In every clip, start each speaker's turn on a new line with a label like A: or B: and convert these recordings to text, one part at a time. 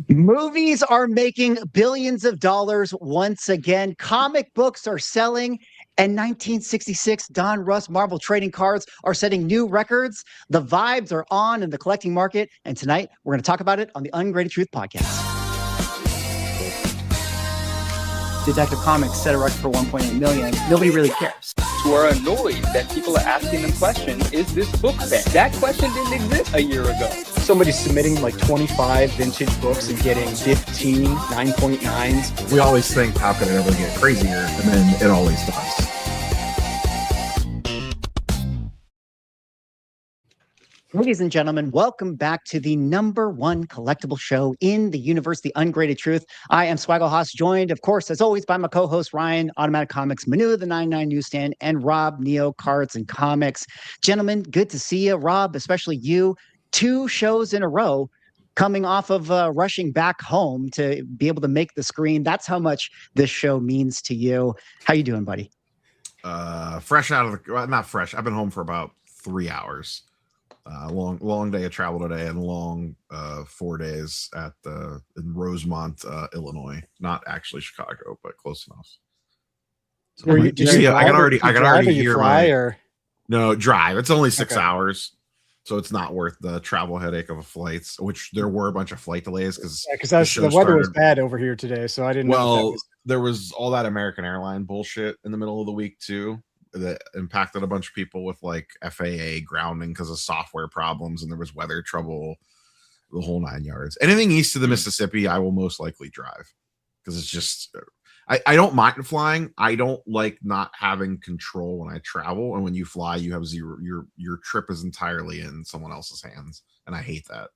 A: Movies are making billions of dollars once again. Comic books are selling. And 1966 Donruss Marvel trading cards are setting new records. The vibes are on in the collecting market. And tonight, we're going to talk about it on the Ungraded Truth podcast. Detective Comics set a record for 1.8 million. Nobody really cares.
B: Who are annoyed that people are asking them questions, is this book fake? That question didn't exist a year ago.
C: Somebody's submitting like 25 vintage books and getting 15 9.9s.
D: We always think, how could it ever get crazier? And then it always does.
A: Ladies and gentlemen, welcome back to the #1 collectible show in the universe, The Ungraded Truth. I am Swaggle Haas, joined, of course, as always, by my co-host Ryan, Automatic Comics, Manu, the 99 Newsstand, and Rob, Neo Cards and Comics. Gentlemen, good to see you. Rob, especially you, 2 shows in a row coming off of rushing back home to be able to make the screen. That's how much this show means to you. How you doing, buddy?
D: Fresh out of the, well, not fresh. I've been home for about 3 hours. Long day of travel today, and long 4 days in Rosemont, Illinois. Not actually Chicago, but close enough. So I can already hear no drive. It's only 6 hours, so it's not worth the travel headache of a flight. Which there were a bunch of flight delays because
C: the weather was bad over here today, so I didn't.
D: Well, there was all that American airline bullshit in the middle of the week too, that impacted a bunch of people with like FAA grounding because of software problems, and there was weather trouble, the whole 9 yards. Anything east of the Mississippi, I will most likely drive because it's just I don't mind flying. I don't like not having control when I travel, and when you fly, you have zero. Your trip is entirely in someone else's hands, and I hate that.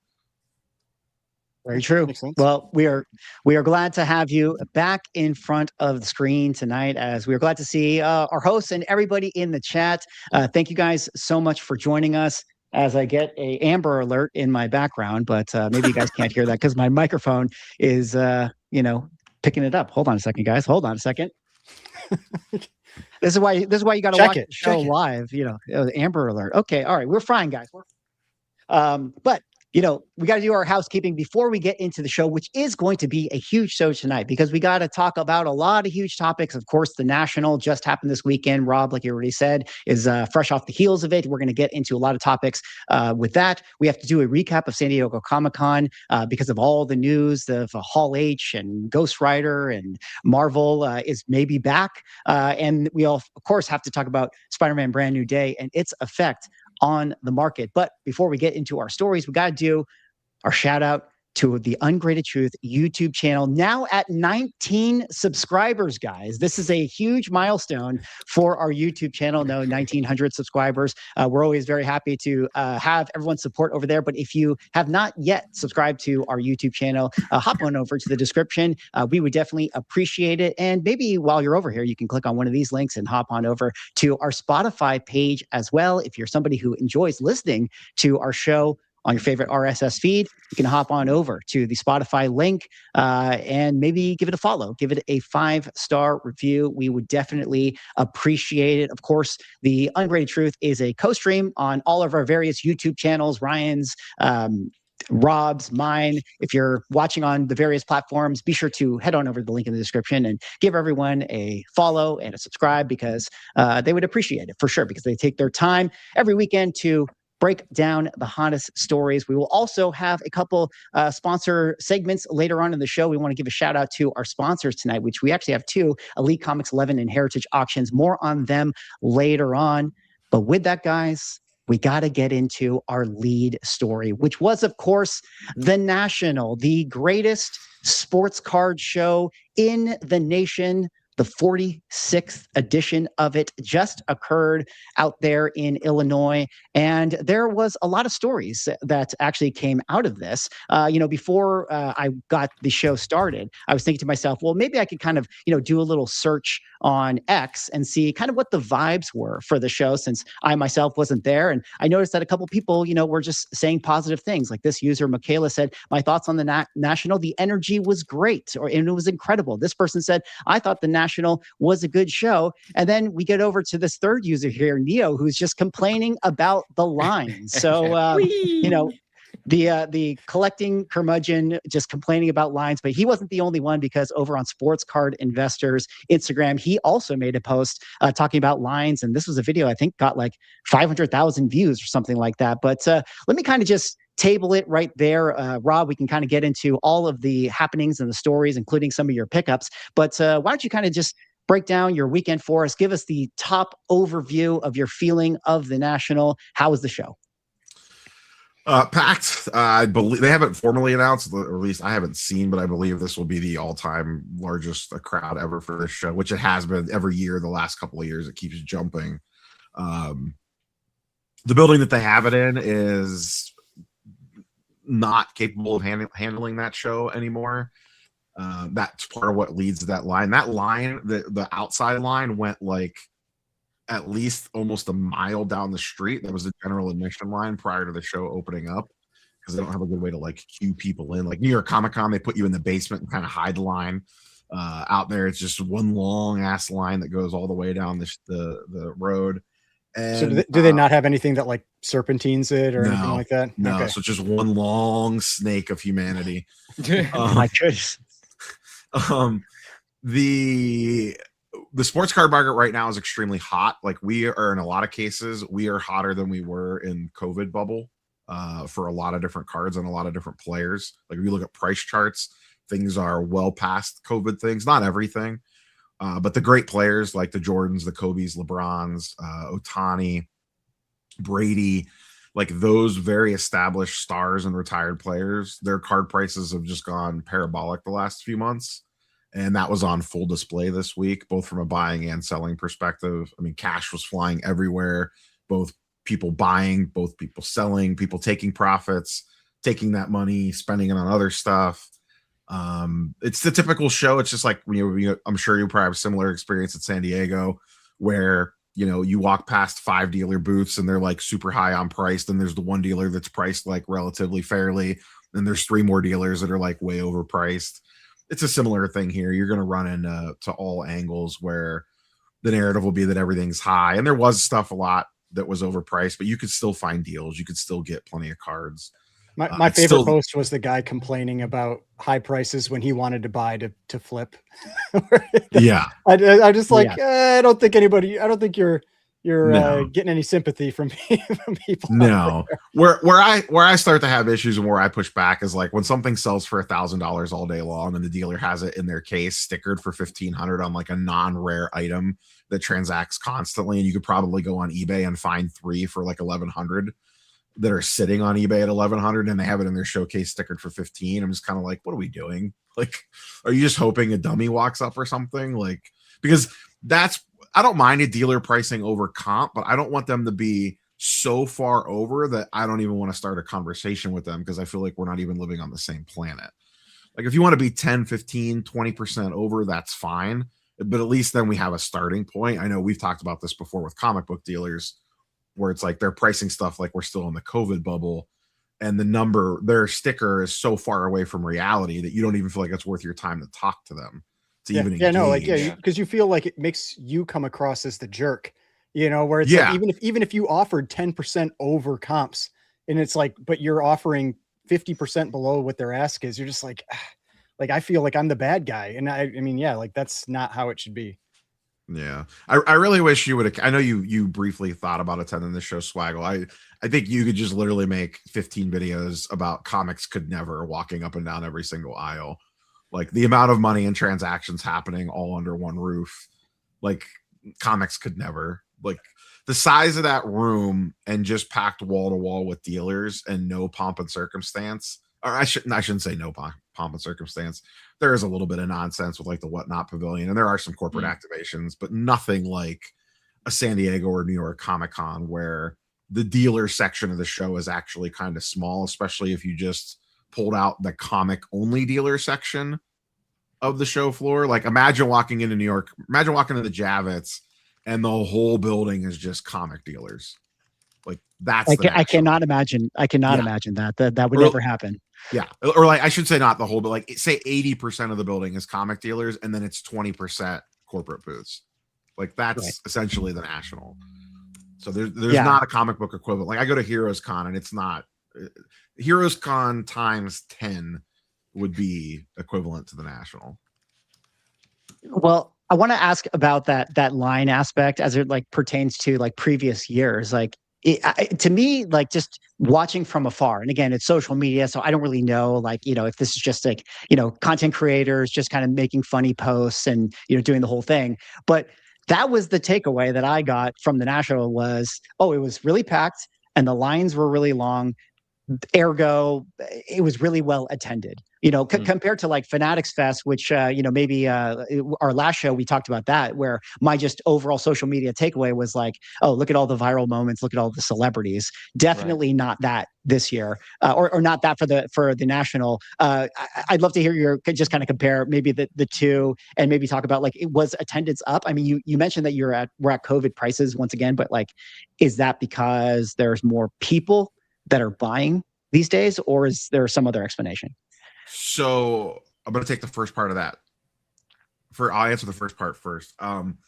A: Very true. Well, we are glad to have you back in front of the screen tonight, as we are glad to see our hosts and everybody in the chat. Thank you guys so much for joining us. As I get a Amber Alert in my background, but maybe you guys can't hear that because my microphone is picking it up. Hold on a second, guys. Hold on a second. This is why you got to watch the show live. Amber Alert. Okay, all right, we're fine, guys. But we got to do our housekeeping before we get into the show, which is going to be a huge show tonight because we got to talk about a lot of huge topics. Of course, the National just happened this weekend. Rob, like you already said, is fresh off the heels of it. We're going to get into a lot of topics with that. We have to do a recap of San Diego Comic-Con because of all the news of Hall H and Ghost Rider, and Marvel is maybe back. And we all, of course, have to talk about Spider-Man Brand New Day and its effect on the market. But before we get into our stories, we got to do our shout out to the Ungraded Truth YouTube channel, now at 19 subscribers, guys. This is a huge milestone for our YouTube channel. No, 1,900 subscribers. We're always very happy to have everyone's support over there. But if you have not yet subscribed to our YouTube channel, hop on over to the description. We would definitely appreciate it. And maybe while you're over here, you can click on one of these links and hop on over to our Spotify page as well. If you're somebody who enjoys listening to our show on your favorite RSS feed, you can hop on over to the Spotify link and maybe give it a follow. Give it a 5-star review. We would definitely appreciate it. Of course, the Ungraded Truth is a co-stream on all of our various YouTube channels, Ryan's, Rob's, mine. If you're watching on the various platforms, be sure to head on over to the link in the description and give everyone a follow and a subscribe because they would appreciate it for sure, because they take their time every weekend to break down the hottest stories. We will also have a couple sponsor segments later on in the show. We want to give a shout out to our sponsors tonight, which we actually have 2, Elite Comics 11 and Heritage Auctions. More on them later on. But with that, guys, we got to get into our lead story, which was, of course, the National, the greatest sports card show in the nation. The 46th edition of it just occurred out there in Illinois. And there was a lot of stories that actually came out of this. Before I got the show started, I was thinking to myself, well, maybe I could kind of, do a little search on X and see kind of what the vibes were for the show, since I myself wasn't there. And I noticed that a couple people, were just saying positive things. Like this user, Michaela, said, my thoughts on the National, the energy was great, and it was incredible. This person said, I thought the National was a good show. And then we get over to this third user here, Neo, who's just complaining about the line. So, The collecting curmudgeon just complaining about lines, but he wasn't the only one, because over on Sports Card Investors Instagram, he also made a post talking about lines, and this was a video I think got like 500,000 views or something like that. But let me kind of just table it right there. Rob, we can kind of get into all of the happenings and the stories, including some of your pickups. But why don't you kind of just break down your weekend for us? Give us the top overview of your feeling of the National. How was the show?
D: Packed. I believe they haven't formally announced, or at least I haven't seen, but I believe this will be the all-time largest crowd ever for this show, which it has been every year the last couple of years. It keeps jumping. The building that they have it in is not capable of handling that show anymore. That's part of what leads to that line. That line, the outside line, went like at least almost a mile down the street. That was the general admission line prior to the show opening up, because they don't have a good way to like queue people in. Like New York Comic Con, they put you in the basement and kind of hide the line. Out there, it's just one long ass line that goes all the way down the road. And
C: so do they not have anything that like serpentines it or anything like that?
D: No,
C: okay.
D: So just one long snake of humanity.
A: My goodness.
D: The sports card market right now is extremely hot. Like we are, in a lot of cases, we are hotter than we were in COVID bubble for a lot of different cards and a lot of different players. Like if you look at price charts, things are well past COVID things. Not everything, but the great players like the Jordans, the Kobes, LeBrons, Ohtani, Brady, like those very established stars and retired players, their card prices have just gone parabolic the last few months. And that was on full display this week, both from a buying and selling perspective. I mean, cash was flying everywhere, both people buying, both people selling, people taking profits, taking that money, spending it on other stuff. It's the typical show. It's just like I'm sure you probably have a similar experience at San Diego, where you walk past 5 dealer booths and they're like super high on price. Then there's the one dealer that's priced like relatively fairly. Then there's 3 more dealers that are like way overpriced. It's a similar thing here. You're going to run into all angles where the narrative will be that everything's high. And there was stuff a lot that was overpriced, but you could still find deals. You could still get plenty of cards.
C: My favorite post was the guy complaining about high prices when he wanted to buy to flip.
D: Yeah.
C: I just like, I don't think you're getting any sympathy from people.
D: No, where I start to have issues and where I push back is like when something sells for $1,000 all day long and the dealer has it in their case stickered for $1,500 on like a non-rare item that transacts constantly, and you could probably go on eBay and find 3 for like $1,100 that are sitting on eBay at $1,100 and they have it in their showcase stickered for $15. I'm just kind of like, what are we doing? Like, are you just hoping a dummy walks up or something? Like, because I don't mind a dealer pricing over comp, but I don't want them to be so far over that I don't even want to start a conversation with them, because I feel like we're not even living on the same planet. Like if you want to be 10, 15, 20% over, that's fine. But at least then we have a starting point. I know we've talked about this before with comic book dealers, where it's like they're pricing stuff like we're still in the COVID bubble, and their sticker is so far away from reality that you don't even feel like it's worth your time to talk to them.
C: Because you feel like it makes you come across as the jerk, where it's like, even if you offered 10% over comps, and it's like, but you're offering 50% below what their ask is, you're just like I feel like I'm the bad guy, and I mean, like that's not how it should be.
D: Yeah, I really wish you would. I know you briefly thought about attending the show, Swaggle. I think you could just literally make 15 videos about comics could never, walking up and down every single aisle. Like the amount of money and transactions happening all under one roof, like comics could never. Like the size of that room and just packed wall to wall with dealers and no pomp and circumstance. Or I shouldn't say no pomp and circumstance. There is a little bit of nonsense with like the Whatnot Pavilion, and there are some corporate activations, but nothing like a San Diego or New York Comic Con, where the dealer section of the show is actually kind of small, especially if you just pulled out the comic only dealer section of the show floor. Like imagine walking into New York, imagine walking into the Javits and the whole building is just comic dealers. Like that's
A: I cannot imagine imagine that would never happen.
D: Yeah. Or like I should say not the whole, but like say 80% of the building is comic dealers and then it's 20% corporate booths. Like that's essentially the National. So there's not a comic book equivalent. Like I go to Heroes Con and it's not Heroes Con times 10 would be equivalent to the National.
A: Well, I want to ask about that line aspect as it like pertains to like previous years. Like to me, like just watching from afar, and again, it's social media, so I don't really know, like, if this is just like, content creators just kind of making funny posts and, doing the whole thing. But that was the takeaway that I got from the National was, oh, it was really packed and the lines were really long. Ergo, it was really well attended, compared to like Fanatics Fest, which, maybe our last show, we talked about that, where my just overall social media takeaway was like, oh, look at all the viral moments, look at all the celebrities. Definitely not that this year, or not that for the National. I'd love to hear your, just kind of compare maybe the two, and maybe talk about like, it was attendance up? I mean, you mentioned that we're at COVID prices once again, but like, is that because there's more people that are buying these days, or is there some other explanation?
D: So I'm going to take the first part of that. I'll answer the first part first. I'm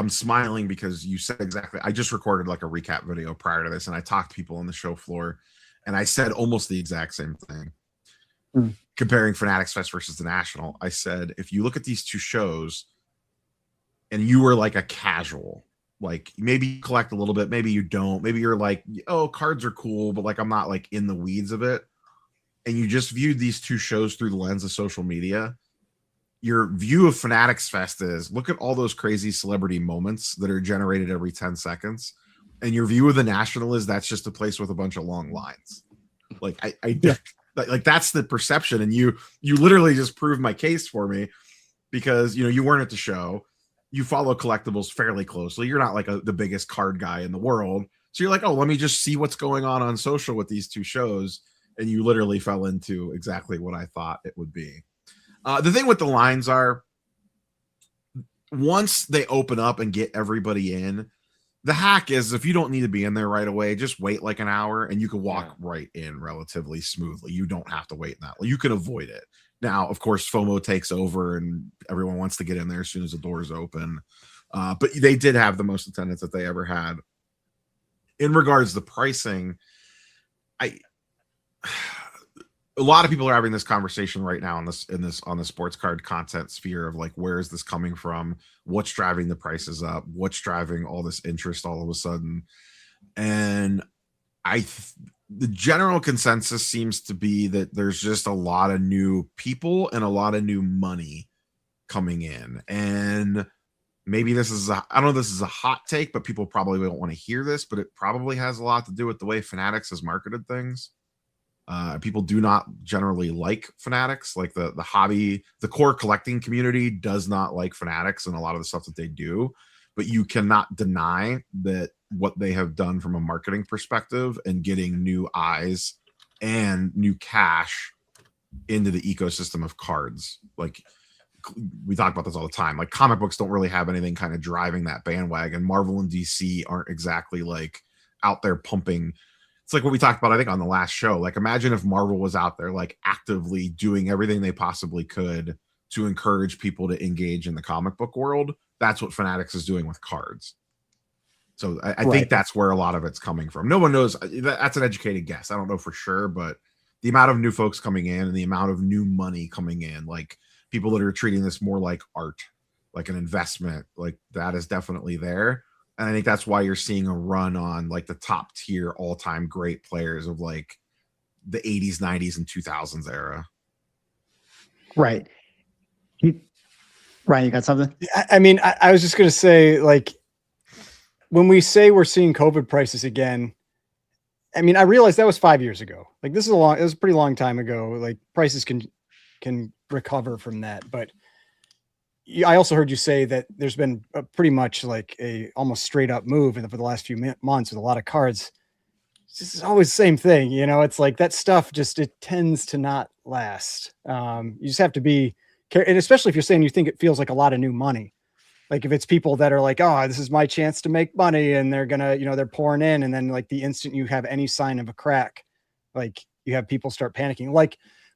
D: smiling because you said exactly. I just recorded like a recap video prior to this, and I talked to people on the show floor, and I said almost the exact same thing. Comparing Fanatics Fest versus the National, I said, if you look at these two shows, and you were like a casual, like maybe you collect a little bit, maybe you don't, maybe you're like, oh, cards are cool, but like I'm not like in the weeds of it, and you just viewed these two shows through the lens of social media, your view of Fanatics Fest is, look at all those crazy celebrity moments that are generated every 10 seconds, and your view of the National is that's just a place with a bunch of long lines. Like like that's the perception, and you literally just proved my case for me, because you weren't at the show. You follow collectibles fairly closely. You're not like the biggest card guy in the world. So you're like, oh, let me just see what's going on social with these two shows. And you literally fell into exactly what I thought it would be. The thing with the lines are, once they open up and get everybody in, the hack is, if you don't need to be in there right away, just wait like an hour and you can walk right in relatively smoothly. You don't have to wait that. You can avoid it. Now, of course, FOMO takes over and everyone wants to get in there as soon as the doors open. But they did have the most attendance that they ever had. In regards to pricing, a lot of people are having this conversation right now on the sports card content sphere of like, where is this coming from? What's driving the prices up? What's driving all this interest all of a sudden? And the general consensus seems to be that there's just a lot of new people and a lot of new money coming in. And maybe this is I don't know if this is a hot take, but people probably don't want to hear this, but it probably has a lot to do with the way Fanatics has marketed things. People do not generally like Fanatics. Like the hobby, the core collecting community does not like Fanatics and a lot of the stuff that they do, but you cannot deny that what they have done from a marketing perspective and getting new eyes and new cash into the ecosystem of cards. Like, we talk about this all the time. Like, comic books don't really have anything kind of driving that bandwagon. Marvel and DC aren't exactly like out there pumping. It's like what we talked about, I think, on the last show. Like, imagine if Marvel was out there like actively doing everything they possibly could to encourage people to engage in the comic book world. That's what Fanatics is doing with cards. So I think that's where a lot of it's coming from. No one knows. That's an educated guess. I don't know for sure, but the amount of new folks coming in and the amount of new money coming in, like people that are treating this more like art, like an investment, like that is definitely there. And I think that's why you're seeing a run on like the top tier all-time great players of like the 80s, 90s, and 2000s era.
A: Right. Ryan, you got something?
C: I mean, I was just going to say, like, when we say we're seeing COVID prices again, I mean, I realized that was 5 years ago. Like, it was a pretty long time ago. Like, prices can recover from that. But I also heard you say that there's been a pretty much like a almost straight up move for the last few months with a lot of cards. It's always the same thing. It's like that stuff it tends to not last. You just have to be careful. And especially if you're saying you think it feels like a lot of new money. Like if it's people that are like, oh, this is my chance to make money, and they're gonna, they're pouring in, and then like the instant you have any sign of a crack, like you have people start panicking,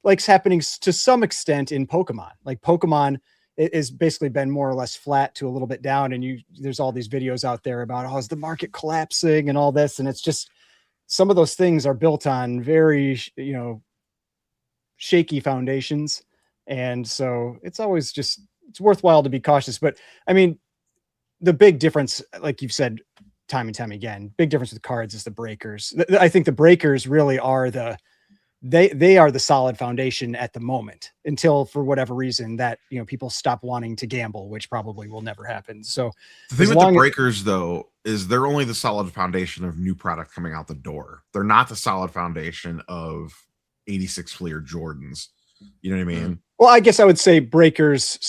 C: like's happening to some extent in Pokemon. Like Pokemon is basically been more or less flat to a little bit down, and there's all these videos out there about, oh, is the market collapsing and all this, and it's just some of those things are built on very, shaky foundations. And so it's always just, it's worthwhile to be cautious. But I mean, the big difference, like you've said time and time again, big difference with cards is the breakers. I think the breakers really are they are the solid foundation at the moment, until for whatever reason that, people stop wanting to gamble, which probably will never happen. So
D: the thing with the breakers though, is they're only the solid foundation of new product coming out the door. They're not the solid foundation of 86 Fleer Jordans. You know what I mean?
C: Well, I guess I would say breakers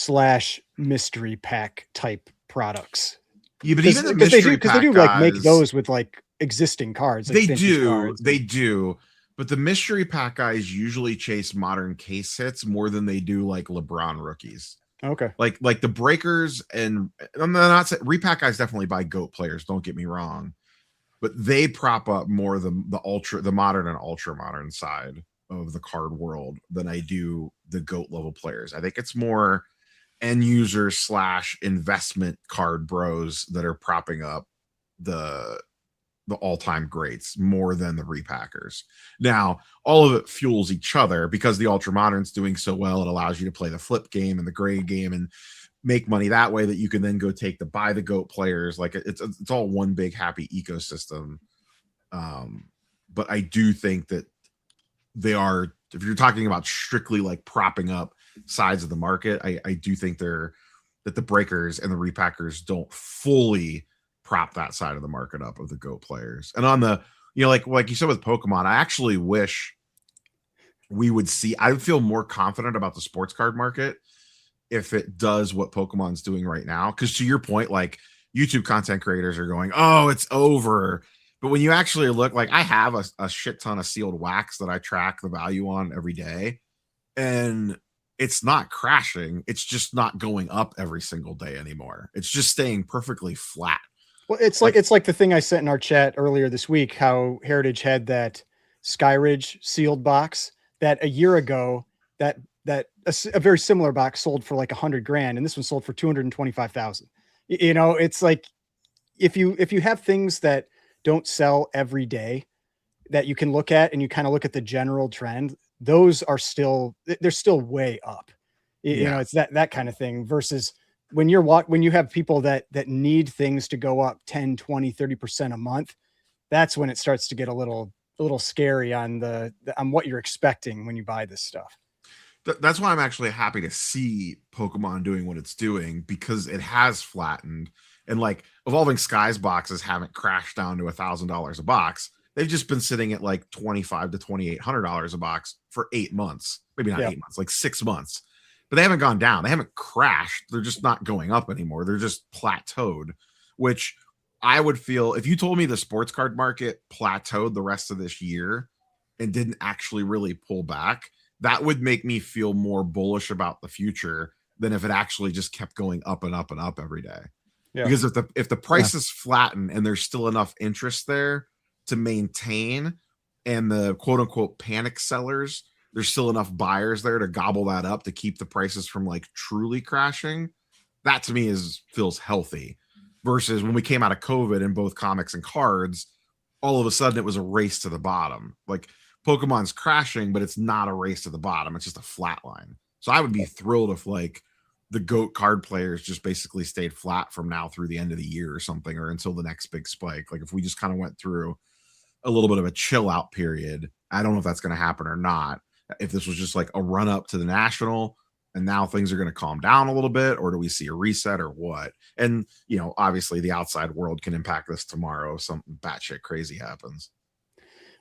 C: / mystery pack type products.
D: Yeah, but even the mystery pack,
C: they do like make those with like existing cards. Like
D: they do. But the mystery pack guys usually chase modern case hits more than they do like LeBron rookies.
C: Okay.
D: Like the breakers, and I'm not saying repack guys definitely buy GOAT players, don't get me wrong, but they prop up more the modern and ultra modern side of the card world than I do the GOAT level players. I think it's more end user / investment card bros that are propping up the all-time greats more than the repackers. Now, all of it fuels each other because the ultra modern's doing so well. It allows you to play the flip game and the grade game and make money that way that you can then go buy the GOAT players. Like it's all one big happy ecosystem. But I do think that they are, if you're talking about strictly like propping up sides of the market, I do think that the breakers and the repackers don't fully prop that side of the market up of the GOAT players. And on the, like you said with Pokemon, I actually wish we would see, I would feel more confident about the sports card market if it does what Pokemon's doing right now. Because to your point, like YouTube content creators are going, oh, it's over. But when you actually look, like I have a shit ton of sealed wax that I track the value on every day, and it's not crashing. It's just not going up every single day anymore. It's just staying perfectly flat.
C: Well, it's like the thing I sent in our chat earlier this week, how Heritage had that Skyridge sealed box that a year ago, that a very similar box sold for like $100,000, and this one sold for $225,000. It's like, if you have things that don't sell every day that you can look at and you kind of look at the general trend, those are they're still way up. It's that kind of thing versus when you have people that need things to go up 10, 20, 30% a month, that's when it starts to get a little scary on what you're expecting when you buy this stuff.
D: That's why I'm actually happy to see Pokemon doing what it's doing, because it has flattened, and like Evolving Skies boxes haven't crashed down to $1,000 a box. They've just been sitting at like $2,500 to $2,800 a box for 8 months, maybe not 8 months, like 6 months. But they haven't gone down. They haven't crashed. They're just not going up anymore. They're just plateaued, which I would feel if you told me the sports card market plateaued the rest of this year and didn't actually really pull back, that would make me feel more bullish about the future than if it actually just kept going up and up and up every day. Yeah. Because if the prices flatten and there's still enough interest there to maintain, and the quote unquote panic sellers, there's still enough buyers there to gobble that up to keep the prices from like truly crashing, that to me feels healthy. Versus when we came out of COVID in both comics and cards, all of a sudden it was a race to the bottom. Like Pokemon's crashing, but it's not a race to the bottom. It's just a flat line. So I would be thrilled if like the GOAT card players just basically stayed flat from now through the end of the year or something, or until the next big spike. Like if we just kind of went through a little bit of a chill out period, I don't know if that's going to happen or not. If this was just like a run up to the national and now things are going to calm down a little bit, or do we see a reset or what? And, obviously the outside world can impact this tomorrow if something batshit crazy happens.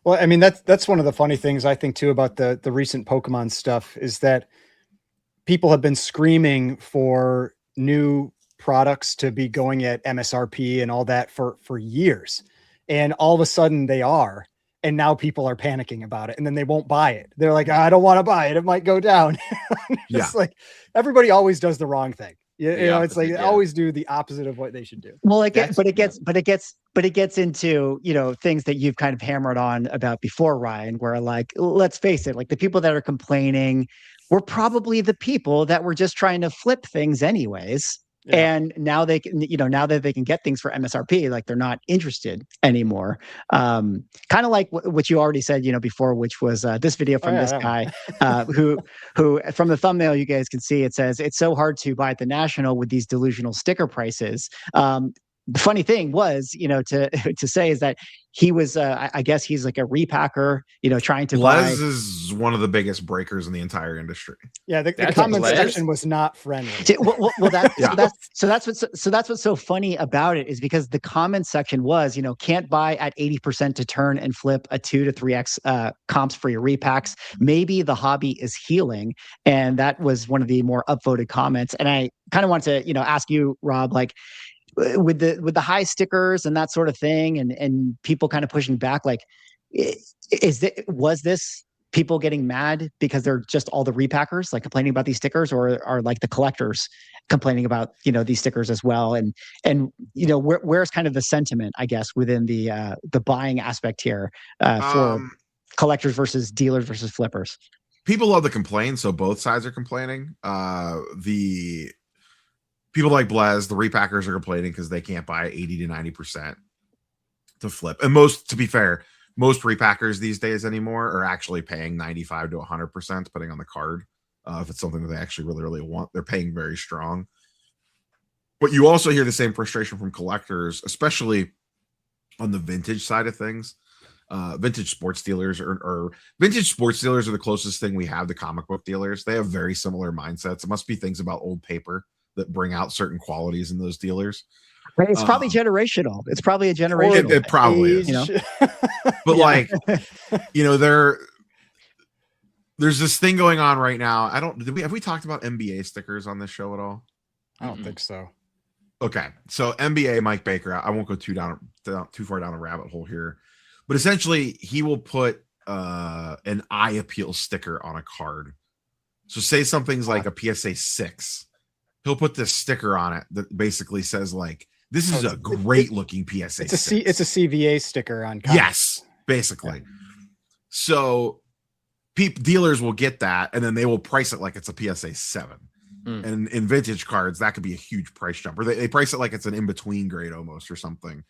C: Well, I mean, that's one of the funny things I think too about the recent Pokemon stuff is that people have been screaming for new products to be going at MSRP and all that for years. And all of a sudden they are. And now people are panicking about it, and then they won't buy it. They're like, I don't want to buy it. It might go down. It's like everybody always does the wrong thing. It's like they always do the opposite of what they should do.
A: Well, it gets into, things that you've kind of hammered on about before, Ryan, where like, let's face it, like the people that are complaining were probably the people that were just trying to flip things anyways. And now they can, now that they can get things for MSRP, like they're not interested anymore. Kind of like what you already said, before, which was this video from this guy who from the thumbnail you guys can see, it says it's so hard to buy at the National with these delusional sticker prices. The funny thing was, to say is that he was, I guess he's like a repacker, trying to buy.
D: is one of the biggest breakers in the entire industry.
C: Yeah, the comment section was not friendly.
A: So that's what's so funny about it, is because the comment section was, can't buy at 80% to turn and flip a 2 to 3x comps for your repacks. Maybe the hobby is healing, and that was one of the more upvoted comments. And I kind of want to, ask you, Rob, like, with the high stickers and that sort of thing, and people kind of pushing back, like, was this people getting mad because they're just all the repackers like complaining about these stickers, or are like the collectors complaining about these stickers as well? And where's kind of the sentiment, I guess, within the buying aspect here for collectors versus dealers versus flippers?
D: People love to complain, so both sides are complaining. The people like Blaz, the repackers, are complaining because they can't buy 80 to 90% to flip. And to be fair, most repackers these days anymore are actually paying 95 to 100%, depending on the card. If it's something that they actually really, really want, they're paying very strong. But you also hear the same frustration from collectors, especially on the vintage side of things. Vintage sports dealers or vintage sports dealers are the closest thing we have to comic book dealers. They have very similar mindsets. It must be things about old paper that bring out certain qualities in those dealers.
A: It's probably generational. It's probably a generational.
D: It probably is. But like, there's this thing going on right now. Have we talked about NBA stickers on this show at all?
C: I don't think so.
D: Okay, so NBA Mike Baker. I won't go too far down a rabbit hole here, but essentially he will put an eye appeal sticker on a card. So say something's like a PSA 6. He'll put this sticker on it that basically says, like, this is a great looking PSA.
C: It's a CVA sticker on comics.
D: Yes, basically. Yeah. So dealers will get that, and then they will price it like it's a PSA 7. And in vintage cards, that could be a huge price jump. Or they price it like it's an in-between grade almost or something.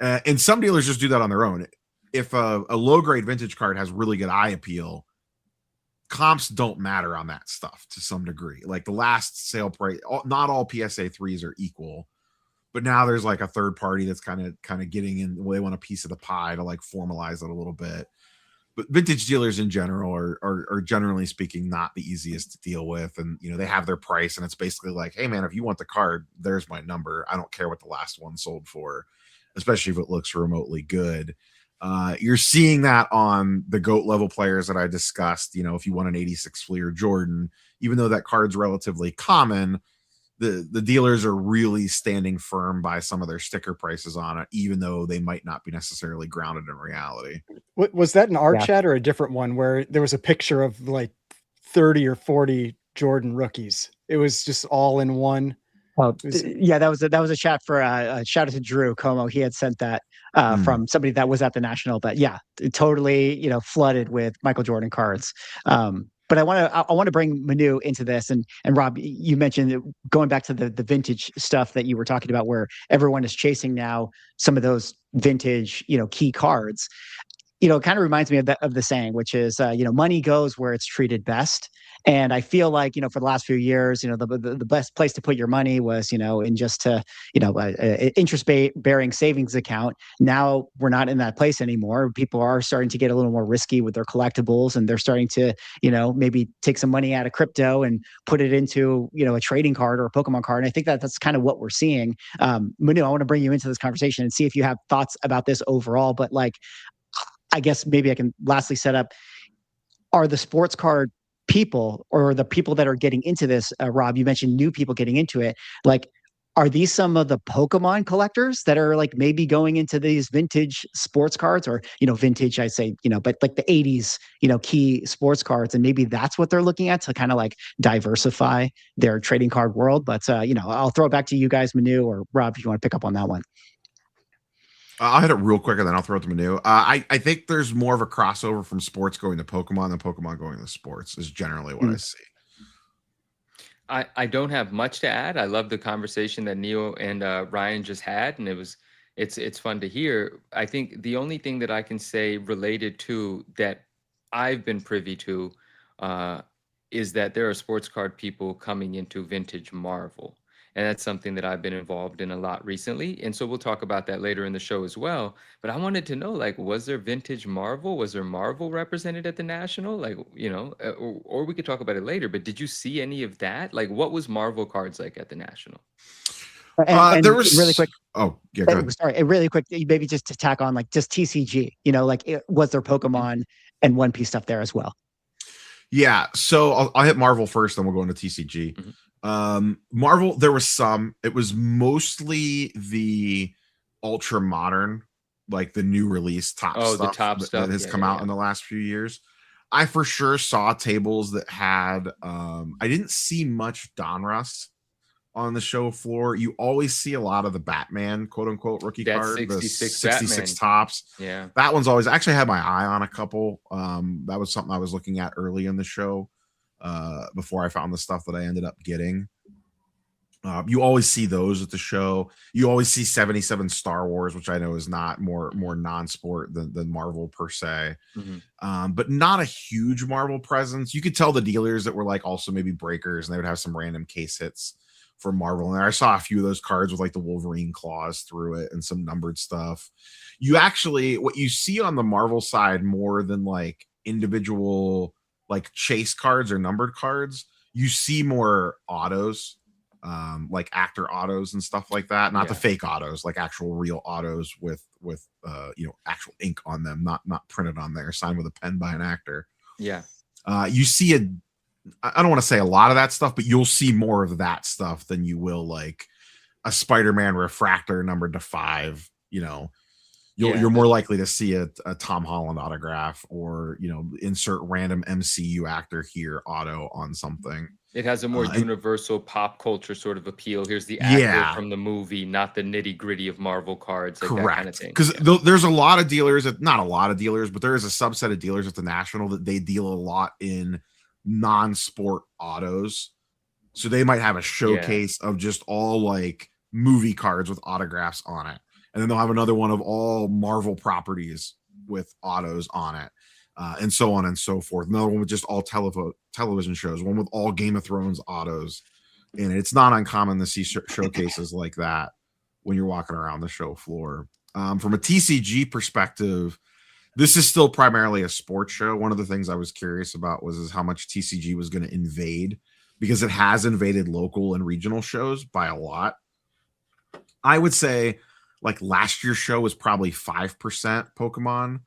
D: And some dealers just do that on their own. If a low-grade vintage card has really good eye appeal, comps don't matter on that stuff to some degree. Like the last sale price, not all PSA 3s are equal, but now there's like a third party that's kind of getting in. They want a piece of the pie to like formalize it a little bit. But vintage dealers in general are generally speaking not the easiest to deal with, and they have their price, and it's basically like, hey man, if you want the card, there's my number. I don't care what the last one sold for, especially if it looks remotely good. You're seeing that on the GOAT level players that I discussed. If you want an 86 Fleer Jordan, even though that card's relatively common, the dealers are really standing firm by some of their sticker prices on it, even though they might not be necessarily grounded in reality.
C: Was that an art chat or a different one where there was a picture of like 30 or 40 Jordan rookies? It was just all in one.
A: That was a chat for shout out to Drew Como. He had sent that from somebody that was at the National, but totally flooded with Michael Jordan cards. But I want to bring Manu into this, and Rob, you mentioned going back to the vintage stuff that you were talking about, where everyone is chasing now some of those vintage key cards. It kind of reminds me of the saying, which is, money goes where it's treated best. And I feel like, for the last few years, the best place to put your money was, in just an interest bearing savings account. Now we're not in that place anymore. People are starting to get a little more risky with their collectibles, and they're starting to, maybe take some money out of crypto and put it into, a trading card or a Pokemon card. And I think that's kind of what we're seeing. Manu, I want to bring you into this conversation and see if you have thoughts about this overall, but like, I guess maybe I can lastly set up, are the sports card people or the people that are getting into this, Rob, you mentioned new people getting into it. Like, are these some of the Pokemon collectors that are like maybe going into these vintage sports cards, or, vintage, I say, but like the 80s, key sports cards. And maybe that's what they're looking at to kind of like diversify their trading card world. But, I'll throw it back to you guys, Manu or Rob, if you want to pick up on that one.
D: I'll hit it real quick and then I'll throw it to Manu. I think there's more of a crossover from sports going to Pokemon than Pokemon going to sports is generally what I see.
B: I don't have much to add. I love the conversation that Neil and Ryan just had, and it's fun to hear. I think the only thing that I can say related to that I've been privy to is that there are sports card people coming into vintage Marvel. And that's something that I've been involved in a lot recently. And so we'll talk about that later in the show as well. But I wanted to know, like, was there vintage Marvel? Was there Marvel represented at the National? Like, or we could talk about it later, but did you see any of that? Like, what was Marvel cards like at the National?
A: And
D: there was
A: really quick.
D: Oh, yeah, go ahead.
A: Sorry, really quick. Maybe just to tack on, like, just TCG. Was there Pokemon and One Piece stuff there as well?
D: Yeah, so I'll hit Marvel first, then we'll go into TCG. Marvel, there was some. It was mostly the ultra modern, like the new release top stuff,
B: the top stuff
D: that has come out in the last few years. I for sure saw tables that had I didn't see much Donruss on the show floor. You always see a lot of the Batman, quote unquote, rookie card,
B: 66
D: the 66
B: Batman.
D: tops.
B: Yeah,
D: that one's always actually had my eye on a couple. That was something I was looking at early in the show before I found the stuff that I ended up getting. You always see those at the show. You always see 77 Star Wars, which I know is not more non-sport than Marvel per se. But not a huge Marvel presence. You could tell the dealers that were like also maybe breakers, and they would have some random case hits for Marvel. And I saw a few of those cards with like the Wolverine claws through it and some numbered stuff. You actually, what you see on the Marvel side more than like individual like chase cards or numbered cards, you see more autos, like actor autos and stuff like that. Not the fake autos, like actual real autos with actual ink on them, not printed on there, signed with a pen by an actor.
B: Yeah.
D: You see I don't want to say a lot of that stuff, but you'll see more of that stuff than you will like a Spider-Man refractor numbered to 5. You're more likely to see a Tom Holland autograph or insert random MCU actor here auto on something.
B: It has a more universal pop culture sort of appeal. Here's the actor from the movie, not the nitty gritty of Marvel cards, like
D: correct,
B: that kind of thing.
D: Because there's a lot of dealers, not a lot of dealers, but there is a subset of dealers at the National that they deal a lot in non-sport autos. So they might have a showcase of just all like movie cards with autographs on it. And then they'll have another one of all Marvel properties with autos on it, and so on and so forth. Another one with just all television shows, one with all Game of Thrones autos. And it's not uncommon to see showcases like that when you're walking around the show floor. From a TCG perspective, this is still primarily a sports show. One of the things I was curious about was how much TCG was going to invade, because it has invaded local and regional shows by a lot. I would say like last year's show was probably 5% Pokemon.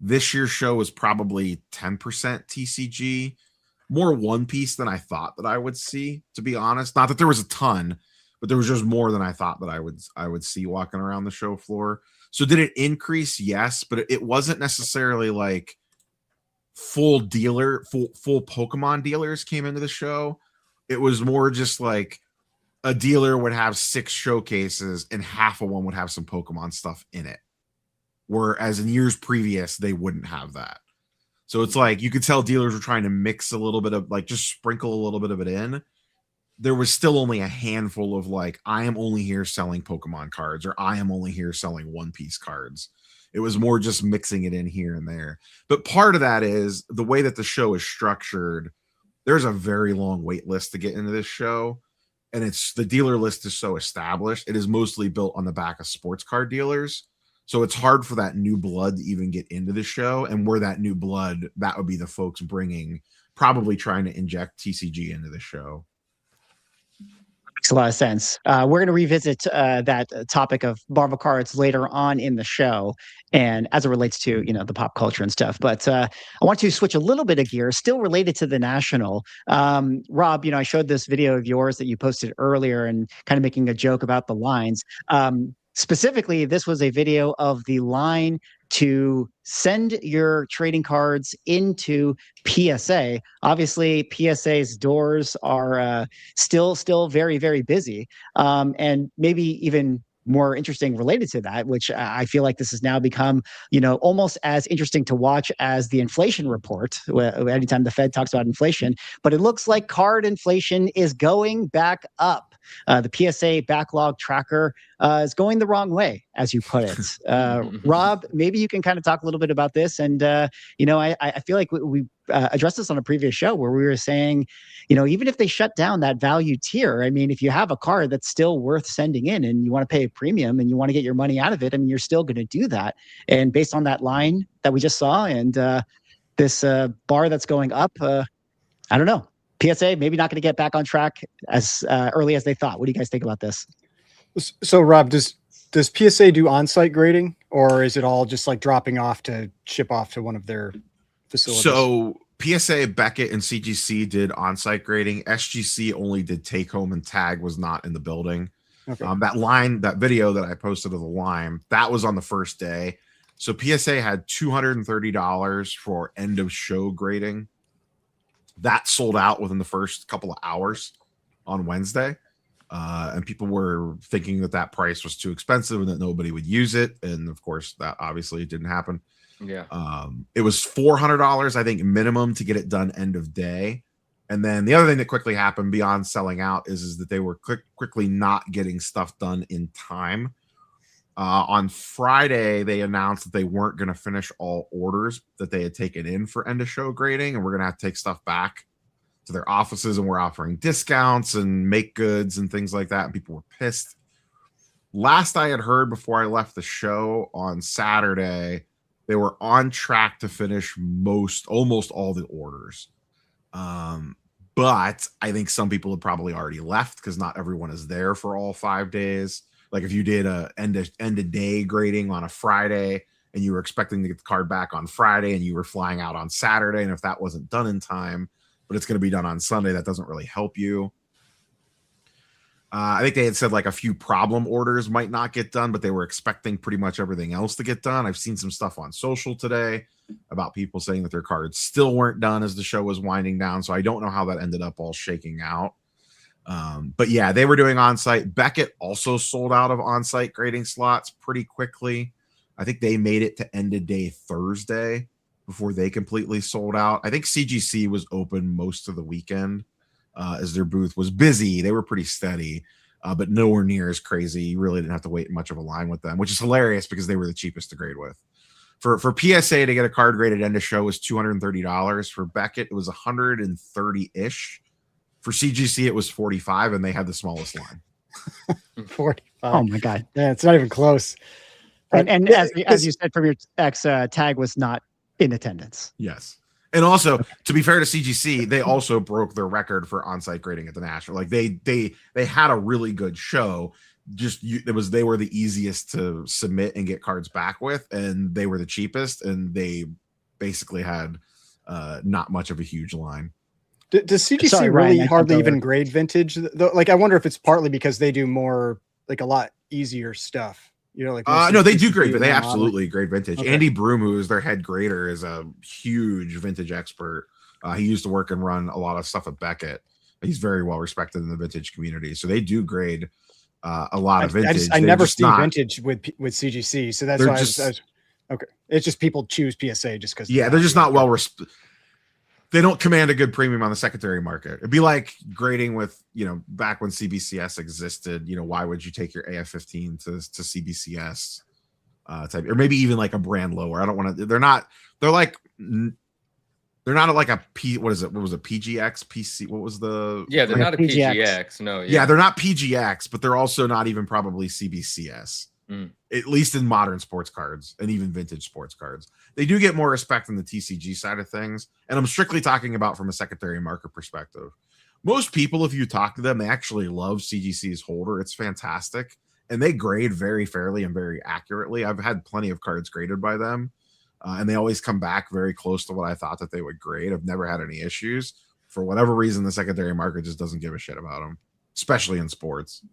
D: This year's show was probably 10% TCG. More One Piece than I thought that I would see, to be honest. Not that there was a ton, but there was just more than I thought that I would see walking around the show floor. So did it increase? Yes, but it wasn't necessarily like full Pokemon dealers came into the show. It was more just like a dealer would have 6 showcases and half of one would have some Pokemon stuff in it. Whereas in years previous, they wouldn't have that. So it's like you could tell dealers were trying to mix a little bit of like just sprinkle a little bit of it in. There was still only a handful of like, I am only here selling Pokemon cards, or I am only here selling One Piece cards. It was more just mixing it in here and there. But part of that is the way that the show is structured. There's a very long wait list to get into this show. And it's the dealer list is so established. It is mostly built on the back of sports card dealers. So it's hard for that new blood to even get into the show. And where that new blood, that would be the folks probably trying to inject TCG into the show.
A: Makes a lot of sense. We're going to revisit that topic of Marvel cards later on in the show, and as it relates to the pop culture and stuff. But I want to switch a little bit of gears, still related to the National. Rob, I showed this video of yours that you posted earlier, and kind of making a joke about the lines. Specifically, this was a video of the line to send your trading cards into PSA. Obviously, PSA's doors are still very, very busy, and maybe even more interesting related to that, which I feel like this has now become, almost as interesting to watch as the inflation report. Anytime the Fed talks about inflation, but it looks like card inflation is going back up. The PSA backlog tracker is going the wrong way, as you put it. Rob, maybe you can kind of talk a little bit about this. And, I feel like we addressed this on a previous show where we were saying, even if they shut down that value tier, I mean, if you have a card that's still worth sending in and you want to pay a premium and you want to get your money out of it, I mean, you're still going to do that. And based on that line that we just saw and this bar that's going up, I don't know. PSA maybe not going to get back on track as early as they thought. What do you guys think about this?
C: So, Rob, does PSA do on-site grading, or is it all just like dropping off to ship off to one of their facilities?
D: So PSA, Beckett, and CGC did on-site grading. SGC only did take-home, and Tag was not in the building. Okay. That video that I posted of the line, that was on the first day. So PSA had $230 for end of show grading. That sold out within the first couple of hours on Wednesday. And people were thinking that price was too expensive and that nobody would use it. And of course, that obviously didn't happen.
B: Yeah.
D: It was $400, I think, minimum to get it done end of day. And then the other thing that quickly happened beyond selling out is that they were quickly not getting stuff done in time. On Friday, they announced that they weren't going to finish all orders that they had taken in for end of show grading, and we're going to have to take stuff back to their offices, and we're offering discounts and make goods and things like that. And people were pissed. Last I had heard before I left the show on Saturday, they were on track to finish almost all the orders. But I think some people have probably already left because not everyone is there for all 5 days. Like if you did a end of day grading on a Friday and you were expecting to get the card back on Friday and you were flying out on Saturday, and if that wasn't done in time, but it's going to be done on Sunday, that doesn't really help you. I think they had said like a few problem orders might not get done, but they were expecting pretty much everything else to get done. I've seen some stuff on social today about people saying that their cards still weren't done as the show was winding down. So I don't know how that ended up all shaking out. But yeah, they were doing on-site. Beckett also sold out of on-site grading slots pretty quickly. I think they made it to end of day Thursday before they completely sold out. I think CGC was open most of the weekend as their booth was busy. They were pretty steady, but nowhere near as crazy. You really didn't have to wait much of a line with them, which is hilarious because they were the cheapest to grade with. For PSA to get a card graded end of show was $230. For Beckett, it was $130-ish. For CGC, it was $45, and they had the smallest line.
C: 45.
A: Oh my God!
C: Yeah, it's not even close.
A: And as you said from your ex, Tag was not in attendance.
D: Yes, and also to be fair to CGC, they also broke their record for on-site grading at the National. Like they had a really good show. They were the easiest to submit and get cards back with, and they were the cheapest, and they basically had not much of a huge line.
C: Does CGC really hardly even grade vintage? Like, I wonder if it's partly because they do more, like a lot easier stuff. Like
D: no, they do grade, but they absolutely grade vintage. Okay. Andy Broom, who is their head grader, is a huge vintage expert. He used to work and run a lot of stuff at Beckett. He's very well respected in the vintage community, so they do grade a lot of vintage.
C: I never see vintage with CGC, so that's why I was okay. It's just people choose PSA just because.
D: Yeah, they're just not well respected. They don't command a good premium on the secondary market. It'd be like grading with, back when CBCS existed, why would you take your AF-15 to CBCS type, or maybe even like a brand lower. I don't want to, they're not like a P, what is it? What was it? PGX, PC? What was the?
B: Yeah, they're not a PGX. No.
D: Yeah, they're not PGX, but they're also not even probably CBCS. At least in modern sports cards and even vintage sports cards. They do get more respect in the TCG side of things. And I'm strictly talking about from a secondary market perspective. Most people, if you talk to them, they actually love CGC's holder. It's fantastic. And they grade very fairly and very accurately. I've had plenty of cards graded by them. And they always come back very close to what I thought that they would grade. I've never had any issues. For whatever reason, the secondary market just doesn't give a shit about them, especially in sports.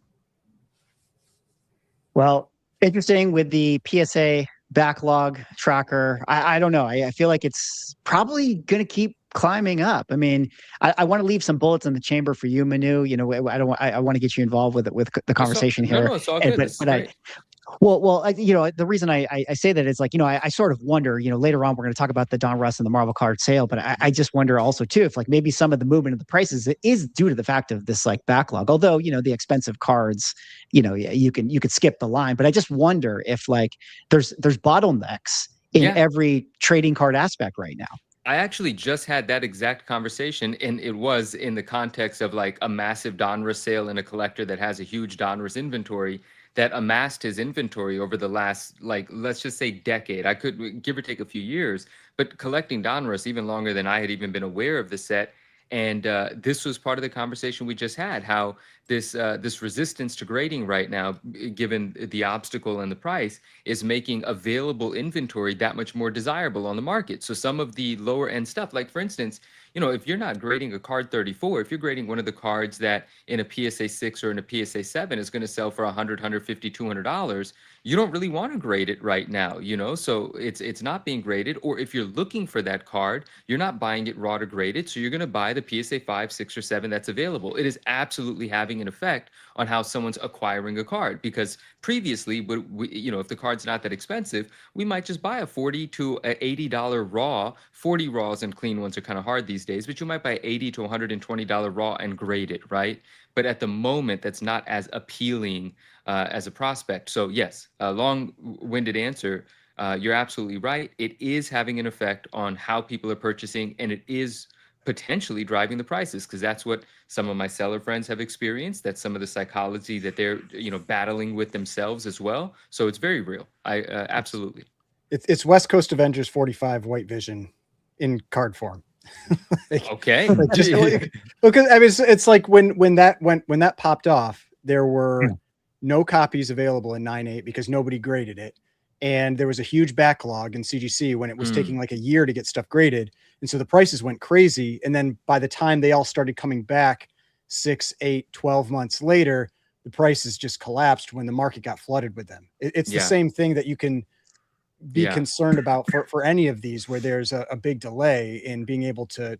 A: Well, interesting with the PSA backlog tracker, I don't know. I feel like it's probably going to keep climbing up. I mean, I want to leave some bullets in the chamber for you, Manu. You know, I want to get you involved with the conversation here.
B: No, it's all good.
A: But you know, the reason I say that is like, you know, I sort of wonder, you know, later on we're going to talk about the Donruss and the Marvel card sale, but I just wonder also too if like maybe some of the movement of the prices is due to the fact of this like backlog. Although, you know, the expensive cards, you know, you could skip the line, but I just wonder if like there's bottlenecks in every trading card aspect right now.
B: I actually just had that exact conversation, and it was in the context of like a massive Donruss sale and a collector that has a huge Donruss inventory that amassed his inventory over the last, like, let's just say decade. I could give or take a few years, but collecting Donruss even longer than I had even been aware of the set. And this was part of the conversation we just had, how this resistance to grading right now, given the obstacle and the price, is making available inventory that much more desirable on the market. So some of the lower end stuff, like for instance, you know, if you're not grading a card 34, if you're grading one of the cards that in a PSA 6 or in a PSA 7 is going to sell for $100, $150, $200, you don't really want to grade it right now, you know, so it's not being graded. Or if you're looking for that card, you're not buying it raw to graded, so you're going to buy the PSA 5, 6, or 7 that's available. It is absolutely having an effect on how someone's acquiring a card, because previously, you know, if the card's not that expensive, we might just buy a $40 to $80 raw. 40 raws and clean ones are kind of hard these days, but you might buy $80 to $120 raw and grade it, right? But at the moment, that's not as appealing as a prospect. So yes, a long-winded answer. You're absolutely right. It is having an effect on how people are purchasing, and it is potentially driving the prices, because that's what some of my seller friends have experienced. That's some of the psychology that they're, you know, battling with themselves as well. So it's very real. I absolutely.
C: It's West Coast Avengers 45 White Vision in card form.
B: Okay.
C: Just because I mean, it's like when that popped off, there were no copies available in 9.8 because nobody graded it. And there was a huge backlog in CGC when it was taking like a year to get stuff graded. And so the prices went crazy. And then by the time they all started coming back 6, 8, 12 months later, the prices just collapsed when the market got flooded with them. It's the same thing that you can be concerned about for any of these, where there's a big delay in being able to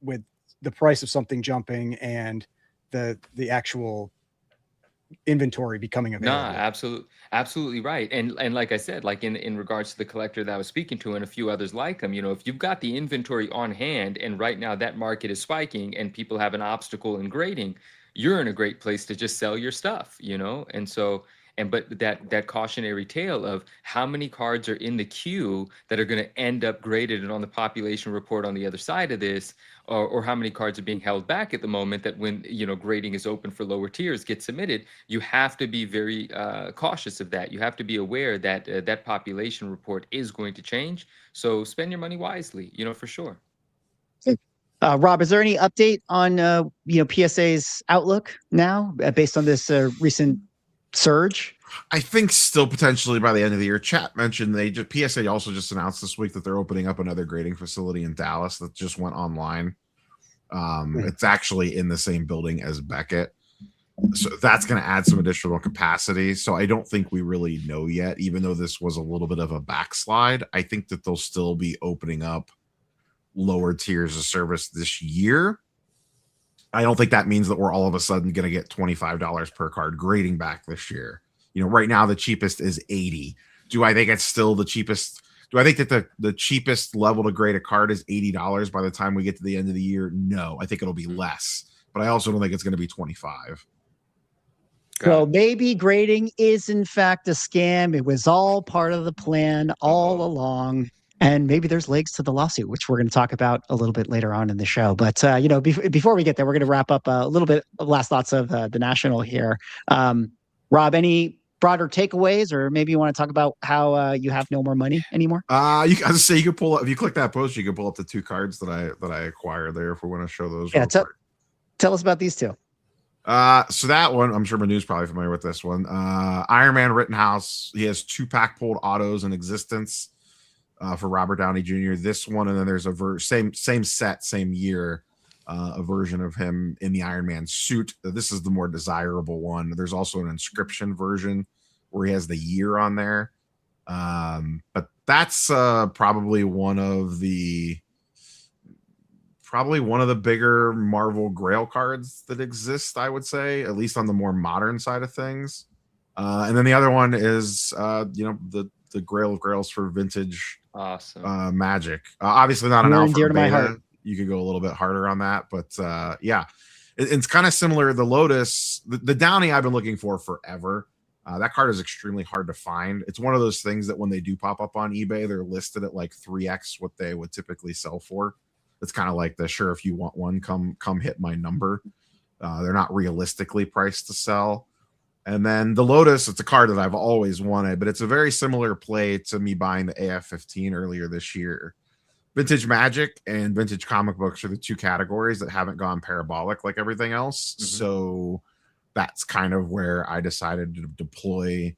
C: with the price of something jumping and the actual inventory becoming available.
B: No, absolutely right. And like I said, like in regards to the collector that I was speaking to and a few others like him, you know, if you've got the inventory on hand and right now that market is spiking and people have an obstacle in grading, you're in a great place to just sell your stuff, you know? And so, but that cautionary tale of how many cards are in the queue that are going to end up graded and on the population report on the other side of this, or how many cards are being held back at the moment that when, you know, grading is open for lower tiers get submitted, you have to be very cautious of that. You have to be aware that that population report is going to change. So spend your money wisely, you know, for sure.
A: Rob, is there any update on, you know, PSA's outlook now based on this recent surge?
D: I think still potentially by the end of the year. Chat mentioned PSA also just announced this week that they're opening up another grading facility in Dallas that just went online. It's actually in the same building as Beckett, so that's going to add some additional capacity. So I don't think we really know yet, even though this was a little bit of a backslide. I think that they'll still be opening up lower tiers of service this year. I don't think that means that we're all of a sudden going to get $25 per card grading back this year. You know, right now the cheapest is $80. Do I think it's still the cheapest? Do I think that the cheapest level to grade a card is $80 by the time we get to the end of the year? No, I think it'll be less, but I also don't think it's going to be $25.
A: So maybe grading is in fact a scam. It was all part of the plan all along. And maybe there's legs to the lawsuit, which we're going to talk about a little bit later on in the show. But, you know, before we get there, we're going to wrap up a little bit of last thoughts of the National here. Rob, any broader takeaways, or maybe you want to talk about how you have no more money anymore?
D: You can say you can pull up, if you click that post, you can pull up the 2 cards that I acquired there if we want to show those.
A: Yeah, tell us about these 2.
D: So that one, I'm sure Manu's probably familiar with this one. Iron Man Rittenhouse. He has 2 pack pulled autos in existence. For Robert Downey Jr. This one, and then there's a same set, same year, a version of him in the Iron Man suit. This is the more desirable one. There's also an inscription version where he has the year on there. But that's probably one of the bigger Marvel Grail cards that exist, I would say, at least on the more modern side of things. And then the other one is the Grail of Grails for vintage Magic. Obviously not an alpha or beta. You could go a little bit harder on that, but yeah, it's kind of similar. The Lotus, the Downy I've been looking for forever. That card is extremely hard to find. It's one of those things that when they do pop up on eBay, they're listed at like 3x what they would typically sell for. It's kind of like the sure, if you want one, come hit my number. They're not realistically priced to sell. And then the Lotus, it's a card that I've always wanted, but it's a very similar play to me buying the AF-15 earlier this year. Vintage Magic and vintage comic books are the two categories that haven't gone parabolic like everything else. Mm-hmm. So that's kind of where I decided to deploy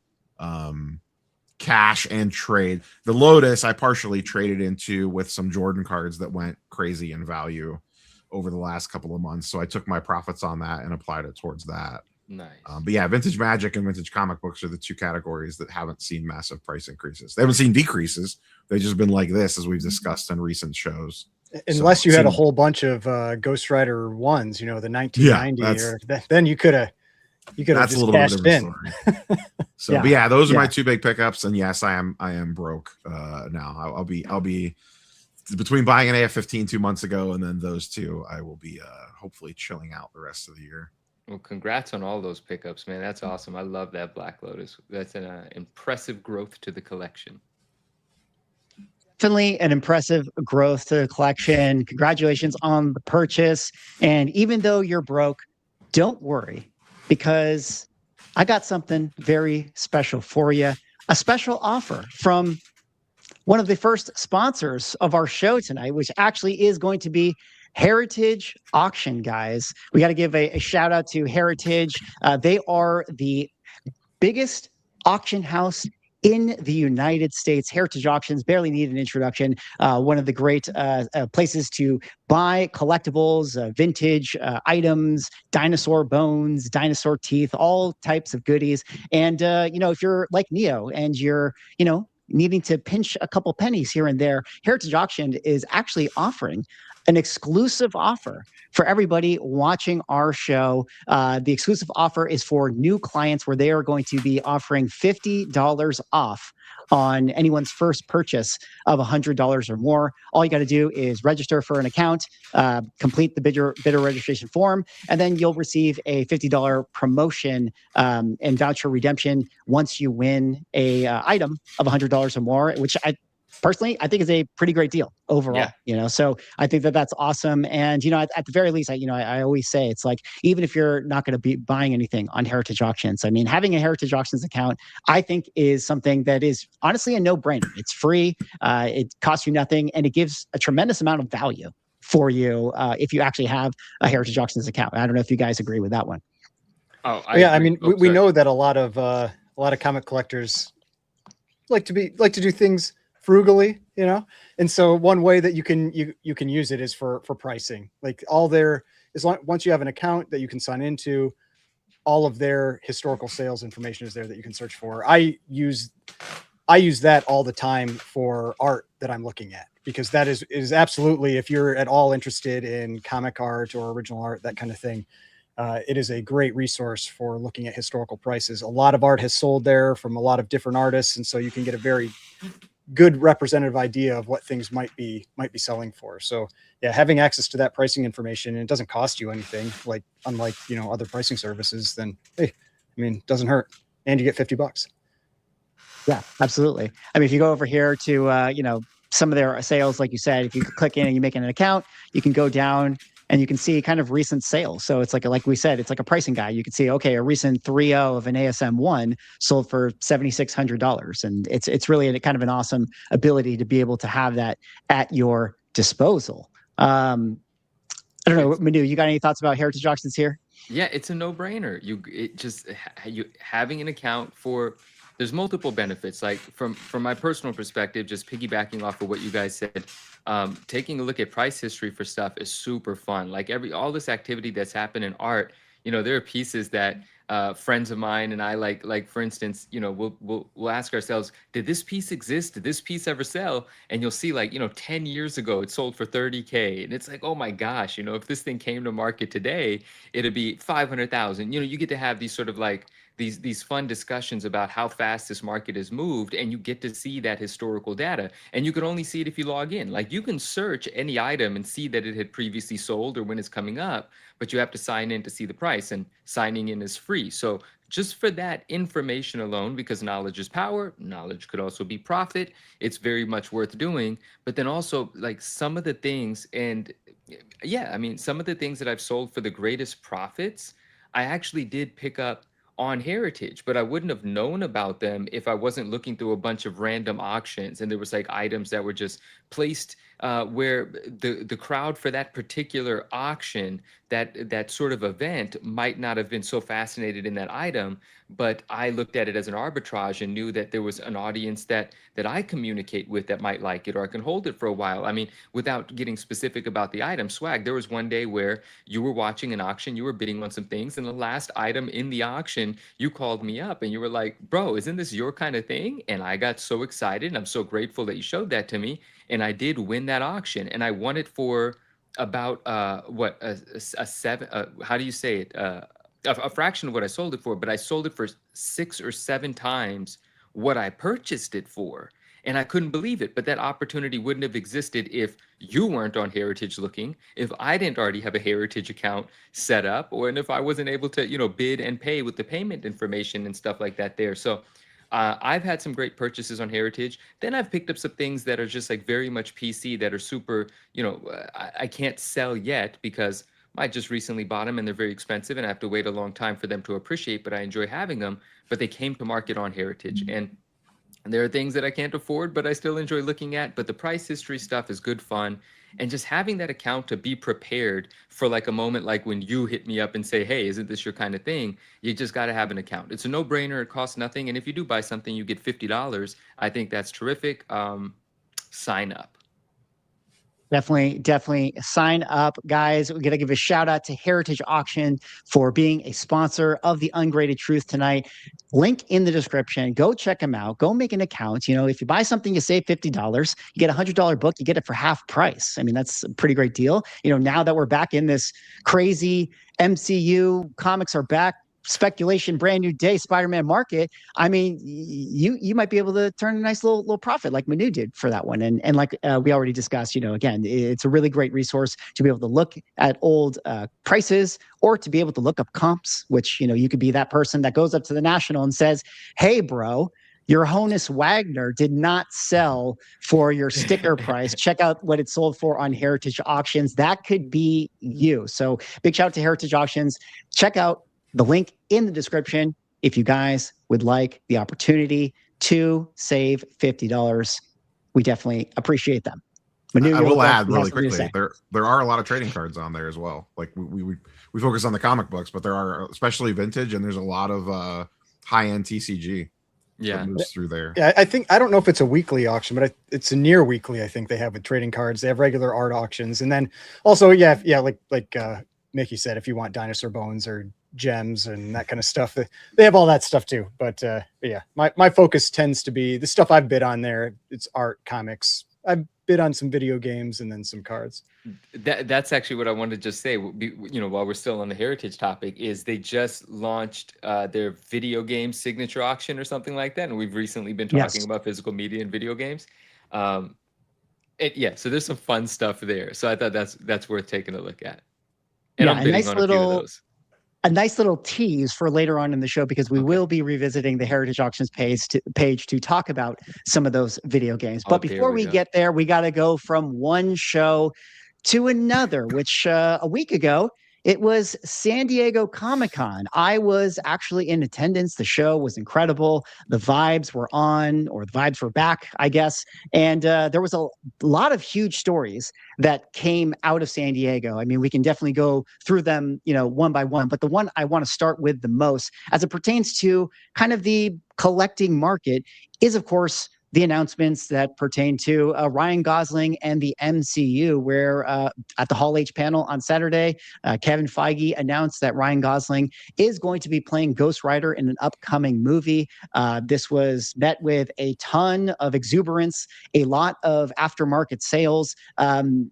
D: cash and trade. The Lotus I partially traded into with some Jordan cards that went crazy in value over the last couple of months. So I took my profits on that and applied it towards that.
B: Nice.
D: But yeah, vintage Magic and vintage comic books are the two categories that haven't seen massive price increases. They haven't seen decreases. They've just been like this, as we've discussed in recent shows.
C: Unless you had a whole bunch of Ghost Rider ones, the 1990, then you could have
D: that's a little bit of a story. So, but yeah, those are my two big pickups. And yes, I am broke now. I'll be between buying an AF-15 2 months ago and then those two. I will be hopefully chilling out the rest of the year.
B: Well, congrats on all those pickups, man. That's awesome. I love that Black Lotus. That's an impressive growth to the collection.
A: Definitely an impressive growth to the collection. Congratulations on the purchase. And even though you're broke, don't worry, because I got something very special for you. A special offer from one of the first sponsors of our show tonight, which actually is going to be Heritage Auction, guys. We got to give a shout out to Heritage. They are the biggest auction house in the United States. Heritage Auctions barely need an introduction. One of the great places to buy collectibles, vintage items, dinosaur bones, dinosaur teeth, all types of goodies. And, if you're like Neo and you're, needing to pinch a couple pennies here and there, Heritage Auction is actually offering an exclusive offer for everybody watching our show. The exclusive offer is for new clients, where they are going to be offering $50 off on anyone's first purchase of $100 or more. All you got to do is register for an account, complete the bidder registration form, and then you'll receive a $50 promotion and voucher redemption once you win a item of $100 or more, which I think is a pretty great deal overall, so I think that's awesome. And, at the very least, I always say it's like, even if you're not going to be buying anything on Heritage Auctions, I mean, having a Heritage Auctions account, I think is something that is honestly a no-brainer. It's free. It costs you nothing, and it gives a tremendous amount of value for you if you actually have a Heritage Auctions account. I don't know if you guys agree with that one.
C: I mean, we know that a lot of comic collectors like to do things frugally, and so one way that you can use it is for pricing. Like once you have an account that you can sign into, all of their historical sales information is there that you can search for. I use that all the time for art that I'm looking at, because that is absolutely, if you're at all interested in comic art or original art, that kind of thing, it is a great resource for looking at historical prices. A lot of art has sold there from a lot of different artists, and so you can get a very good representative idea of what things might be selling for. So yeah, having access to that pricing information, and it doesn't cost you anything, like unlike other pricing services, then hey, I mean, it doesn't hurt, and you get $50.
A: Yeah, absolutely. I mean, if you go over here to some of their sales, like you said, if you click in and you make an account, you can go down and you can see kind of recent sales. So it's like we said, it's like a pricing guide. You can see, okay, a recent 3.0 of an ASM1 sold for $7,600. And it's really a kind of an awesome ability to be able to have that at your disposal. I don't know, Manu, you got any thoughts about Heritage Auctions here?
B: Yeah, it's a no-brainer. You having an account for, there's multiple benefits. Like from my personal perspective, just piggybacking off of what you guys said, taking a look at price history for stuff is super fun. Like all this activity that's happened in art, there are pieces that friends of mine and I like for instance, we'll ask ourselves, did this piece exist? Did this piece ever sell? And you'll see 10 years ago it sold for 30K, and it's like, oh my gosh, if this thing came to market today, it'd be 500,000. You get to have these sort of these fun discussions about how fast this market has moved, and you get to see that historical data, and you can only see it if you log in. Like, you can search any item and see that it had previously sold or when it's coming up, but you have to sign in to see the price, and signing in is free. So just for that information alone, because knowledge is power, knowledge could also be profit, it's very much worth doing. But then also, some of the things, and yeah, I mean, some of the things that I've sold for the greatest profits, I actually did pick up on Heritage, but I wouldn't have known about them if I wasn't looking through a bunch of random auctions, and there was items that were just placed where the crowd for that particular auction, that sort of event, might not have been so fascinated in that item, but I looked at it as an arbitrage and knew that there was an audience that I communicate with that might like it, or I can hold it for a while. I mean, without getting specific about the item, Swag, there was one day where you were watching an auction, you were bidding on some things, and the last item in the auction, you called me up and you were like, bro, isn't this your kind of thing? And I got so excited, and I'm so grateful that you showed that to me. And I did win that auction, and I won it for about a seven, how do you say it, a fraction of what I sold it for, but I sold it for 6 or 7 times what I purchased it for. And I couldn't believe it. But that opportunity wouldn't have existed if you weren't on Heritage looking, if I didn't already have a Heritage account set up, or and if I wasn't able to, bid and pay with the payment information and stuff like that there. So I've had some great purchases on Heritage. Then I've picked up some things that are just very much PC, that are super, I can't sell yet because I just recently bought them and they're very expensive and I have to wait a long time for them to appreciate, but I enjoy having them. But they came to market on Heritage. And there are things that I can't afford, but I still enjoy looking at. But the price history stuff is good fun. And just having that account to be prepared for a moment like when you hit me up and say, hey, isn't this your kind of thing? You just got to have an account. It's a no-brainer. It costs nothing. And if you do buy something, you get $50. I think that's terrific. Sign up.
A: Definitely sign up, guys. We're going to give a shout out to Heritage Auction for being a sponsor of the Ungraded Truth tonight. Link in the description. Go check them out. Go make an account. If you buy something, you save $50. You get a $100 book, you get it for half price. I mean, that's a pretty great deal. Now that we're back in this crazy MCU, comics are back, speculation, brand new day Spider-Man market, I mean, you might be able to turn a nice little profit like Manu did for that one. And like we already discussed, again, it's a really great resource to be able to look at old prices, or to be able to look up comps, which, you could be that person that goes up to the National and says, hey, bro, your Honus Wagner did not sell for your sticker price. Check out what it sold for on Heritage Auctions. That could be you. So big shout out to Heritage Auctions. Check out the link in the description if you guys would like the opportunity to save $50. We definitely appreciate them.
D: I will add really quickly, there are a lot of trading cards on there as well. Like we focus on the comic books, but there are, especially vintage, and there's a lot of high-end TCG.
B: Yeah,
D: moves through there.
C: Yeah, I don't know if it's a weekly auction, but it's a near weekly. I think they have with trading cards. They have regular art auctions, and then also like Mickey said, if you want dinosaur bones or gems and that kind of stuff, they have all that stuff too. But yeah, my focus tends to be the stuff I've bid on there. It's art, comics. I've bid on some video games and then some cards.
B: That's actually what I wanted to just say. While we're still on the Heritage topic, is they just launched their video game signature auction or something like that, and we've recently been talking about physical media and video games. So there's some fun stuff there. So I thought that's worth taking a look at. And I'm bidding on a few of those.
A: A nice little tease for later on in the show, because we will be revisiting the Heritage Auctions page to talk about some of those video games. But before we get there, we got to go from one show to another, which a week ago, it was San Diego Comic-Con. I was actually in attendance. The show was incredible. The vibes were on, or the vibes were back, I guess. And there was a lot of huge stories that came out of San Diego. I mean, we can definitely go through them, one by one. But the one I want to start with the most, as it pertains to kind of the collecting market, is, of course, the announcements that pertain to Ryan Gosling and the MCU, where at the Hall H panel on Saturday, Kevin Feige announced that Ryan Gosling is going to be playing Ghost Rider in an upcoming movie. This was met with a ton of exuberance, a lot of aftermarket sales.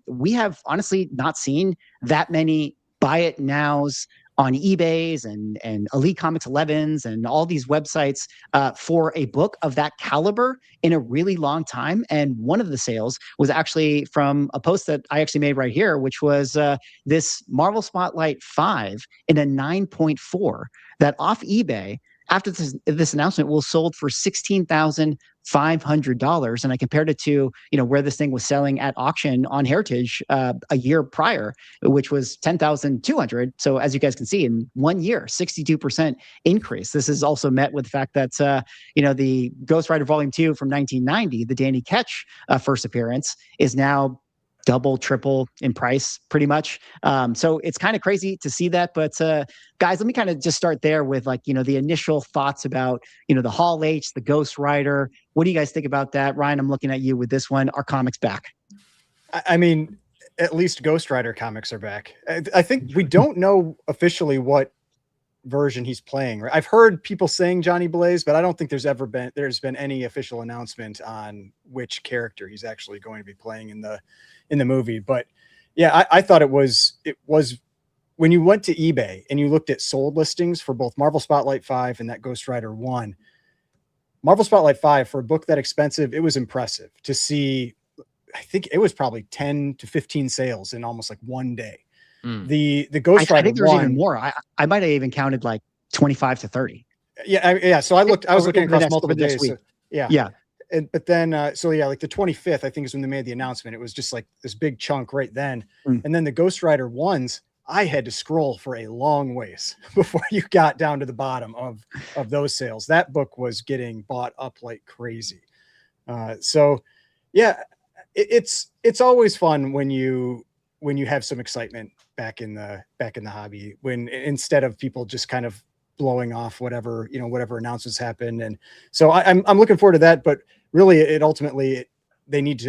A: We have honestly not seen that many buy it nows on eBays and Elite Comics 11s and all these websites for a book of that caliber in a really long time. And one of the sales was actually from a post that I actually made right here, which was this Marvel Spotlight 5 in a 9.4 that off eBay after this announcement was sold for $16,500. And I compared it to, where this thing was selling at auction on Heritage a year prior, which was $10,200. So as you guys can see, in 1 year, 62% increase. This is also met with the fact that, the Ghost Rider Volume 2 from 1990, the Danny Ketch first appearance, is now double, triple in price, pretty much. So it's kind of crazy to see that. But guys, let me kind of just start there with the initial thoughts about, the Hall H, the Ghost Rider. What do you guys think about that? Ryan, I'm looking at you with this one. Are comics back?
C: I mean, at least Ghost Rider comics are back. I think we don't know officially what version he's playing. I've heard people saying Johnny Blaze, but I don't think there's been any official announcement on which character he's actually going to be playing in the movie. But yeah, I thought it was when you went to eBay and you looked at sold listings for both Marvel Spotlight 5 and that Ghost Rider 1, Marvel Spotlight 5, for a book that expensive, it was impressive to see. I think it was probably 10 to 15 sales in almost like one day. The Ghost Rider, I think there was
A: even more. I might have even counted like 25 to 30.
C: Yeah. So I was looking across multiple days. So,
A: yeah.
C: But then, like the 25th, I think is when they made the announcement. It was just like this big chunk right then. And then the Ghost Rider ones, I had to scroll for a long ways before you got down to the bottom of those sales. That book was getting bought up like crazy. So yeah, it's always fun when you have some excitement back in the hobby, when instead of people just kind of blowing off whatever announcements happen. And so I'm looking forward to that, but really they need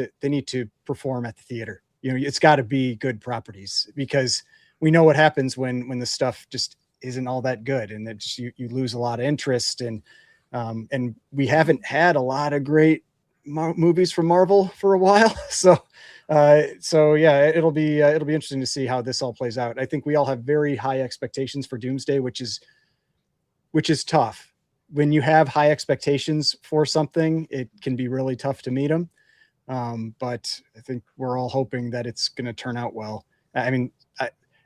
C: to perform at the theater. It's got to be good properties, because we know what happens when the stuff just isn't all that good, and that just you lose a lot of interest. And we haven't had a lot of great movies from Marvel for a while. So yeah, it'll be interesting to see how this all plays out. I think we all have very high expectations for Doomsday, which is tough. When you have high expectations for something, it can be really tough to meet them. But I think we're all hoping that it's going to turn out well. I mean,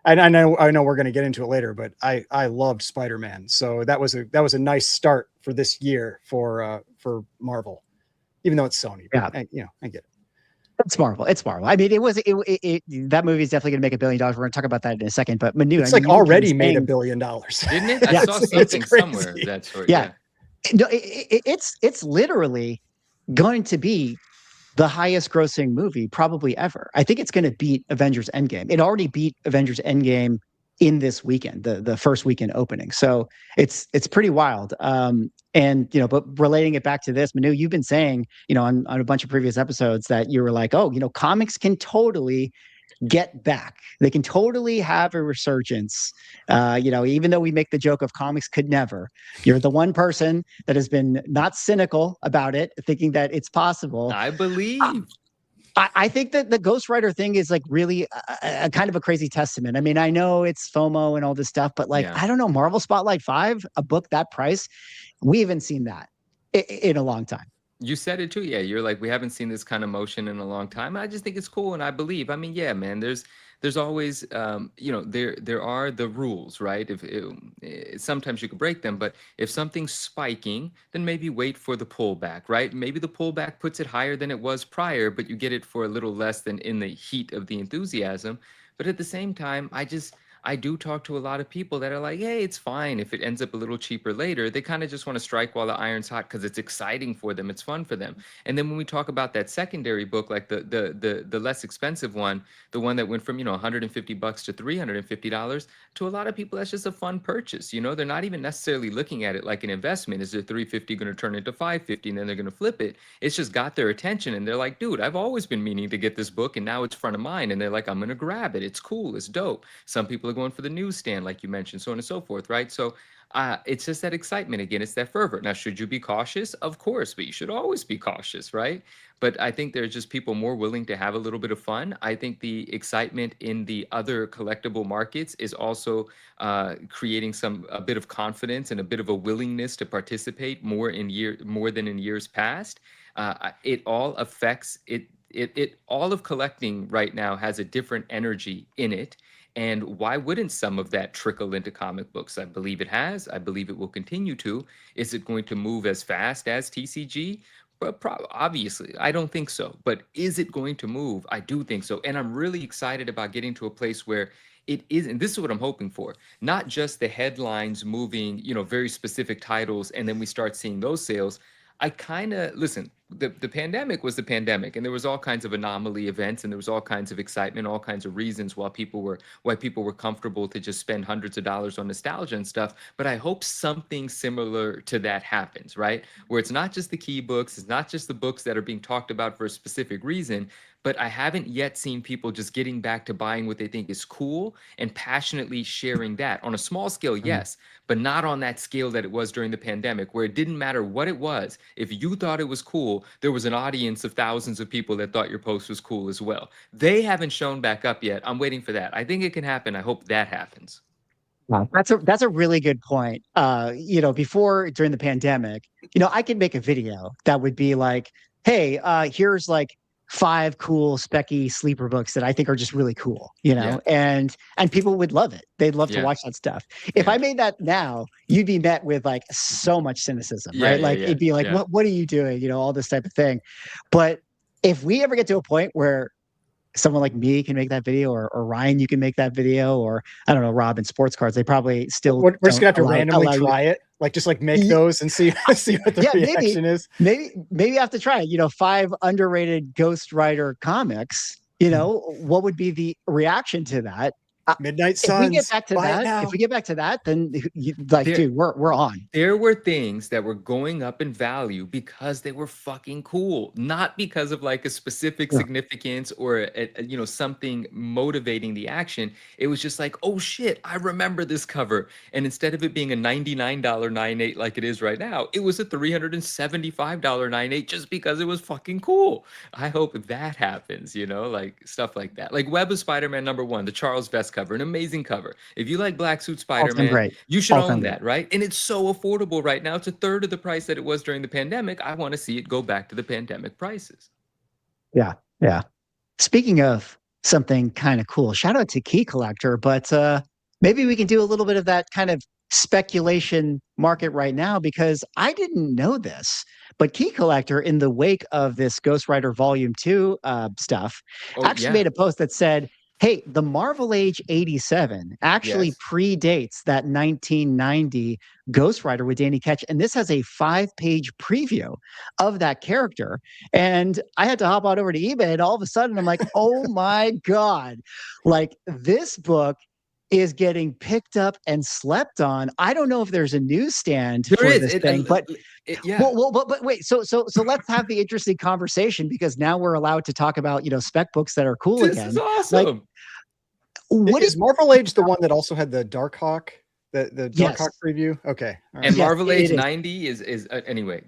C: I know we're going to get into it later, but I loved Spider-Man. So that was a nice start for this year for Marvel, even though it's Sony.
A: Yeah.
C: I get it.
A: It's Marvel. I mean, that movie is definitely going to make $1 billion. We're going to talk about that in a second. But Manu,
C: it's already made $1 billion,
B: didn't it? I saw something somewhere of that sort.
A: Yeah. No, it's literally going to be the highest grossing movie probably ever. I think it's going to beat Avengers Endgame. It already beat Avengers Endgame in this weekend, the first weekend opening. So it's pretty wild. But relating it back to this, Manu, you've been saying, on a bunch of previous episodes that you were like, comics can totally get back. They can totally have a resurgence. Even though we make the joke of comics could never, you're the one person that has been not cynical about it, thinking that it's possible.
B: I believe.
A: I think that the Ghost Rider thing is like really a kind of a crazy testament. I mean, I know it's FOMO and all this stuff, but I don't know, Marvel Spotlight 5, a book that price, we haven't seen that in a long time.
B: You said it too. Yeah. You're like, we haven't seen this kind of motion in a long time. I just think it's cool. And I believe, I mean, yeah, man, there's always, there are the rules, right? Sometimes you could break them, but if something's spiking, then maybe wait for the pullback, right? Maybe the pullback puts it higher than it was prior, but you get it for a little less than in the heat of the enthusiasm. But at the same time, I do talk to a lot of people that are like, hey, it's fine if it ends up a little cheaper later. They kind of just want to strike while the iron's hot because it's exciting for them. It's fun for them. And then when we talk about that secondary book, like the less expensive one, the one that went from, $150 to $350, to a lot of people, that's just a fun purchase. They're not even necessarily looking at it like an investment. Is their $350 going to turn into $550 and then they're going to flip it? It's just got their attention and they're like, dude, I've always been meaning to get this book and now it's front of mind. And they're like, I'm going to grab it. It's cool. It's dope. Some people are going for the newsstand, like you mentioned, so on and so forth, right? So it's just that excitement again. It's that fervor. Now, should you be cautious? Of course, but you should always be cautious, right? But I think there's just people more willing to have a little bit of fun. I think the excitement in the other collectible markets is also creating a bit of confidence and a bit of a willingness to participate more than in years past. It all affects it. All of collecting right now has a different energy in it. And why wouldn't some of that trickle into comic books? I believe it has. I believe it will continue to. Is it going to move as fast as TCG? But obviously, I don't think so. But is it going to move? I do think so. And I'm really excited about getting to a place where it is, and this is what I'm hoping for, not just the headlines moving, very specific titles, and then we start seeing those sales. I kind of, listen, the pandemic was the pandemic, and there was all kinds of anomaly events, and there was all kinds of excitement, all kinds of reasons why people were comfortable to just spend hundreds of dollars on nostalgia and stuff. But I hope something similar to that happens, right? Where it's not just the key books, it's not just the books that are being talked about for a specific reason, but I haven't yet seen people just getting back to buying what they think is cool and passionately sharing that. On a small scale, yes, but not on that scale that it was during the pandemic, where it didn't matter what it was. If you thought it was cool, there was an audience of thousands of people that thought your post was cool as well. They haven't shown back up yet. I'm waiting for that. I think it can happen. I hope that happens.
A: Wow. That's a really good point. Before, during the pandemic, I could make a video that would be like, hey, here's like 5 cool specky sleeper books that I think are just really cool, and people would love it. They'd love to watch that stuff. If I made that now, you'd be met with like so much cynicism, right? It'd be like, what are you doing? All this type of thing. But if we ever get to a point where someone like me can make that video, or Ryan, you can make that video, or I don't know, Rob and Sports Cards, they probably still.
C: We're just gonna have to randomly try it, like just like make those and see what the reaction is.
A: Maybe I have to try it. 5 underrated Ghost Rider comics. What would be the reaction to that?
C: Midnight Suns.
A: If we get back to that, then dude, we're on.
B: There were things that were going up in value because they were fucking cool, not because of like a specific significance or something motivating the action. It was just like, oh shit, I remember this cover, and instead of it being a $99 9.8 like it is right now, it was a $375 9.8 just because it was fucking cool. I hope that happens, like stuff like that, like Web of Spider-Man #1, the Charles Vest cover, an amazing cover. If you like Black Suit Spider-Man, you should own that, right? And it's so affordable right now. It's a third of the price that it was during the pandemic. I want to see it go back to the pandemic prices.
A: Yeah. Speaking of something kind of cool, shout out to Key Collector, but maybe we can do a little bit of that kind of speculation market right now, because I didn't know this, but Key Collector, in the wake of this Ghost Rider Volume 2 stuff, made a post that said, hey, the Marvel Age 87 actually predates that 1990 Ghost Rider with Danny Ketch. And this has a 5-page preview of that character. And I had to hop on over to eBay, and all of a sudden I'm like, oh my God, like this book is getting picked up and slept on. I don't know if there's a newsstand for this thing, but wait. So let's have the interesting conversation, because now we're allowed to talk about spec books that are cool again.
B: This is awesome.
C: What is Marvel Age the one that also had the Darkhawk? The Darkhawk preview? Okay.
B: All right. And Marvel Age 90 is anyway.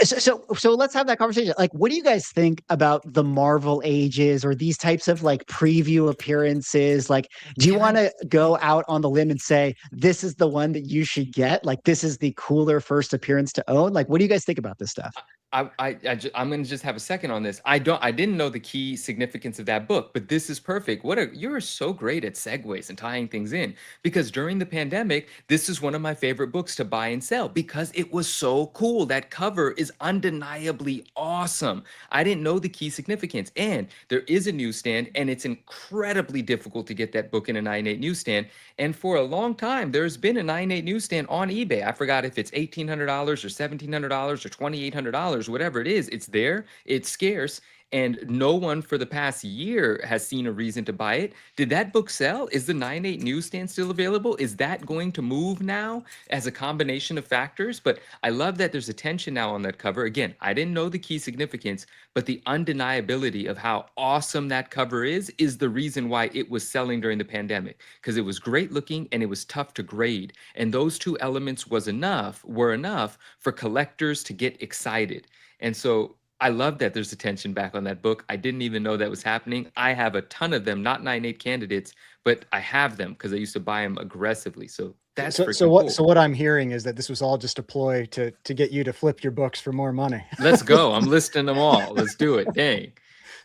A: So let's have that conversation. Like, what do you guys think about the Marvel Ages or these types of like preview appearances? Like, do you want to go out on the limb and say this is the one that you should get? Like, this is the cooler first appearance to own? Like, what do you guys think about this stuff?
B: I'm going to just have a second on this. I didn't know the key significance of that book, but this is perfect. You're so great at segues and tying things in, because during the pandemic, this is one of my favorite books to buy and sell because it was so cool. That cover is undeniably awesome. I didn't know the key significance, and there is a newsstand, and it's incredibly difficult to get that book in a 9.8 newsstand. And for a long time, there's been a 9.8 newsstand on eBay. I forgot if it's $1,800 or $1,700 or $2,800. Whatever it is, it's there, it's scarce, and no one for the past year has seen a reason to buy it. Did that book sell? Is the 9.8 newsstand still available? Is that going to move now as a combination of factors? But I love that there's attention now on that cover. Again, I didn't know the key significance, but the undeniability of how awesome that cover is the reason why it was selling during the pandemic, because it was great looking and it was tough to grade. And those two elements were enough for collectors to get excited. And so I love that there's attention back on that book. I didn't even know that was happening. I have a ton of them, not 9.8 candidates, but I have them because I used to buy them aggressively. So that's
C: cool. So what I'm hearing is that this was all just a ploy to get you to flip your books for more money.
B: Let's go. I'm listing them all. Let's do it. Dang.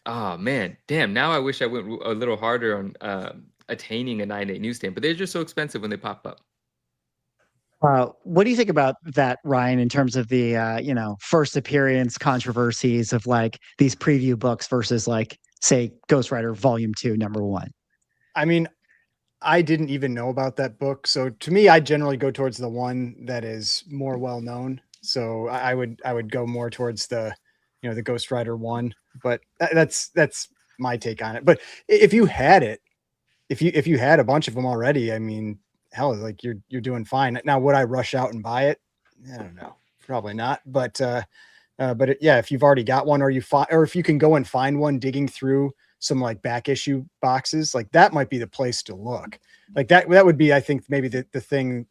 B: Oh man, damn. Now I wish I went a little harder on attaining a 9.8 newsstand, but they're just so expensive when they pop up.
A: What do you think about that, Ryan, in terms of the first appearance controversies of like these preview books versus like, say, Ghost Rider Volume 2, number 1?
C: I mean, I didn't even know about that book. So to me, I generally go towards the one that is more well known. So I would go more towards the Ghost Rider 1, but that's my take on it. But if you had it, if you had a bunch of them already, I mean, hell, like you're doing fine. Now, would I rush out and buy it? I don't know, probably not. But yeah, if you've already got one, or if you can go and find one, digging through some like back issue boxes, like that might be the place to look. Like that would be, I think, maybe the thing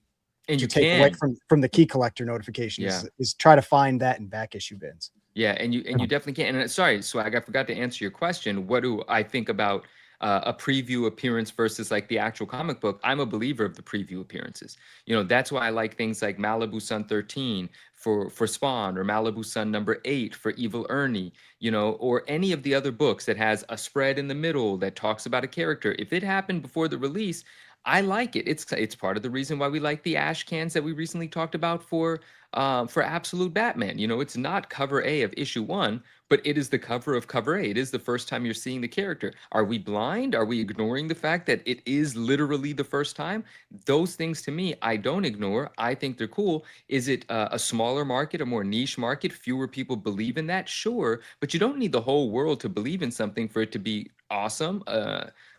B: and
C: to take away from the key collector notification is try to find that in back issue bins.
B: Yeah, and you definitely can. And sorry, Swag, I forgot to answer your question. What do I think about a preview appearance versus like the actual comic book? I'm a believer of the preview appearances. That's why I like things like Malibu Sun 13 for Spawn, or Malibu Sun number 8 for Evil Ernie, or any of the other books that has a spread in the middle that talks about a character. If it happened before the release, I like it. It's part of the reason why we like the ash cans that we recently talked about for Absolute Batman. It's not cover A of issue 1, but it is the cover of cover A. It is the first time you're seeing the character. Are we blind? Are we ignoring the fact that it is literally the first time? Those things, to me, I don't ignore. I think they're cool. Is it a smaller market, a more niche market? Fewer people believe in that? Sure. But you don't need the whole world to believe in something for it to be awesome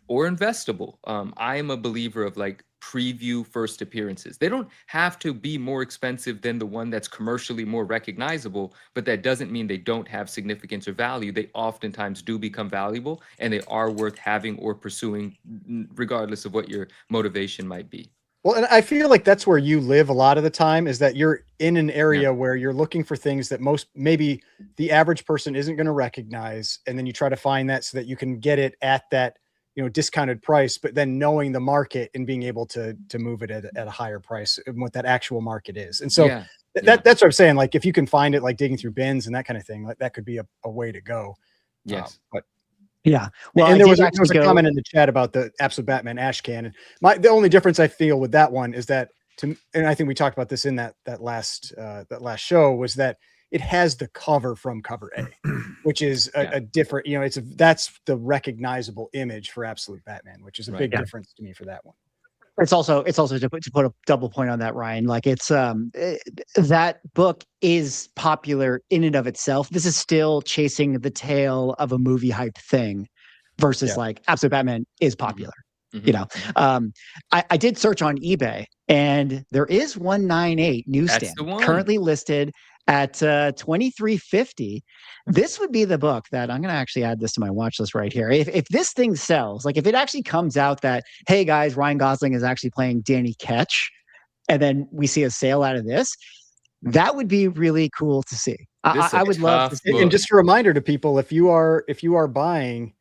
B: or investable. I am a believer of like preview first appearances. They don't have to be more expensive than the one that's commercially more recognizable, but that doesn't mean they don't have significance or value. They oftentimes do become valuable, and they are worth having or pursuing, regardless of what your motivation might be.
C: Well, and I feel like that's where you live a lot of the time, is that you're in an area where you're looking for things that maybe the average person isn't going to recognize. And then you try to find that so that you can get it at that discounted price, but then knowing the market and being able to move it at a higher price and what that actual market is. And so that's what I'm saying. Like if you can find it, like digging through bins and that kind of thing, like that could be a way to go.
B: Yes.
C: But
A: yeah. Well,
C: and there was a comment in the chat about the Absolute Batman ash can. And the only difference I feel with that one is that and I think we talked about this in that last show, was that it has the cover from cover A, which is a different, that's the recognizable image for Absolute Batman, which is a big difference to me for that one.
A: It's also to put a double point on that, Ryan. Like it's that book is popular in and of itself. This is still chasing the tail of a movie hype thing versus like Absolute Batman is popular. Mm-hmm. I did search on eBay, and there is 198 newsstand currently listed at $23.50. This would be the book that I'm going to actually add this to my watch list right here. If this thing sells, like if it actually comes out that, hey guys, Ryan Gosling is actually playing Danny Ketch, and then we see a sale out of this, that would be really cool to see. I would love to see.
C: And just a reminder to people, if you are buying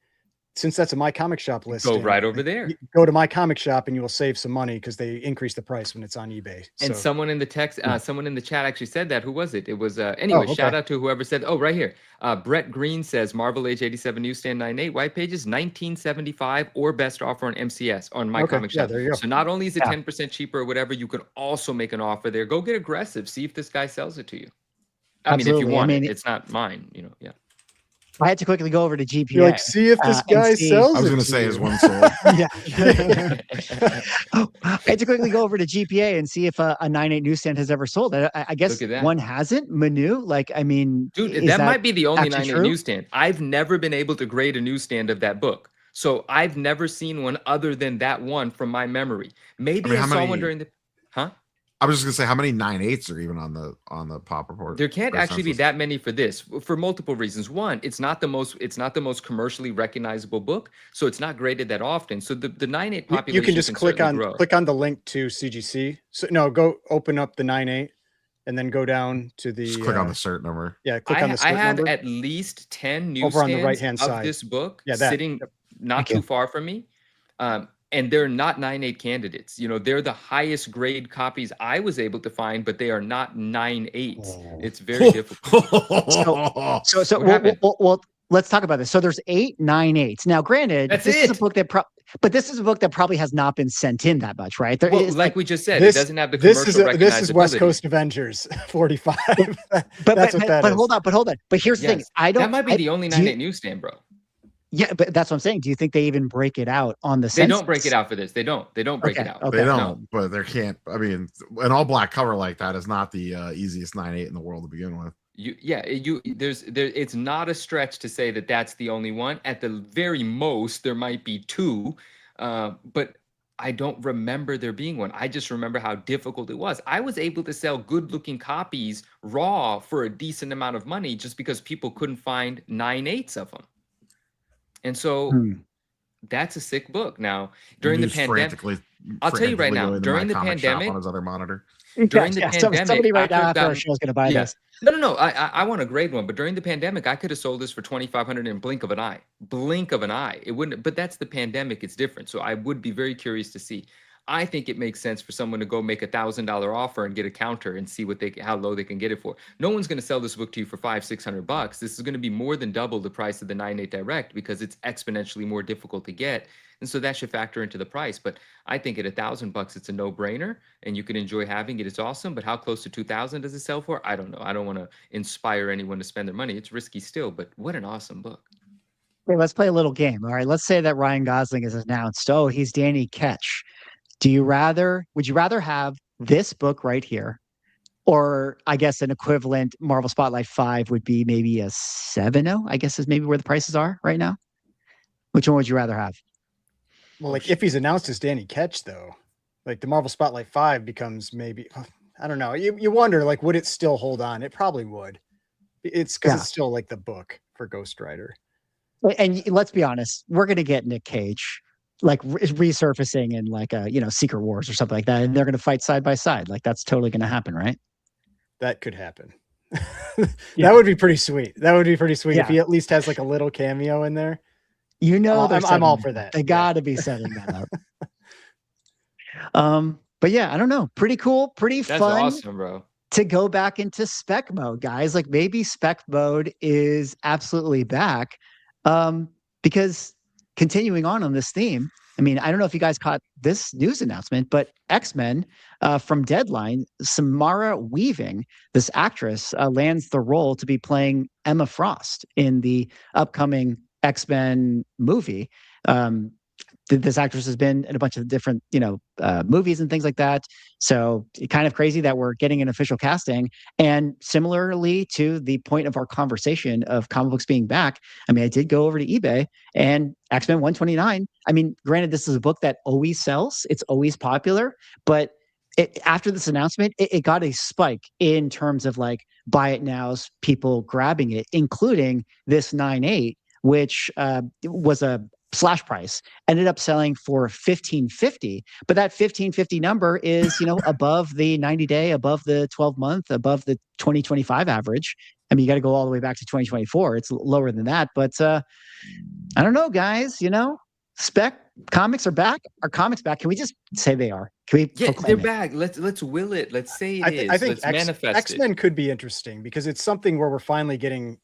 C: since that's a My Comic Shop list,
B: Go right over there.
C: Go to My Comic Shop and you will save some money because they increase the price when it's on eBay.
B: And someone in the someone in the chat actually said that. Who was it? It was anyway. Okay. Shout out to whoever said. Oh, right here. Brett Green says Marvel Age 87 newsstand 98 white pages 1975 or best offer on MCS on My Comic Shop.
C: There you go.
B: So not only is it 10% cheaper or whatever, you can also make an offer there. Go get aggressive. See if this guy sells it to you. I mean, if you want it, it's not mine. You know, yeah.
A: I had to quickly go over to GPA.
C: You're like, see if this guy sells.
D: I was going to say his one sold.
A: Yeah. I had to quickly go over to GPA and see if a 9.8 newsstand has ever sold. I guess one hasn't. Manu, like, I mean,
B: dude, that might be the only 9.8 newsstand. I've never been able to grade a newsstand of that book, so I've never seen one other than that one from my memory. Maybe I saw one during the.
D: I was just gonna say, how many 9.8s are even on the pop report?
B: There can't actually be that many for this for multiple reasons. One, it's not the most commercially recognizable book, so it's not graded that often. So the 9.8 population.
C: You can just click on the link to CGC. So no, go open up the 9.8 and then go down to the.
D: Just click on the cert number.
C: Yeah, click on the cert number.
B: I have at least 10 newsstands
C: over on the right-hand side
B: of this book sitting not too far from me. And they're not 9.8 candidates. You know, they're the highest grade copies I was able to find, but they are not 9.8s. It's very difficult.
A: Well, let's talk about this. So there's 8 9.8s. Now, granted, this is a book that probably has not been sent in that much, right?
B: Like we just said, it doesn't have the commercial recognizability.
C: This is West Coast Avengers 45.
A: But hold on. But here's the thing.
B: That might be the only 9.8 newsstand, bro.
A: Yeah, but that's what I'm saying. Do you think they even break it out on the census?
B: They don't break it out for this. They don't break it out.
D: Okay. They don't, but there can't. I mean, an all black cover like that is not the easiest 9.8 in the world to begin with. It's not a stretch to say that that's the only one. At the very most, there might be 2, but I don't remember there being one. I just remember how difficult it was. I was able to sell good-looking copies raw for a decent amount of money just because people couldn't find 9.8s of them. And so that's a sick book. Now, during the pandemic, I'll tell you right now, during the pandemic, on his other monitor.
B: During the pandemic,
A: somebody right now after our show is going to buy this.
B: No. I want a grade one, but during the pandemic, I could have sold this for $2,500 in a blink of an eye. Blink of an eye. It wouldn't. But that's the pandemic. It's different. So I would be very curious to see. I think it makes sense for someone to go make $1,000 offer and get a counter and see how low they can get it for. No one's going to sell this book to you for $500-600. This is going to be more than double the price of the 9.8 direct because it's exponentially more difficult to get, and so that should factor into the price. But I think at $1,000, it's a no-brainer, and you can enjoy having it. It's awesome, but how close to $2,000 does it sell for? I don't know. I don't want to inspire anyone to spend their money. It's risky still, but what an awesome book.
A: Okay, let's play a little game. All right, let's say that Ryan Gosling is announced. Oh, he's Danny Ketch. Would you rather have this book right here, or I guess an equivalent Marvel Spotlight 5 would be maybe a 7.0, I guess is maybe where the prices are right now? Which one would you rather have?
C: Well, like if he's announced as Danny Ketch, though, like the Marvel Spotlight 5 becomes maybe, I don't know. You wonder, like, would it still hold on? It probably would. It's because it's still like the book for Ghost Rider.
A: And let's be honest, we're going to get Nick Cage like resurfacing in like a Secret Wars or something like that, and they're going to fight side by side. Like that's totally going to happen, right?
C: That could happen. That would be pretty sweet. If he at least has like a little cameo in there. I'm all for that.
A: They got to be setting that up. But yeah, I don't know. Pretty cool. Pretty fun.
B: That's awesome, bro.
A: To go back into spec mode, guys. Like maybe spec mode is absolutely back, because. Continuing on this theme, I mean, I don't know if you guys caught this news announcement, but X-Men from Deadline, Samara Weaving, this actress, lands the role to be playing Emma Frost in the upcoming X-Men movie. This actress has been in a bunch of different, movies and things like that. So kind of crazy that we're getting an official casting. And similarly to the point of our conversation of comic books being back, I mean, I did go over to eBay and X-Men 129. I mean, granted, this is a book that always sells. It's always popular. But after this announcement, it got a spike in terms of like buy it nows, people grabbing it, including this 9.8, which was a slash price, ended up selling for $1,550, but that $1,550 number is above the 90-day, above the 12-month, above the 2025 average. I mean, you got to go all the way back to 2024. It's lower than that, but I don't know, guys. Spec comics are back. Are comics back? Can we just say they are? Can we?
B: Yeah, they're back. Let's will it. Let's say it is.
C: I think
B: let's manifest
C: X-Men could be interesting because it's something where we're finally getting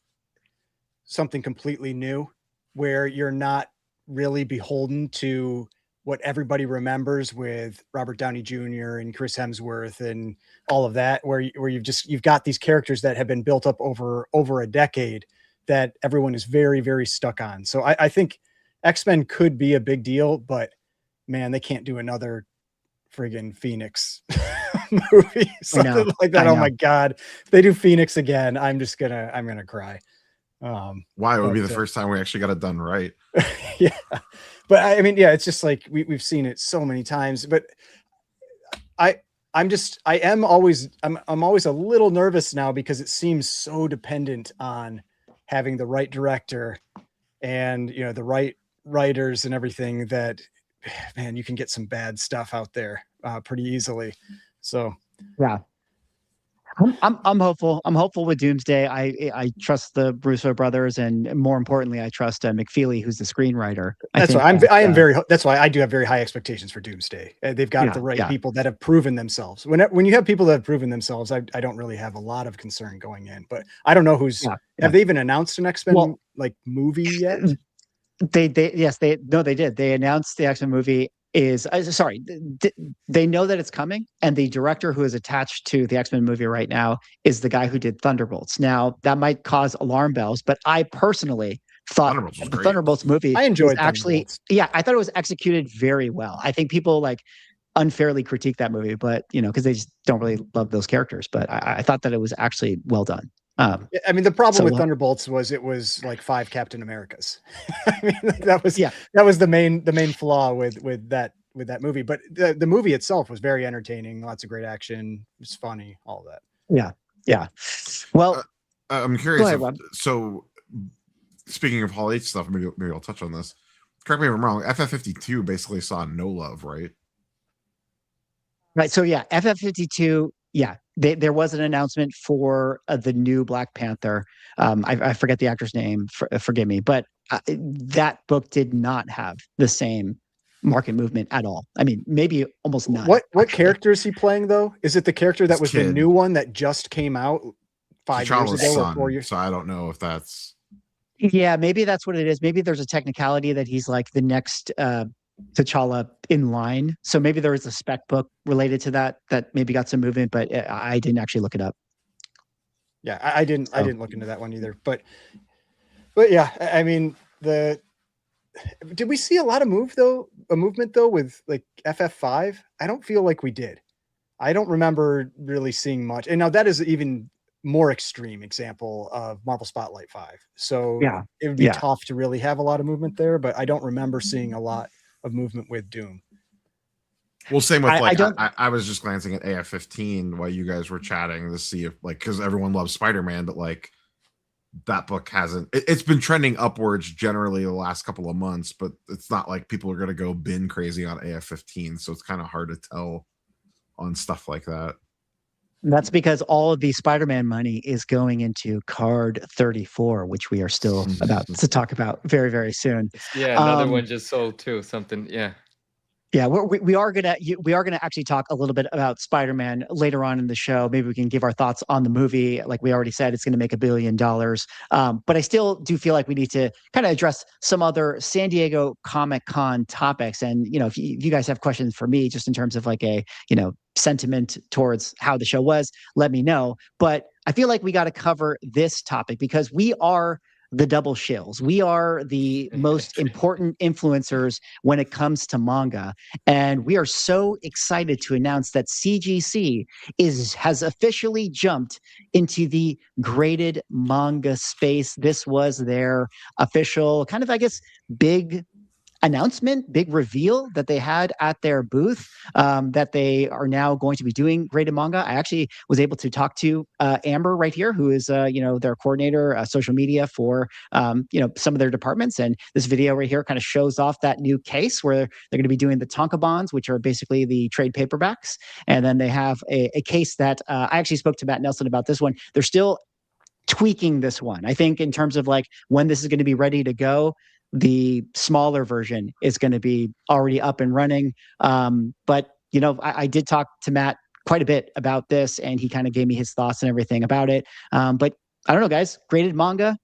C: something completely new, where you're not really beholden to what everybody remembers with Robert Downey Jr. and Chris Hemsworth and all of that, where you've got these characters that have been built up over a decade that everyone is very, very stuck on. So I think X-Men could be a big deal, but man, they can't do another friggin' Phoenix movie, something like that. Oh my God. If they do Phoenix again, I'm gonna cry.
D: Why? It would be the first time we actually got it done right.
C: Yeah. But I mean, yeah, it's just like we've seen it so many times, but I'm always a little nervous now because it seems so dependent on having the right director and, the right writers and everything that, man, you can get some bad stuff out there pretty easily. So,
A: yeah. I'm hopeful. I'm hopeful with Doomsday. I trust the Russo brothers, and more importantly, I trust McFeely, who's the screenwriter. That's
C: why I do have very high expectations for Doomsday. They've got the right people that have proven themselves. When you have people that have proven themselves, I don't really have a lot of concern going in. But I don't know who's. Have they even announced an X-Men movie yet?
A: They did. They announced the X-Men movie. They know that it's coming, and the director who is attached to the X-Men movie right now is the guy who did Thunderbolts. Now that might cause alarm bells, but I personally thought the Thunderbolts movie
C: I enjoyed
A: actually I thought it was executed very well. I think people unfairly critique that movie, but because they just don't really love those characters, but I thought that it was actually well done.
C: I mean, the problem with Thunderbolts was it was like 5 Captain Americas. I mean, that was the main flaw with that movie. But the movie itself was very entertaining. Lots of great action. It was funny. All of that.
A: Yeah. Well,
D: I'm curious. So, speaking of Hall H stuff, maybe I'll touch on this. Correct me if I'm wrong. FF52 basically saw no love, right?
A: Right. So yeah, FF52. Yeah, there was an announcement for the new Black Panther. I forget the actor's name. Forgive me, but that book did not have the same market movement at all. I mean, maybe almost none.
C: What character is he playing though? Is it the character that was the new one that just came out 5 years ago or 4 years?
D: So I don't know if that's.
A: Yeah, maybe that's what it is. Maybe there's a technicality that he's like the next T'Challa in line. So maybe there was a spec book related to that maybe got some movement, but I didn't actually look it up.
C: Yeah, I didn't look into that one either. But yeah, I mean, did we see a lot of movement though with like FF5? I don't feel like we did. I don't remember really seeing much. And now that is even more extreme example of Marvel Spotlight 5. So it would be tough to really have a lot of movement there, but I don't remember seeing a lot of movement with Doom.
D: Well, same with I was just glancing at AF-15 while you guys were chatting to see if because everyone loves Spider-Man, but that book it's been trending upwards generally the last couple of months, but it's not like people are going to go bin crazy on AF-15. So it's kind of hard to tell on stuff like that.
A: That's because all of the Spider-Man money is going into Card 34, which we are still about to talk about very, very soon.
B: Yeah, another one just sold too. Something, yeah.
A: Yeah, we are gonna actually talk a little bit about Spider-Man later on in the show. Maybe we can give our thoughts on the movie. Like we already said, it's going to make $1 billion. But I still do feel like we need to kind of address some other San Diego Comic-Con topics. And if you guys have questions for me, just in terms of like a sentiment towards how the show was, let me know. But I feel like we got to cover this topic because we are the double shills. We are the most important influencers when it comes to manga. And we are so excited to announce that CGC has officially jumped into the graded manga space. This was their official kind of, I guess, big announcement, big reveal that they had at their booth, that they are now going to be doing graded manga. I actually was able to talk to Amber right here, who is their coordinator, social media for some of their departments. And this video right here kind of shows off that new case where they're going to be doing the Tonka bonds, which are basically the trade paperbacks. And then they have a case that I actually spoke to Matt Nelson about this one. They're still tweaking this one. I think in terms of like when this is going to be ready to go, the smaller version is going to be already up and running. But you know, I did talk to Matt quite a bit about this, and he kind of gave me his thoughts and everything about it. But I don't know, guys. Graded manga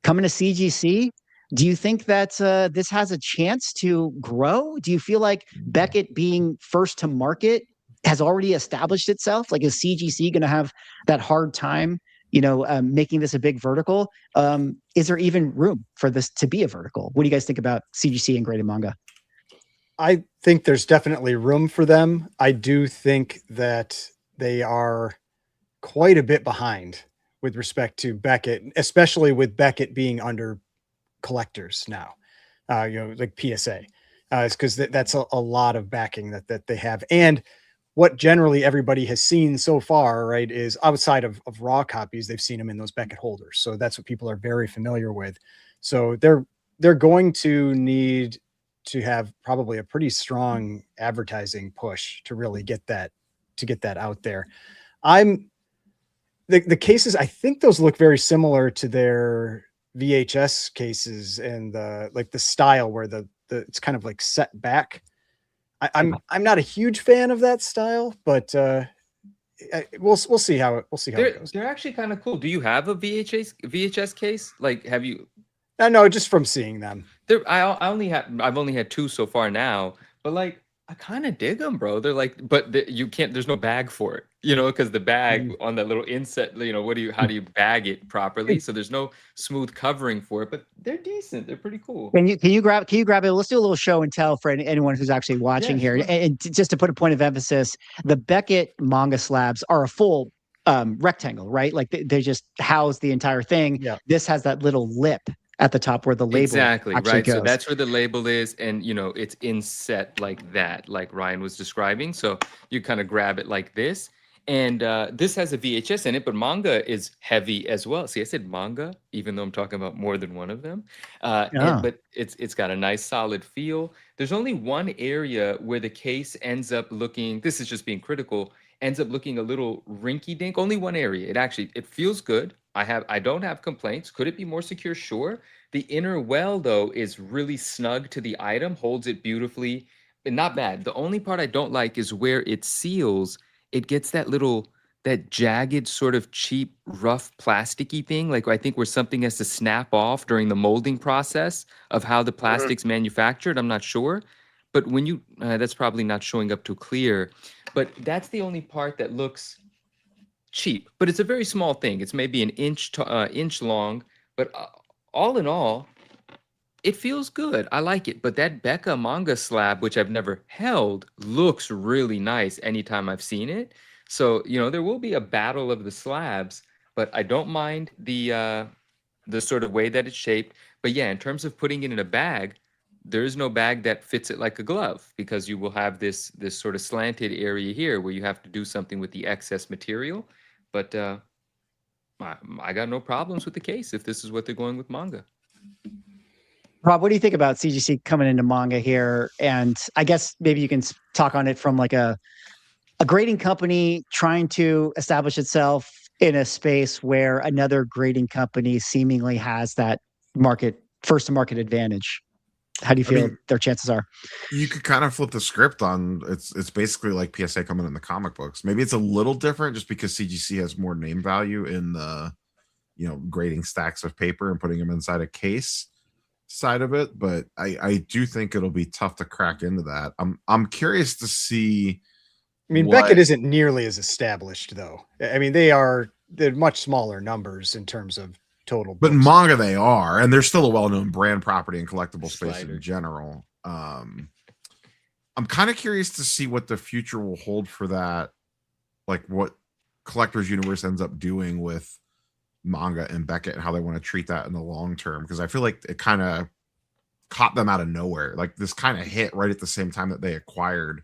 A: coming to CGC. Do you think that this has a chance to grow? Do you feel like Beckett being first to market has already established itself? Like, is CGC going to have that hard time, you know, making this a big vertical? Is there even room for this to be a vertical? What do you guys think about CGC and graded manga?
C: I think there's definitely room for them. I do think that they are quite a bit behind with respect to Beckett, especially with Beckett being under collectors now, you know, like PSA. It's because that's a lot of backing that they have. And what generally everybody has seen so far, right, is outside of raw copies, they've seen them in those Beckett holders. So that's what people are very familiar with. So they're going to need to have probably a pretty strong advertising push to really get that out there. The cases, I think those look very similar to their VHS cases, and the style where the it's kind of like set back. I'm not a huge fan of that style, but we'll see how it goes.
B: They're actually kind of cool. Do you have a VHS case? Like, have you?
C: No, just from seeing them.
B: I've only had 2 so far now, but like I kind of dig them, bro. They're like, but you can't. There's no bag for it, you know, because the bag on that little inset, you know, how do you bag it properly? So there's no smooth covering for it, but they're decent. They're pretty cool.
A: Can you grab it? Let's do a little show and tell for anyone who's actually watching here. Sure. And just to put a point of emphasis, the Beckett manga slabs are a full rectangle, right? Like they just house the entire thing. Yeah. This has that little lip at the top where the label
B: exactly right
A: goes.
B: So that's where the label is, and you know it's inset like that, like Ryan was describing. So you kind of grab it like this, and this has a VHS in it, but manga is heavy as well. See, I said manga even though I'm talking about more than one of them. But it's got a nice solid feel. There's only one area where the case ends up looking, this is just being critical, ends up looking a little rinky dink. Only one area. It feels good. I don't have complaints. Could it be more secure? Sure. The inner well, though, is really snug to the item, holds it beautifully, and not bad. The only part I don't like is where it seals. It gets that jagged, sort of cheap, rough, plasticky thing. Like I think where something has to snap off during the molding process of how the plastic's manufactured. I'm not sure. But when you, that's probably not showing up too clear. But that's the only part that looks cheap, but it's a very small thing. It's maybe an inch long, but all in all, it feels good. I like it. But that Becca manga slab, which I've never held, looks really nice anytime I've seen it. So, you know, there will be a battle of the slabs, but I don't mind the sort of way that it's shaped. But yeah, in terms of putting it in a bag, there is no bag that fits it like a glove, because you will have this sort of slanted area here where you have to do something with the excess material. But I got no problems with the case if this is what they're going with manga.
A: Rob, what do you think about CGC coming into manga here? And I guess maybe you can talk on it from like a grading company trying to establish itself in a space where another grading company seemingly has that first to market advantage. How do you feel their chances are?
D: You could kind of flip the script on it's basically like PSA coming in the comic books. Maybe it's a little different just because CGC has more name value in the, you know, grading stacks of paper and putting them inside a case side of it. But I do think it'll be tough to crack into that. I'm curious to see.
C: I mean, Beckett isn't nearly as established though. I mean, they're much smaller numbers in terms of total books.
D: But in manga they are, and they're still a well-known brand property in collectible space in general. I'm kind of curious to see what the future will hold for that, like what Collectors Universe ends up doing with manga and Beckett and how they want to treat that in the long term, because I feel like it kind of caught them out of nowhere. Like this kind of hit right at the same time that they acquired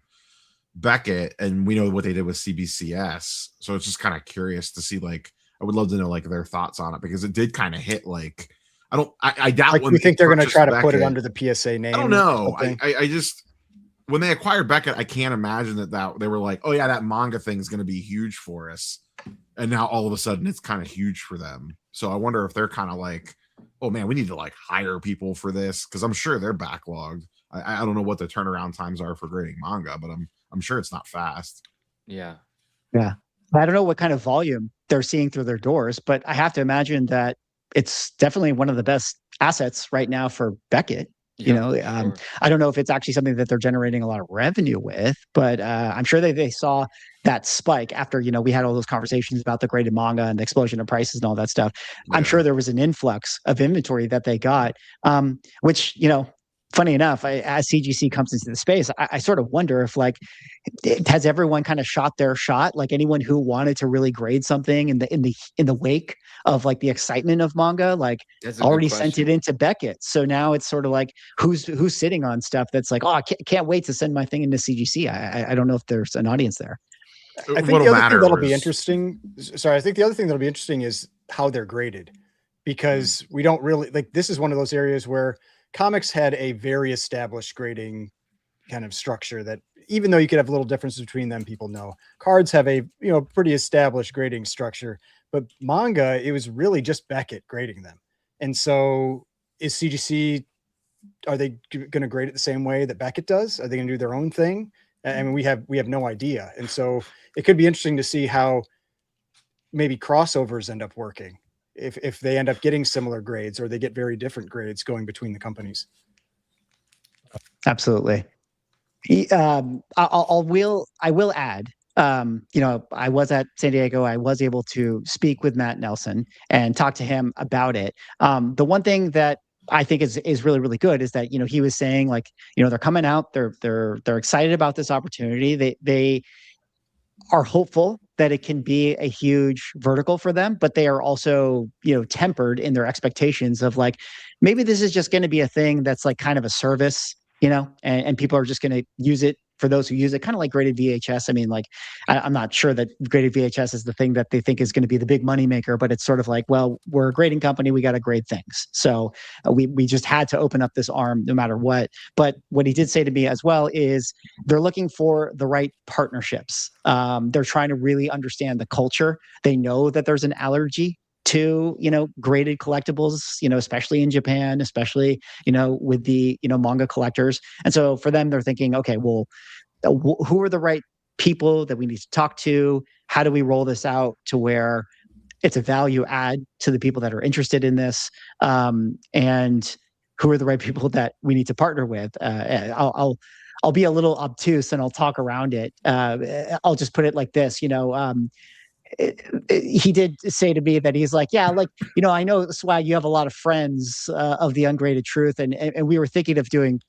D: Beckett, and we know what they did with CBCS, so it's just kind of curious to see, like, I would love to know like their thoughts on it, because it did kind of hit like I doubt
C: like,
D: when
C: you think they're going to try to
D: Beckett,
C: put it under the PSA name.
D: I don't know. I just, when they acquired Beckett, I can't imagine that they were like, oh yeah, that manga thing is going to be huge for us, and now all of a sudden it's kind of huge for them. So I wonder if they're kind of like, oh man, we need to like hire people for this, because I'm sure they're backlogged. I don't know what the turnaround times are for grading manga, but I'm sure it's not fast.
B: Yeah.
A: Yeah. I don't know what kind of volume they're seeing through their doors, but I have to imagine that it's definitely one of the best assets right now for Beckett.
B: Sure.
A: I don't know if it's actually something that they're generating a lot of revenue with, but I'm sure they saw that spike after, we had all those conversations about the graded manga and the explosion of prices and all that stuff. Yeah. I'm sure there was an influx of inventory that they got, which, funny enough, as CGC comes into the space, I sort of wonder if has everyone kind of shot their shot? Like anyone who wanted to really grade something in the wake of like the excitement of manga, like already sent it into Beckett. So now it's sort of like who's sitting on stuff that's like, oh, I can't wait to send my thing into CGC. I don't know if there's an audience there.
C: I think the other thing that'll be interesting. Sorry, I think the other thing that'll be interesting is how they're graded, because we don't really this is one of those areas where comics had a very established grading kind of structure that even though you could have little differences between them, people know. Cards have a pretty established grading structure, but manga, it was really just Beckett grading them. And so is CGC, are they going to grade it the same way that Beckett does? Are they going to do their own thing? I mean, we have no idea. And so it could be interesting to see how maybe crossovers end up working. If they end up getting similar grades or they get very different grades going between the companies.
A: Absolutely. I will add, I was at San Diego. I was able to speak with Matt Nelson and talk to him about it. The one thing that I think is really, really good is that, he was saying like, they're coming out, they're excited about this opportunity. They are hopeful that it can be a huge vertical for them, but they are also, tempered in their expectations of like, maybe this is just going to be a thing that's like kind of a service, and people are just going to use it for those who use it, kind of like graded VHS. I mean, like, I'm not sure that graded VHS is the thing that they think is going to be the big money maker, but it's sort of like, well, we're a grading company. We got to grade things. So we just had to open up this arm no matter what. But what he did say to me as well is they're looking for the right partnerships. They're trying to really understand the culture. They know that there's an allergy to, graded collectibles, especially in Japan, especially, with the, manga collectors. And so for them, they're thinking, okay, well, who are the right people that we need to talk to? How do we roll this out to where it's a value add to the people that are interested in this? And who are the right people that we need to partner with? I'll be a little obtuse and I'll talk around it. I'll just put it like this, he did say to me that he's like, yeah, like, I know, Swag, you have a lot of friends of the Ungraded Truth, and we were thinking of doing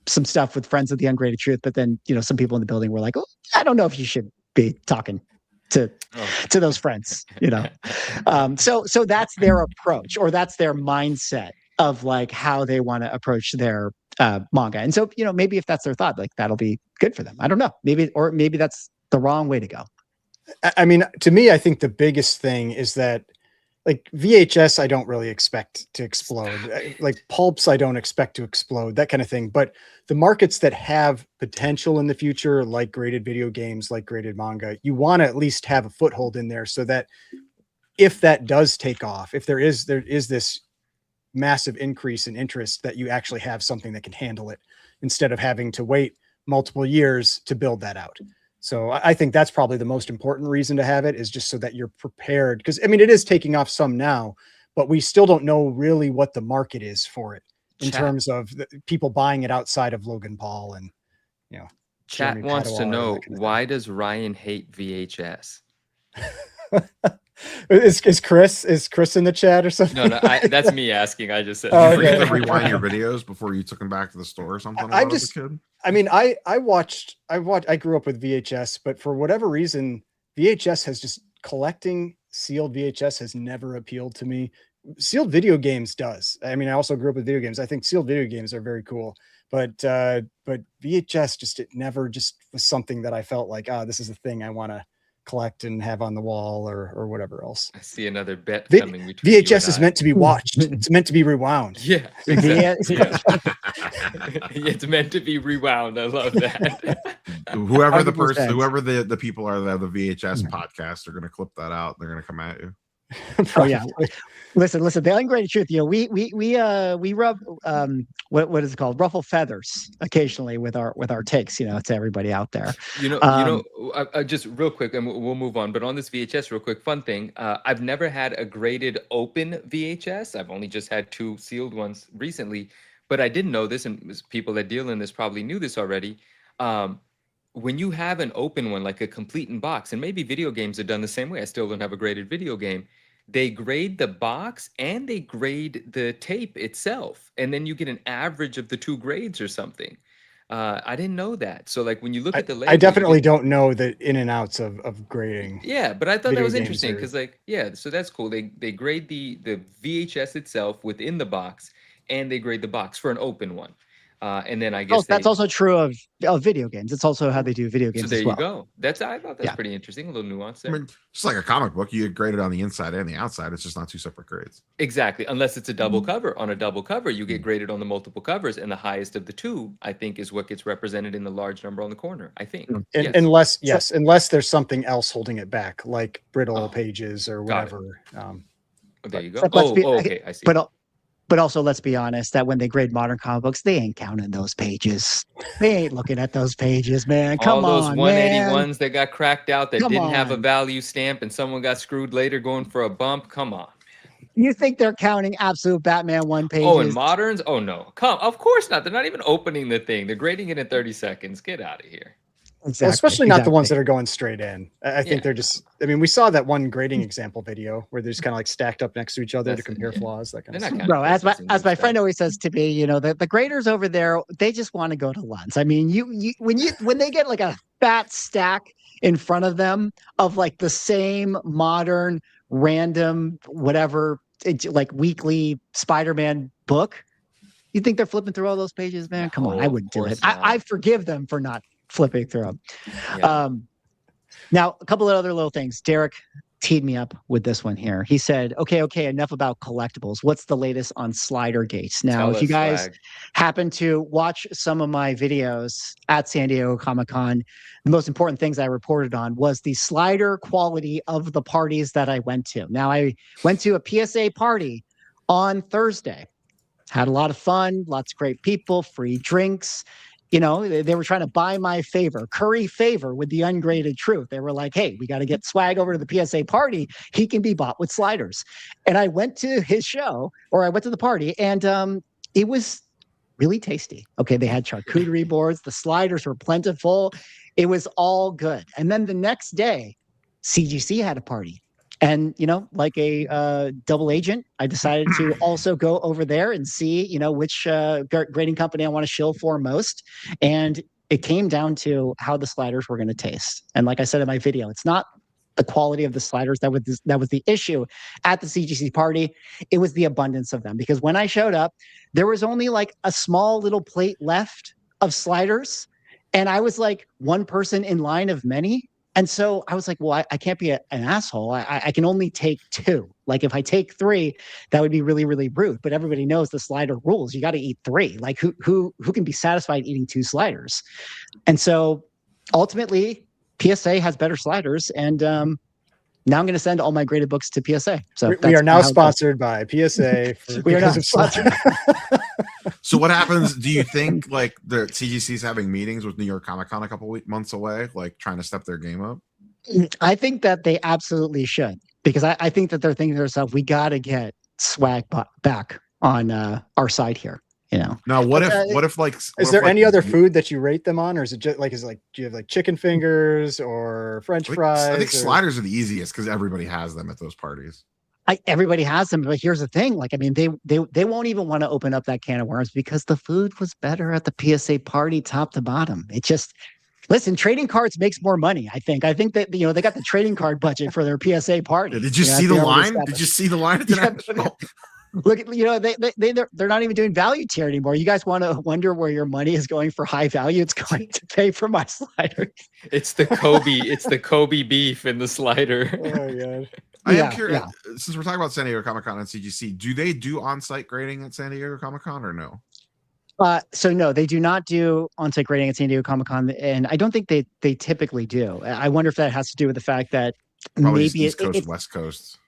A: some stuff with friends of the Ungraded Truth, but then, some people in the building were like, oh, I don't know if you should be talking to those friends, so that's their approach, or that's their mindset of like how they want to approach their manga. And so, maybe if that's their thought, like that'll be good for them. I don't know, maybe that's the wrong way to go.
C: I mean, to me, I think the biggest thing is that like VHS, I don't really expect to explode. Like pulps, I don't expect to explode, that kind of thing. But the markets that have potential in the future, like graded video games, like graded manga, you want to at least have a foothold in there so that if that does take off, if there is this massive increase in interest, that you actually have something that can handle it instead of having to wait multiple years to build that out. So I think that's probably the most important reason to have it, is just so that you're prepared. Because I mean, it is taking off some now, but we still don't know really what the market is for it in terms of people buying it outside of Logan Paul and,
B: Chat wants to know, why does Ryan hate VHS?
C: Is Chris in the chat or something?
B: No, that's me asking. I just said,
D: you forget to rewind your videos before you took them back to the store or something.
C: I grew up with VHS, but for whatever reason, VHS has just collecting sealed VHS has never appealed to me. Sealed video games does. I mean, I also grew up with video games. I think sealed video games are very cool, but VHS it never just was something that I felt like, this is a thing I want to collect and have on the wall or whatever else.
B: I see another bet coming.
C: VHS is meant to be watched. It's meant to be rewound.
B: Yeah, exactly. It's meant to be rewound. I love that.
D: Whoever the people are that have the VHS podcast are going to clip that out. They're going to come at you.
A: Oh yeah. Listen. The ungraded truth. We rub what is it called? Ruffle feathers occasionally with our takes. To everybody out there.
B: Just real quick, and we'll move on. But on this VHS, real quick, fun thing. I've never had a graded open VHS. I've only just had 2 sealed ones recently. But I didn't know this, and people that deal in this probably knew this already. When you have an open one, like a complete in box, and maybe video games are done the same way. I still don't have a graded video game. They grade the box and they grade the tape itself. And then you get an average of the 2 grades or something. I didn't know that. So like when you look at the label,
C: I definitely don't know the in and outs of grading.
B: Yeah, but I thought that was interesting because so that's cool. They grade the VHS itself within the box, and they grade the box for an open one. And then I guess
A: that's also true of video games. It's also how they do video games.
B: So there
A: as well.
B: You go. I thought that's pretty interesting. A little nuance there.
D: I mean, just like a comic book, you grade it on the inside and the outside. It's just not 2 separate grades.
B: Exactly. Unless it's a double cover. On a double cover, you get graded on the multiple covers, and the highest of the 2, I think, is what gets represented in the large number on the corner. I think.
C: Unless there's something else holding it back, like brittle pages or whatever.
B: There you go. Okay. I see.
A: But also, let's be honest, that when they grade modern comic books, they ain't counting those pages. They ain't looking at those pages, man. Come on,
B: all those 181s
A: man.
B: that got cracked out that didn't have a value stamp, and someone got screwed later going for a bump. Come on.
A: You think they're counting absolute Batman 1 pages?
B: Oh, and moderns? Oh, no. Of course not. They're not even opening the thing. They're grading it in 30 seconds. Get out of here.
C: Exactly, well, especially not the ones that are going straight in. I think they're just. I mean, we saw that one grading example video where they're just kind of like stacked up next to each other to compare flaws. That kind of stuff.
A: Bro, as my friend always says to me, the graders over there, they just want to go to lunch. I mean, when they get like a fat stack in front of them of like the same modern random whatever like weekly Spider-Man book, you think they're flipping through all those pages, man? Come on, I wouldn't do it. I forgive them for not flipping through them. Yeah. Now, a couple of other little things. Derek teed me up with this one here. He said, okay, enough about collectibles. What's the latest on Slidergate? Now, if you guys happen to watch some of my videos at San Diego Comic-Con, the most important things I reported on was the slider quality of the parties that I went to. Now, I went to a PSA party on Thursday. Had a lot of fun, lots of great people, free drinks. They were trying to buy my curry favor with the ungraded truth. They were like, hey, we got to get swag over to the PSA party. He can be bought with sliders. And I went to his show, or I went to the party, and it was really tasty. Okay, they had charcuterie boards. The sliders were plentiful. It was all good. And then the next day, CGC had a party. And, like a double agent, I decided to also go over there and see, which grading company I want to shill for most. And it came down to how the sliders were going to taste. And like I said in my video, it's not the quality of the sliders that was the issue at the CGC party. It was the abundance of them. Because when I showed up, there was only like a small little plate left of sliders. And I was like one person in line of many. And so I was like, well, I can't be an asshole. I can only take 2. Like if I take 3, that would be really, really rude. But everybody knows the slider rules. You got to eat 3. Like who can be satisfied eating 2 sliders? And so ultimately, PSA has better sliders. And now I'm going to send all my graded books to PSA. So
C: we are now sponsored by PSA.
A: We are now sponsored.
D: So what happens? Do you think like the CGC's having meetings with New York Comic Con a couple months away, like trying to step their game up?
A: I think that they absolutely should, because I think that they're thinking to themselves, we got to get swag back on our side here.
D: Now, what if like,
C: is there any other food that you rate them on, or is it just like, do you have like chicken fingers or French fries?
D: I think sliders are the easiest because everybody has them at those parties.
A: Everybody has them, but here's the thing. Like, I mean, they won't even want to open up that can of worms because the food was better at the PSA party, top to bottom. It just, listen, trading cards makes more money. I think that, they got the trading card budget for their PSA party.
D: Did you see the line? Did you see the line at the national?
A: Look, they're not even doing value tier anymore. You guys want to wonder where your money is going for high value? It's going to pay for my slider.
B: It's the Kobe beef in the slider.
C: Oh my God.
D: I am curious, since we're talking about San Diego Comic-Con and CGC, do they do on-site grading at San Diego Comic-Con or no?
A: So no, they do not do on-site grading at San Diego Comic-Con, and I don't think they typically do. I wonder if that has to do with the fact that
D: probably
A: maybe
D: East Coast, West Coast.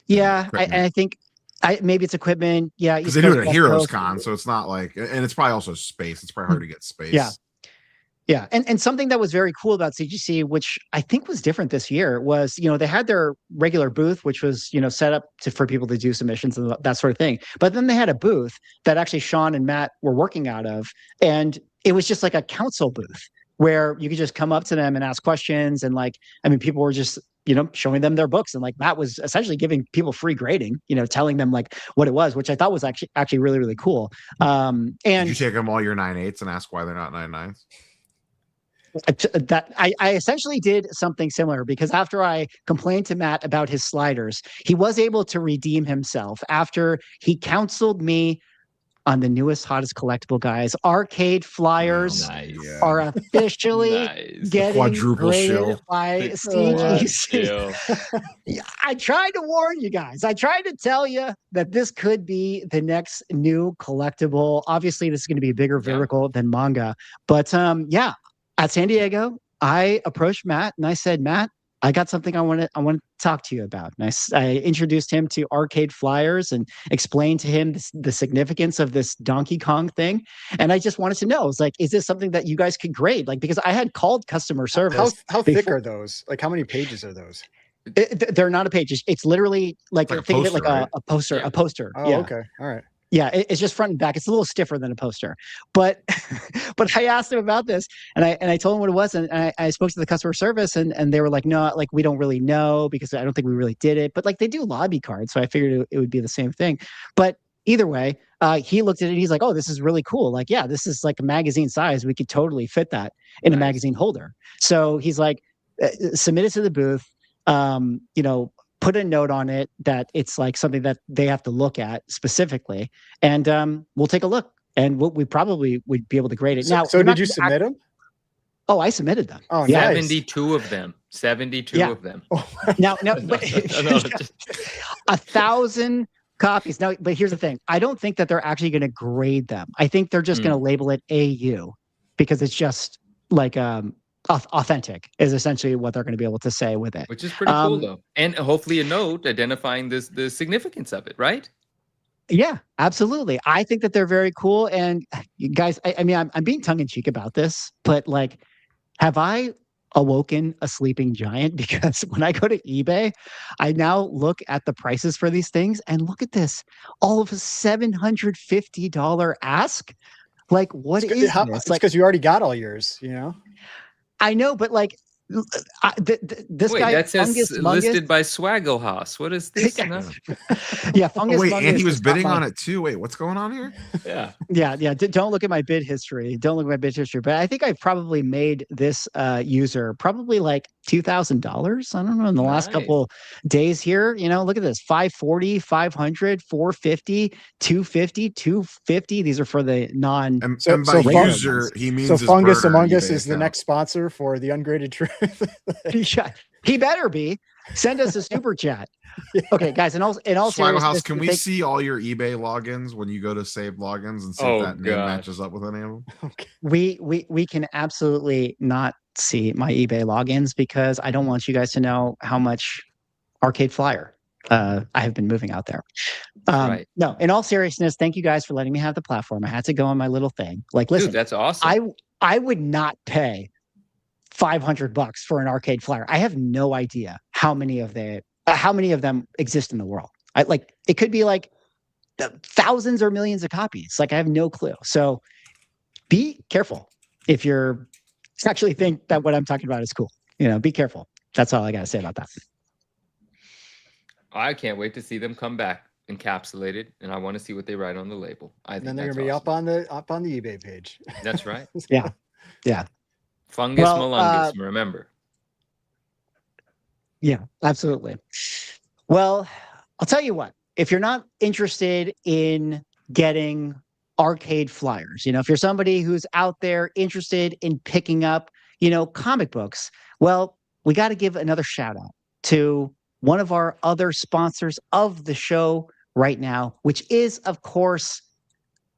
A: Yeah, I think maybe it's equipment. Yeah,
D: because they do it at Heroes Con, so it's not like, and it's probably also space. It's probably hard to get space.
A: Yeah. Yeah. And something that was very cool about CGC, which I think was different this year, was, they had their regular booth, which was, set up for people to do submissions and that sort of thing. But then they had a booth that actually Sean and Matt were working out of. And it was just like a council booth where you could just come up to them and ask questions. And people were just, showing them their books. And Matt was essentially giving people free grading, telling them what it was, which I thought was actually really, really cool. And
D: did you take them all your 9.8s and ask why they're not 9.9s?
A: That I essentially did something similar, because after I complained to Matt about his sliders, he was able to redeem himself after he counseled me on the newest, hottest collectible, guys. Arcade Flyers are officially getting
D: quadruple
A: graded
D: shill
A: by CGC. I tried to warn you guys. I tried to tell you that this could be the next new collectible. Obviously, this is going to be a bigger vertical than manga. But at San Diego, I approached Matt and I said, Matt, I got something I want to talk to you about. And I introduced him to Arcade Flyers and explained to him the significance of this Donkey Kong thing. And I just wanted to know, is this something that you guys could grade? Because I had called customer service.
C: How thick are those? How many pages are those?
A: They're not a page. It's literally think of it like a poster. A poster.
C: Oh,
A: yeah.
C: Okay. All right.
A: Yeah, it's just front and back. It's a little stiffer than a poster, but I asked him about this, and I told him what it was, and I spoke to the customer service, and they were like, no, we don't really know, because I don't think we really did it, but they do lobby cards, so I figured it would be the same thing. But either way, he looked at it and he's like, oh, this is really cool. This is a magazine size. We could totally fit that in a magazine holder. So he's like, submit it to the booth. Put a note on it that it's something that they have to look at specifically, and we'll take a look, and we probably would be able to grade it.
C: So did you submit them?
A: Oh, I submitted them.
C: Oh,
A: yeah.
B: 72 of them. 72 of them.
A: Now, 1,000 copies. Now, but here's the thing. I don't think that they're actually going to grade them. I think they're just going to label it AU, because it's just authentic is essentially what they're going to be able to say with it,
B: which is pretty cool though, and hopefully a note identifying the significance of it, right?
A: Yeah, absolutely. I think that they're very cool. And you guys, I'm being tongue-in-cheek about this, but have I awoken a sleeping giant? Because when I go to eBay, I now look at the prices for these things, and look at this, all of a $750 ask. What is this?
C: It's because you already got all yours,
A: I know, but this guy
B: that says
A: Fungus
B: listed by Swaggle What is this?
A: Yeah, Fungus.
D: Wait, and he was bidding on it too. Wait, what's going on here?
A: Yeah. Don't look at my bid history. But I think I've probably made this user probably $2,000. I don't know, in the last couple days here. Look at this: 540, 500, 450, 250, 250. These are for the non.
D: And by user, he means
C: so. Fungus Among Us is the next sponsor for the Ungraded Truth.
A: He better be. Send us a super chat. Okay, guys. In all
D: Swaggle House, can we see all your eBay logins when you go to save logins and see if that name matches up with any of them?
A: Okay. We can absolutely not see my eBay logins, because I don't want you guys to know how much Arcade Flyer I have been moving out there.
B: Right.
A: No, in all seriousness, thank you guys for letting me have the platform. I had to go on my little thing. Listen,
B: dude, that's awesome.
A: I would not pay $500 for an Arcade Flyer. I have no idea how many of them exist in the world. It could be thousands or millions of copies. I have no clue. So be careful if you're actually think that what I'm talking about is cool. Be careful. That's all I got to say about that.
B: I can't wait to see them come back encapsulated, and I want to see what they write on the label.
C: Then they're gonna be awesome. up on the eBay page.
B: That's right.
A: Yeah.
B: Fungus Molungus, remember.
A: Yeah, absolutely. Well, I'll tell you what, if you're not interested in getting Arcade Flyers, if you're somebody who's out there interested in picking up, comic books, well, we got to give another shout out to one of our other sponsors of the show right now, which is, of course,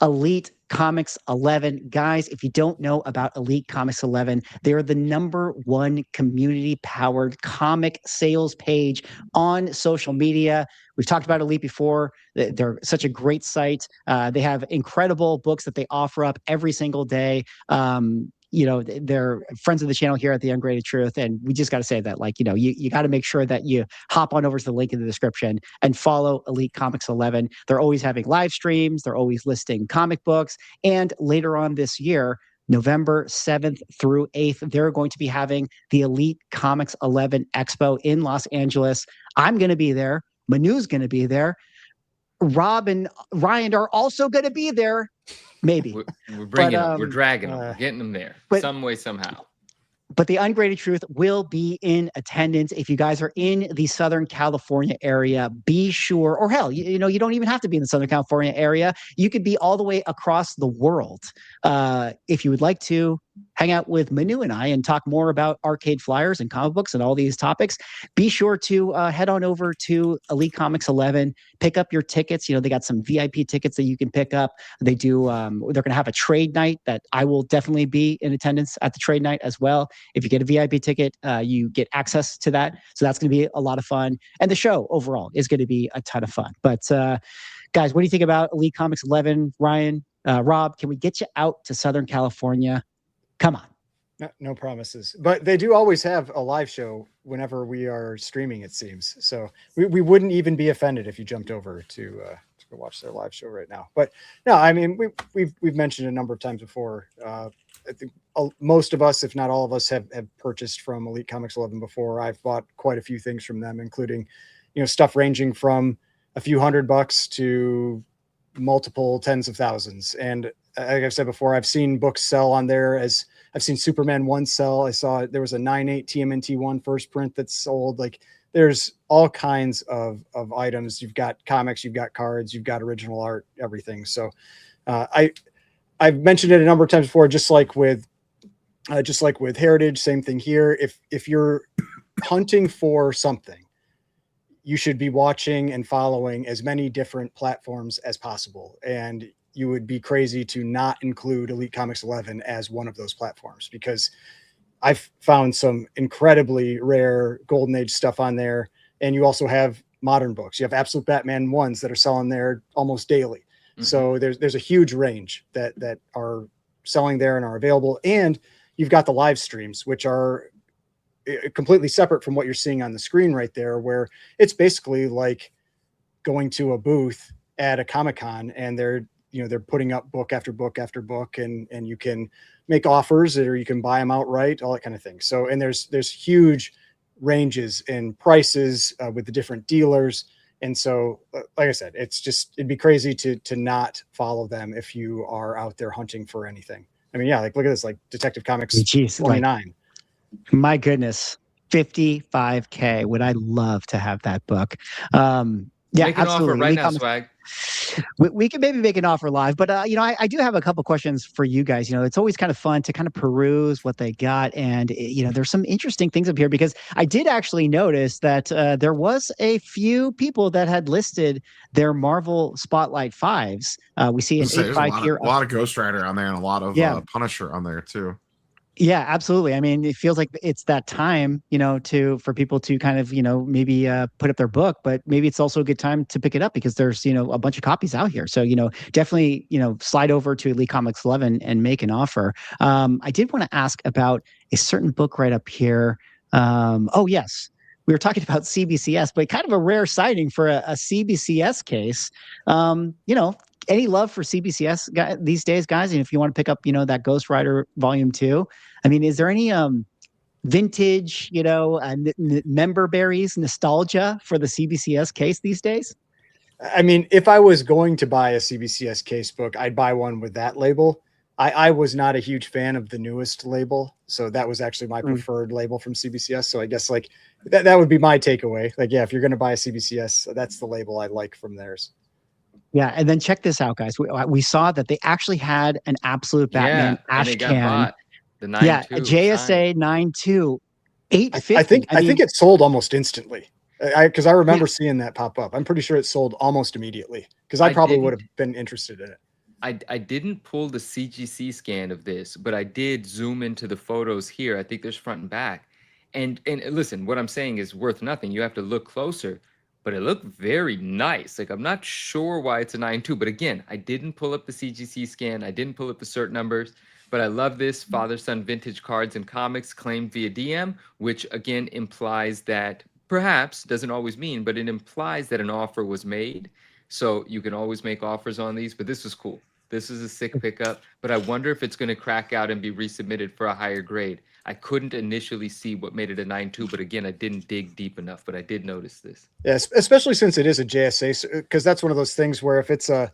A: Elite Comics 11. Guys, if you don't know about Elite Comics 11, they're the #1 community-powered comic sales page on social media. We've talked about Elite before. They're such a great site. They have incredible books that they offer up every single day. They're friends of the channel here at The Ungraded Truth. And we just got to say that, you got to make sure that you hop on over to the link in the description and follow Elite Comics 11. They're always having live streams. They're always listing comic books. And later on this year, November 7th through 8th, they're going to be having the Elite Comics 11 Expo in Los Angeles. I'm going to be there. Manu's going to be there. Rob and Ryan are also going to be there. Maybe
B: we're bringing them, we're dragging them, we're getting them there some way, somehow.
A: But the Ungraded Truth will be in attendance. If you guys are in the Southern California area, be sure, or hell, you don't even have to be in the Southern California area. You could be all the way across the world. If you would like to hang out with Manu and I and talk more about arcade flyers and comic books and all these topics, be sure to head on over to Elite Comics 11, pick up your tickets. They got some VIP tickets that you can pick up. They do, they're going to have a trade night that I will definitely be in attendance at the trade night as well. If you get a VIP ticket, you get access to that. So that's going to be a lot of fun. And the show overall is going to be a ton of fun. But guys, what do you think about Elite Comics 11? Ryan, Rob, can we get you out to Southern California? Come on.
C: No promises, but they do always have a live show whenever we are streaming, it seems. So we wouldn't even be offended if you jumped over to go watch their live show right now. But no, I mean, we've mentioned a number of times before. I think most of us, if not all of us, have purchased from Elite Comics 11 before. I've bought quite a few things from them, including, stuff ranging from a few $100 to multiple tens of thousands. And like I've said before, I've seen books sell on there. As I've seen Superman 1 sell. I saw there was a 9/8 TMNT 1 first print that sold. Like, there's all kinds of items. You've got comics, you've got cards, you've got original art, everything. So I've mentioned it a number of times before, just like with Heritage, same thing here. If you're hunting for something, you should be watching and following as many different platforms as possible. And you would be crazy to not include Elite Comics 11 as one of those platforms, because I've found some incredibly rare Golden Age stuff on there. And you also have modern books. You have Absolute Batman 1s that are selling there almost daily. Mm-hmm. So there's a huge range that are selling there and are available. And you've got the live streams, which are completely separate from what you're seeing on the screen right there, where it's basically like going to a booth at a Comic-Con, and they're putting up book after book after book, and you can make offers, or you can buy them outright, all that kind of thing. So, and there's huge ranges in prices with the different dealers. And so, like I said, it'd be crazy to not follow them if you are out there hunting for anything. I mean, yeah, like look at this, like Detective Comics 29.
A: My goodness, 55K. Would I love to have that book? Yeah,
B: make an
A: absolutely.
B: offer right now, Swag.
A: We can maybe make an offer live, but I do have a couple questions for you guys. It's always kind of fun to kind of peruse what they got, and there's some interesting things up here, because I did actually notice that there was a few people that had listed their Marvel Spotlight 5s. We see an 8.5 here,
D: a lot of Ghost Rider on there, and a lot of Punisher on there too.
A: Yeah, absolutely. I mean, it feels like it's that time, for people to kind of, maybe put up their book, but maybe it's also a good time to pick it up because there's, a bunch of copies out here. So, definitely, slide over to Elite Comics 11 and make an offer. I did want to ask about a certain book right up here. Oh, yes. We were talking about CBCS, but kind of a rare sighting for a CBCS case. Any love for CBCS these days, guys? And if you want to pick up, that Ghost Rider Volume 2, I mean, is there any vintage, member berries nostalgia for the CBCS case these days?
C: I mean, if I was going to buy a CBCS case book, I'd buy one with that label. I was not a huge fan of the newest label, so that was actually my preferred label from CBCS. So I guess like that would be my takeaway. Like, yeah, if you're going to buy a CBCS, that's the label I like from theirs.
A: Yeah, and then check this out, guys. We saw that they actually had an Absolute Batman ash can.
B: The 9.2
A: a JSA 9.2, $8.50.
C: I think it sold almost instantly. Because I remember seeing that pop up. I'm pretty sure it sold almost immediately, because I probably would have been interested in it.
B: I didn't pull the CGC scan of this, but I did zoom into the photos here. I think there's front and back. And listen, what I'm saying is worth nothing. You have to look closer, but it looked very nice. Like, I'm not sure why it's a 9.2, but again, I didn't pull up the CGC scan. I didn't pull up the cert numbers, but I love this father-son vintage cards and comics claimed via DM, which again implies that perhaps, doesn't always mean, but it implies that an offer was made. So you can always make offers on these, but this was cool. This is a sick pickup, but I wonder if it's going to crack out and be resubmitted for a higher grade. I couldn't initially see what made it a 9.2, but again, I didn't dig deep enough, but I did notice this.
C: Yes, especially since it is a JSA, because that's one of those things where if it's a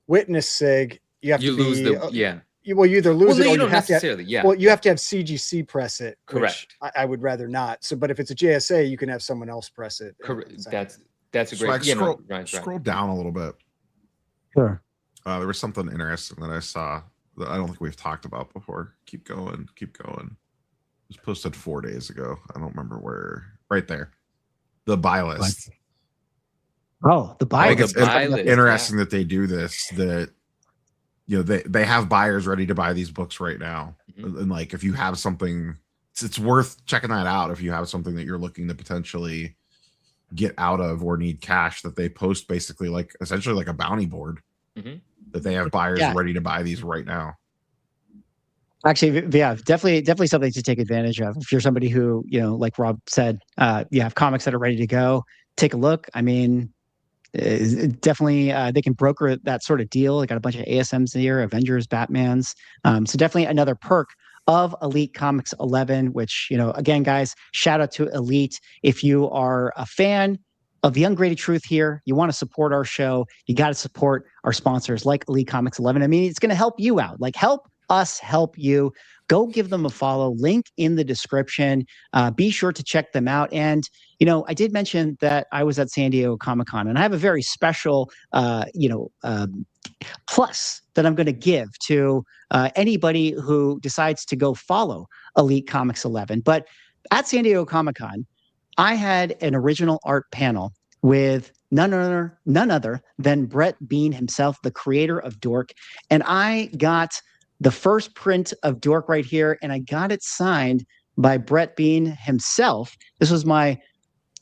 C: witness sig, you have to
B: lose the
C: you either lose it or
B: you don't
C: have to you have to have CGC press it.
B: Correct.
C: I would rather not. So, but if it's a JSA, you can have someone else press it.
B: Correct. That's a great.
D: Scroll down a little bit.
A: Sure.
D: There was something interesting that I saw that I don't think we've talked about before. Keep going. It was posted 4 days ago. I don't remember where. Right there. The buy list.
A: Oh, the buy list.
D: It's interesting that they do this, that they have buyers ready to buy these books right now. Mm-hmm. And like, if you have something, it's worth checking that out. If you have something that you're looking to potentially get out of or need cash, that they post basically like essentially like a bounty board. Mm-hmm. That they have buyers ready to buy these right now.
A: Actually, yeah, definitely something to take advantage of. If you're somebody who, like Rob said, you have comics that are ready to go, take a look. I mean, definitely they can broker that sort of deal. They got a bunch of ASMs here, Avengers, Batmans. So definitely another perk of Elite Comics 11, which, again, guys, shout out to Elite. If you are a fan of the Ungraded Truth here, you want to support our show, you got to support our sponsors like Elite Comics 11. I mean, it's going to help you out. Like, help us help you. Go give them a follow. Link in the description. Be sure to check them out. And, I did mention that I was at San Diego Comic-Con, and I have a very special, plus that I'm going to give to anybody who decides to go follow Elite Comics 11. But at San Diego Comic-Con, I had an original art panel with none other than Brett Bean himself, the creator of Dork. And I got the first print of Dork right here, and I got it signed by Brett Bean himself. This was my,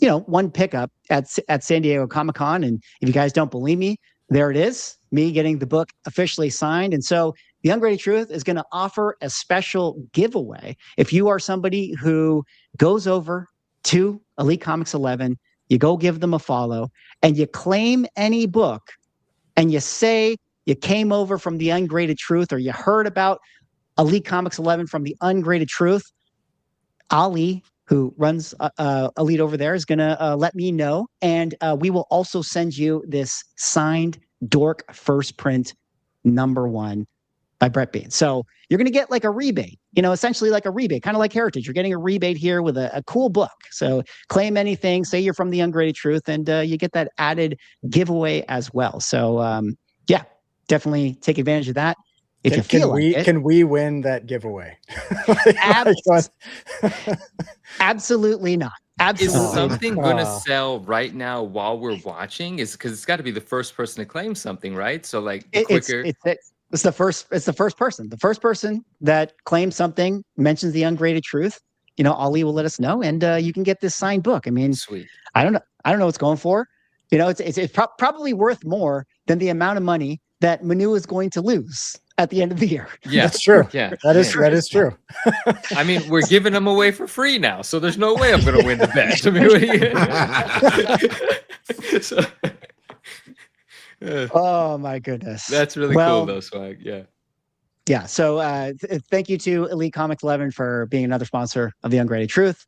A: one pickup at San Diego Comic-Con. And if you guys don't believe me, there it is, me getting the book officially signed. And so the Ungraded Truth is going to offer a special giveaway. If you are somebody who goes over to Elite Comics 11, you go give them a follow, and you claim any book, and you say you came over from the Ungraded Truth, or you heard about Elite Comics 11 from the Ungraded Truth, Ali, who runs Elite over there, is going to let me know. And we will also send you this signed Dork first print #1 by Brett Bean. So you're going to get like a rebate, essentially like a rebate, kind of like Heritage. You're getting a rebate here with a cool book. So claim anything, say you're from the Ungraded Truth, and you get that added giveaway as well. So yeah, definitely take advantage of that. If you feel like it.
C: Can we win that giveaway?
A: Absolutely not. Absolutely.
B: Is something going to sell right now while we're watching? Is because it's got to be the first person to claim something, right? So like quicker.
A: It's the first person. The first person that claims something, mentions the Ungraded Truth, Ali will let us know, and you can get this signed book. I mean,
B: sweet.
A: I don't know what it's going for. It's probably worth more than the amount of money that Manu is going to lose at the end of the year.
B: Yeah,
C: that's true.
B: Yeah,
C: that is true.
B: I mean, we're giving them away for free now, so there's no way I'm going to win the bet. I
A: mean, oh my goodness,
B: that's really cool though, Swag.
A: Yeah. So thank you to Elite Comics 11 for being another sponsor of the Ungraded Truth.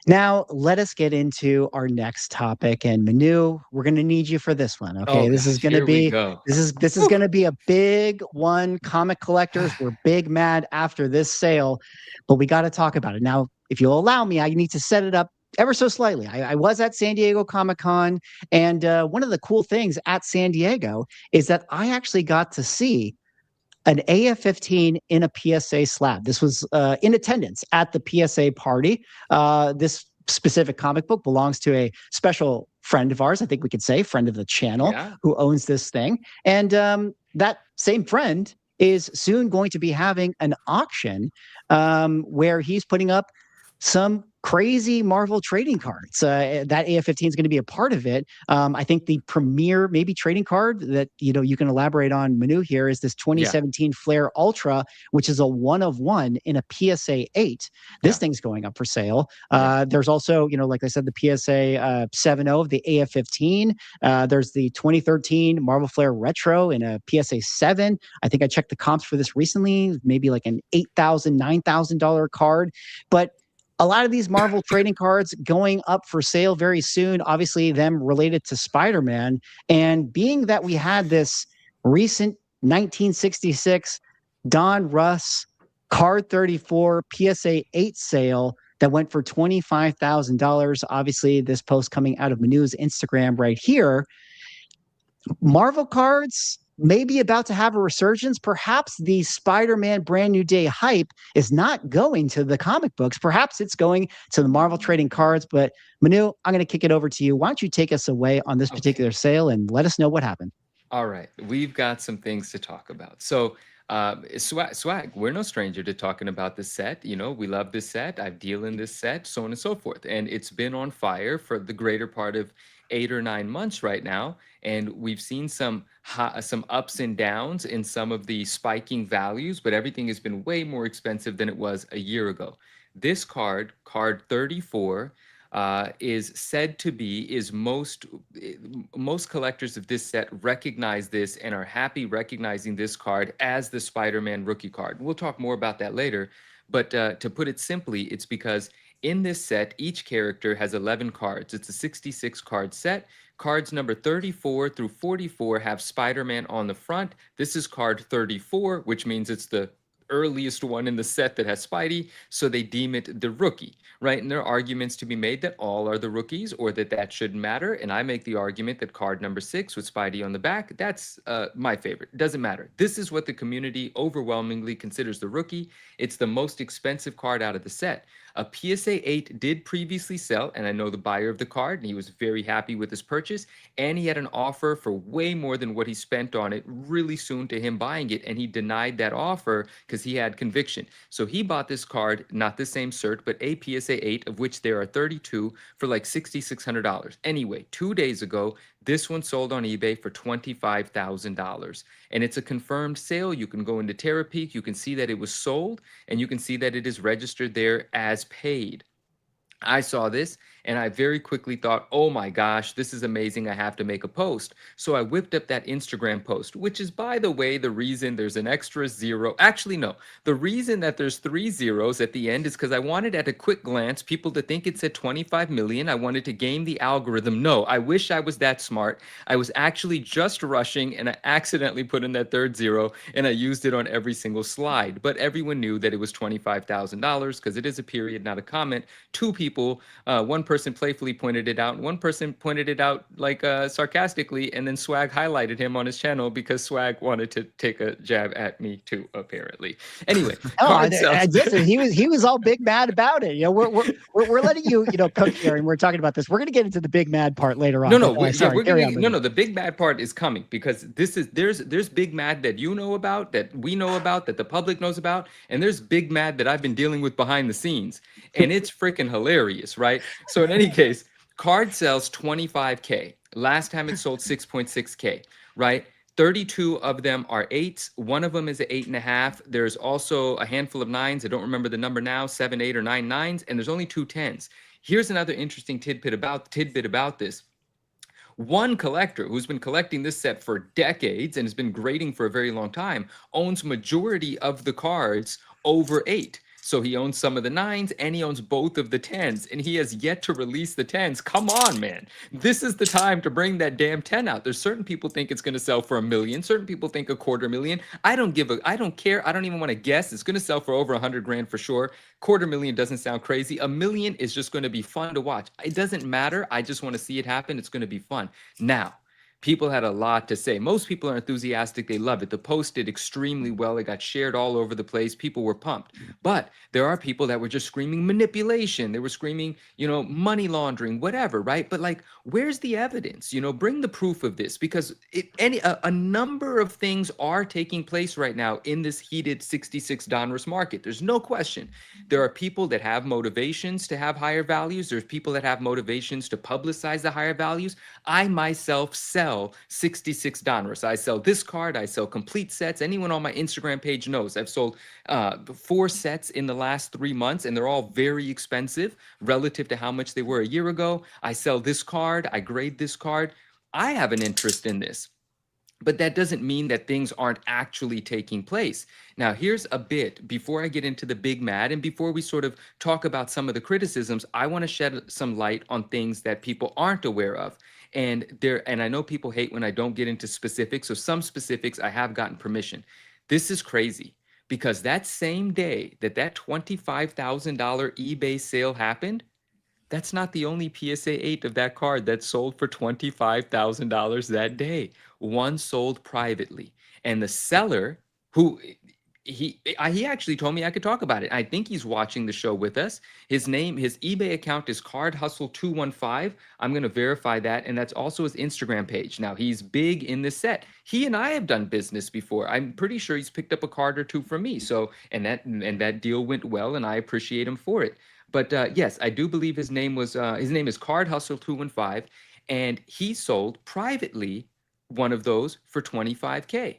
A: Now let us get into our next topic. And Manu, we're going to need you for this one. Okay, this is going to be this is going to be a big one. Comic collectors were big mad after this sale, but we got to talk about it now. If you'll allow me, I need to set it up ever so slightly. I was at San Diego Comic-Con, and one of the cool things at San Diego is that I actually got to see an AF-15 in a PSA slab. This was in attendance at the PSA party. This specific comic book belongs to a special friend of ours, I think we could say friend of the channel,
B: Yeah.
A: who owns this thing. And that same friend is soon going to be having an auction where he's putting up some crazy Marvel trading cards. That AF-15 is going to be a part of it. I think the premier maybe trading card that you can elaborate on, Manu, here is this 2017 Flare Ultra, which is a 1/1 in a PSA 8. This thing's going up for sale. There's also, like I said, the PSA 7.0 of the AF-15. There's the 2013 Marvel Flare Retro in a PSA 7. I think I checked the comps for this recently, maybe like an $8,000, $9,000 card. But a lot of these Marvel trading cards going up for sale very soon, obviously them related to Spider-Man. And being that we had this recent 1966 Donruss Card 34 PSA 8 sale that went for $25,000. Obviously, this post coming out of Manu's Instagram right here. Marvel cards may be about to have a resurgence. Perhaps the Spider-Man Brand New Day hype is not going to the comic books. Perhaps it's going to the Marvel trading cards. But Manu, I'm going to kick it over to you. Why don't you take us away on this particular sale and let us know what happened?
B: All right. We've got some things to talk about. So Swag, we're no stranger to talking about this set. We love this set. I deal in this set, so on and so forth. And it's been on fire for the greater part of 8 or 9 months right now. And we've seen some ups and downs in some of the spiking values, but everything has been way more expensive than it was a year ago. This card 34, is said to be most collectors of this set recognize this and are happy recognizing this card as the Spider-Man rookie card. We'll talk more about that later, but to put it simply, it's because in this set, each character has 11 cards. It's a 66 card set. Cards number 34 through 44 have Spider-Man on the front. This is card 34, which means it's the earliest one in the set that has Spidey, so they deem it the rookie, right? And there are arguments to be made that all are the rookies or that shouldn't matter. And I make the argument that card number 6 with Spidey on the back, that's my favorite. It doesn't matter. This is what the community overwhelmingly considers the rookie. It's the most expensive card out of the set. A PSA 8 did previously sell, and I know the buyer of the card, and he was very happy with his purchase, and he had an offer for way more than what he spent on it really soon to him buying it, and he denied that offer because he had conviction. So he bought this card, not the same cert, but a PSA 8, of which there are 32, for like $6,600. Anyway, 2 days ago, this one sold on eBay for $25,000. And it's a confirmed sale. You can go into TerraPeak, you can see that it was sold, and you can see that it is registered there as paid. I saw this and I very quickly thought, oh my gosh, this is amazing. I have to make a post. So I whipped up that Instagram post, which is, by the way, the reason there's an extra 0. Actually, no, the reason that there's 3 zeros at the end is because I wanted at a quick glance people to think it said 25 million. I wanted to game the algorithm. No, I wish I was that smart. I was actually just rushing and I accidentally put in that 3rd 0 and I used it on every single slide. But everyone knew that it was $25,000 because it is a period, not a comment. 2 people, one person playfully pointed it out, one person pointed it out like sarcastically, and then Swag highlighted him on his channel because Swag wanted to take a jab at me too, apparently. Anyway,
A: he was all big mad about it. We're letting you cook here, and we're talking about this. We're going to get into the big mad part later on.
B: The big mad part is coming because there's big mad that you know about, that we know about, that the public knows about, and there's big mad that I've been dealing with behind the scenes, and it's freaking hilarious, right? So in any case, card sells 25K. Last time it sold 6.6K, right? 32 of them are 8s. One of them is an 8.5. There's also a handful of 9s. I don't remember the number now, 7, 8, or 9 9s, and there's only 2 10s. Here's another interesting tidbit about this. One collector who's been collecting this set for decades and has been grading for a very long time owns majority of the cards over 8. So he owns some of the 9s and he owns both of the 10s, and he has yet to release the 10s. Come on, man. This is the time to bring that damn 10 out. There's certain people think it's going to sell for $1 million. Certain people think $250,000. I don't care. I don't even want to guess. It's going to sell for over $100,000 for sure. $250,000 doesn't sound crazy. $1 million is just going to be fun to watch. It doesn't matter. I just want to see it happen. It's going to be fun. Now, people had a lot to say. Most people are enthusiastic. They love it. The post did extremely well. It got shared all over the place. People were pumped. But there are people that were just screaming manipulation. They were screaming, you know, money laundering, whatever, right? But like, where's the evidence? You know, bring the proof of this, because a number of things are taking place right now in this heated 66 Donruss market. There's no question. There are people that have motivations to have higher values. There's people that have motivations to publicize the higher values. I myself sell 66 Donruss. I sell this card. I sell complete sets. Anyone on my Instagram page knows I've sold 4 sets in the last 3 months, and they're all very expensive relative to how much they were a year ago. I sell this card. I grade this card. I have an interest in this. But that doesn't mean that things aren't actually taking place. Now, here's a bit before I get into the big mad, and before we sort of talk about some of the criticisms, I want to shed some light on things that people aren't aware of. And I know people hate when I don't get into specifics, so some specifics I have gotten permission. This is crazy, because that same day that $25,000 eBay sale happened, that's not the only PSA 8 of that card that sold for $25,000 that day. One sold privately. And the seller, who he actually told me I could talk about it. I think he's watching the show with us. His eBay account is Card Hustle 215. I'm going to verify that. And that's also his Instagram page. Now, he's big in this set. He and I have done business before. I'm pretty sure he's picked up a card or two from me. So, and that deal went well, and I appreciate him for it. But yes, I do believe his name is Card Hustle 215, and he sold privately one of those for $25K.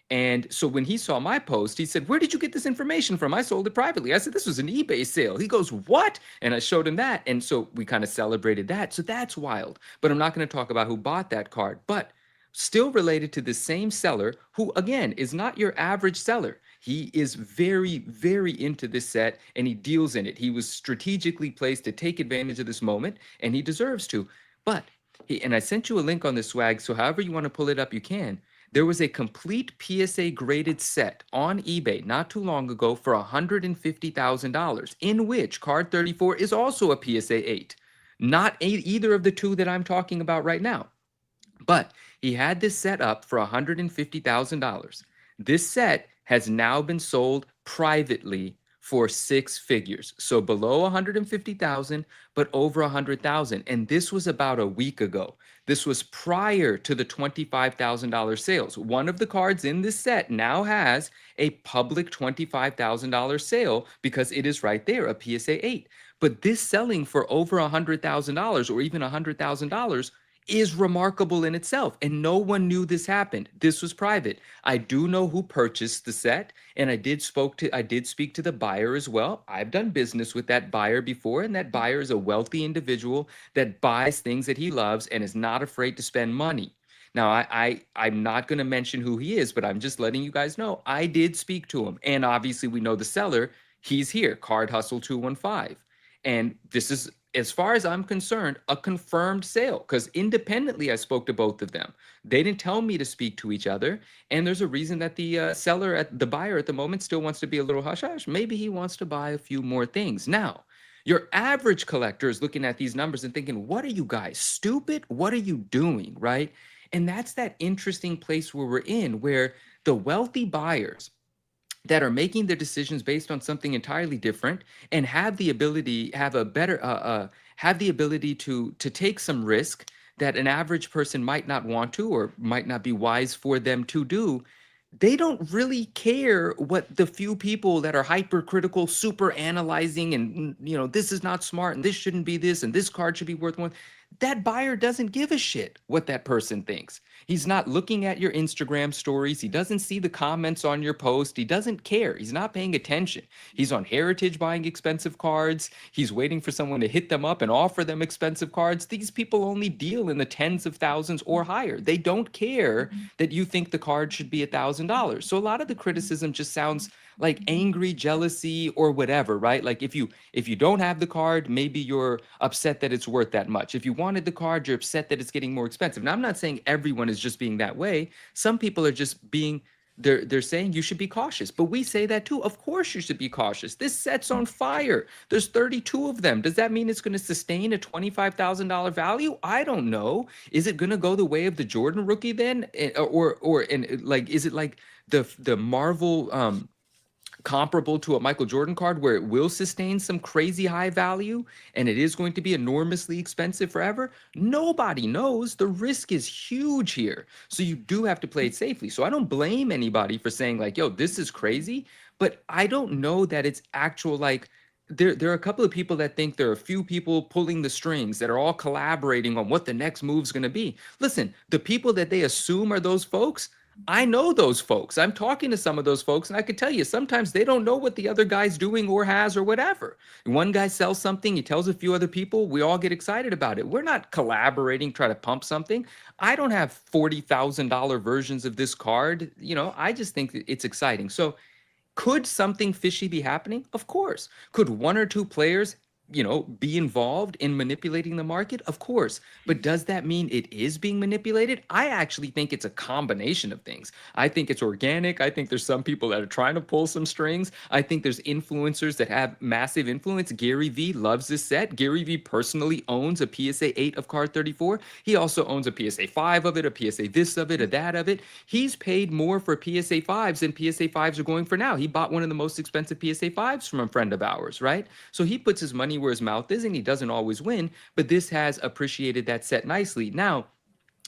B: And so when he saw my post, he said, "Where did you get this information from? I sold it privately." I said, "This was an eBay sale." He goes, "What?" And I showed him that. And so we kind of celebrated that. So that's wild. But I'm not going to talk about who bought that card. But still related to the same seller, who, again, is not your average seller. He is very, very into this set, and he deals in it. He was strategically placed to take advantage of this moment, and he deserves to. But and I sent you a link on this, Swag, so however you want to pull it up, you can. There was a complete PSA graded set on eBay not too long ago for $150,000, in which card 34 is also a PSA 8. Not either of the two that I'm talking about right now. But he had this set up for $150,000. This set has now been sold privately for 6 figures. So below 150,000, but over 100,000. And this was about a week ago. This was prior to the $25,000 sales. One of the cards in this set now has a public $25,000 sale because it is right there, a PSA 8. But this selling for over $100,000 or even $100,000 is remarkable in itself, and no one knew this happened. This was private. I do know who purchased the set, and I did speak to the buyer as well. I've done business with that buyer before, and that buyer is a wealthy individual that buys things that he loves and is not afraid to spend money. Now, I'm not going to mention who he is, but I'm just letting you guys know I did speak to him, and obviously we know the seller. He's here, Card Hustle 215, and this is, as far as I'm concerned, a confirmed sale, because independently I spoke to both of them. They didn't tell me to speak to each other, and there's a reason that the the buyer at the moment still wants to be a little hush-hush. Maybe he wants to buy a few more things. Now, your average collector is looking at these numbers and thinking, what are you guys, stupid? What are you doing, right? And that's that interesting place where we're in, where the wealthy buyers that are making their decisions based on something entirely different and have the ability, have the ability to take some risk that an average person might not want to or might not be wise for them to do. They don't really care what the few people that are hypercritical, super analyzing, and this is not smart and this shouldn't be this and this card should be worth more. That buyer doesn't give a shit what that person thinks. He's not looking at your Instagram stories. He doesn't see the comments on your post. He doesn't care. He's not paying attention. He's on Heritage buying expensive cards. He's waiting for someone to hit them up and offer them expensive cards. These people only deal in the tens of thousands or higher. They don't care that you think the card should be $1,000. So a lot of the criticism just sounds like angry jealousy or whatever, right? Like if you don't have the card, maybe you're upset that it's worth that much. If you wanted the card, you're upset that it's getting more expensive. Now, I'm not saying everyone is just being that way. Some people are just being they're saying you should be cautious, but we say that too. Of course you should be cautious. This set's on fire. There's 32 of them. Does that mean it's going to sustain a $25,000 value? I don't know. Is it going to go the way of the Jordan rookie then? Like, is it like the Marvel comparable to a Michael Jordan card where it will sustain some crazy high value and it is going to be enormously expensive forever? Nobody knows. The risk is huge here. So you do have to play it safely. So I don't blame anybody for saying like, yo, this is crazy, but I don't know that it's actual, like, there are a couple of people that think there are a few people pulling the strings that are all collaborating on what the next move's going to be. Listen, the people that they assume are those folks, I know those folks. I'm talking to some of those folks, and I could tell you sometimes they don't know what the other guy's doing or has or whatever. One guy sells something, he tells a few other people, we all get excited about it. We're not collaborating, try to pump something. I don't have $40,000 versions of this card. You know, I just think that it's exciting. So could something fishy be happening? Of course. Could one or two players, you know, be involved in manipulating the market? Of course. But does that mean it is being manipulated? I actually think it's a combination of things. I think it's organic. I think there's some people that are trying to pull some strings. I think there's influencers that have massive influence. Gary Vee loves this set. Gary Vee personally owns a PSA 8 of card 34. He also owns a PSA 5 of it, a PSA this of it, a that of it. He's paid more for PSA 5s than PSA 5s are going for now. He bought one of the most expensive PSA 5s from a friend of ours, right? So he puts his money where his mouth is, and he doesn't always win, but this has appreciated that set nicely. Now,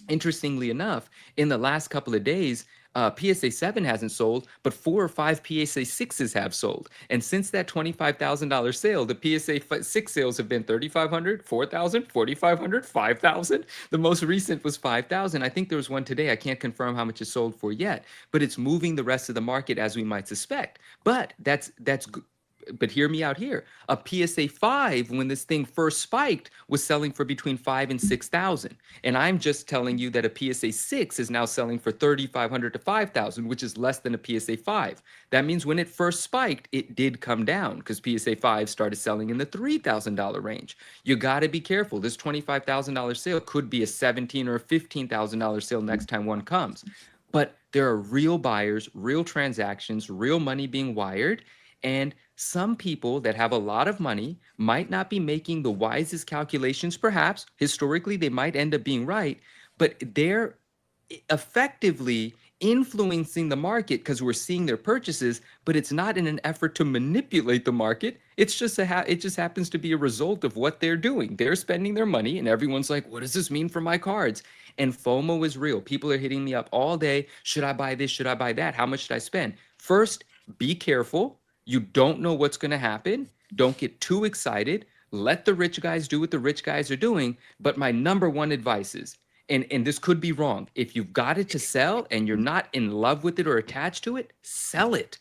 B: interestingly enough, in the last couple of days, PSA 7 hasn't sold, but 4 or 5 PSA 6s have sold. And since that $25,000 sale, the PSA 6 sales have been 3,500, 4,000, 4,500, 5,000. The most recent was 5,000. I think there was one today. I can't confirm how much it's sold for yet, but it's moving the rest of the market as we might suspect. But but hear me out here. A PSA 5, when this thing first spiked, was selling for between 5,000 and 6,000. And I'm just telling you that a PSA 6 is now selling for 3,500 to 5,000, which is less than a PSA 5. That means when it first spiked, it did come down because PSA 5 started selling in the $3,000 range. You got to be careful. This $25,000 sale could be a $17,000 or a $15,000 sale next time one comes. But there are real buyers, real transactions, real money being wired. And some people that have a lot of money might not be making the wisest calculations, perhaps. Historically, they might end up being right, but they're effectively influencing the market because we're seeing their purchases, but it's not in an effort to manipulate the market. It's just it just happens to be a result of what they're doing. They're spending their money, and everyone's like, what does this mean for my cards? And FOMO is real. People are hitting me up all day. Should I buy this? Should I buy that? How much should I spend? First, be careful. You don't know what's going to happen. Don't get too excited. Let the rich guys do what the rich guys are doing. But my number one advice is, and this could be wrong, if you've got it to sell and you're not in love with it or attached to it, sell it.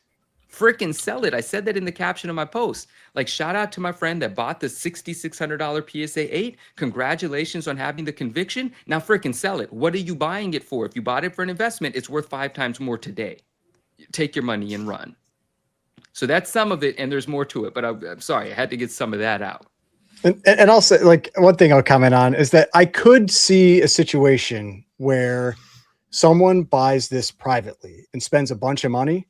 B: Freaking sell it. I said that in the caption of my post. Like, shout out to my friend that bought the $6,600 PSA 8. Congratulations on having the conviction. Now freaking sell it. What are you buying it for? If you bought it for an investment, it's worth 5 times more today. Take your money and run. So that's some of it, and there's more to it. But I'm sorry, I had to get some of that out.
C: And also, like, one thing I'll comment on is that I could see a situation where someone buys this privately and spends a bunch of money,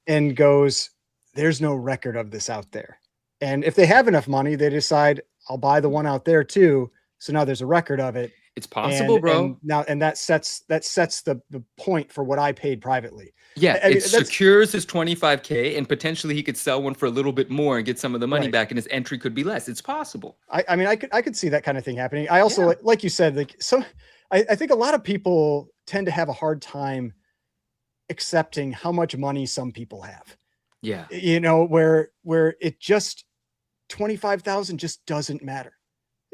C: and goes, "There's no record of this out there." And if they have enough money, they decide, "I'll buy the one out there too." So now there's a record of it.
B: It's possible, bro.
C: And that sets the point for what I paid privately.
B: Yeah, it secures his 25K, and potentially he could sell one for a little bit more and get some of the money back, and his entry could be less. It's possible.
C: I mean, I could see that kind of thing happening. I also, like you said, like, so I think a lot of people tend to have a hard time accepting how much money some people have.
B: Yeah,
C: you know, where it just 25,000 just doesn't matter.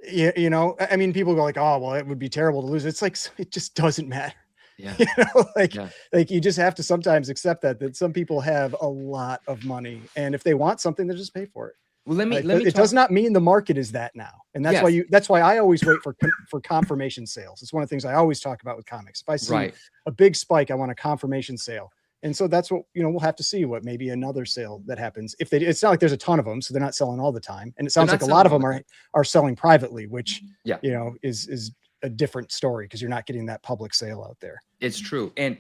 C: You know, I mean, people go like, "Oh, well, it would be terrible to lose." It's like, it just doesn't matter.
B: Yeah.
C: You know, like you just have to sometimes accept that some people have a lot of money, and if they want something, they just pay for it.
B: Well, let me.
C: It does not mean the market is that now, and that's why I always wait for confirmation sales. It's one of the things I always talk about with comics. If I see a big spike, I want a confirmation sale. And so that's what, you know, we'll have to see what maybe another sale that happens. If it's not like there's a ton of them, so they're not selling all the time. And it sounds like a lot of them are selling privately, which, you know, is a different story because you're not getting that public sale out there.
B: It's true. And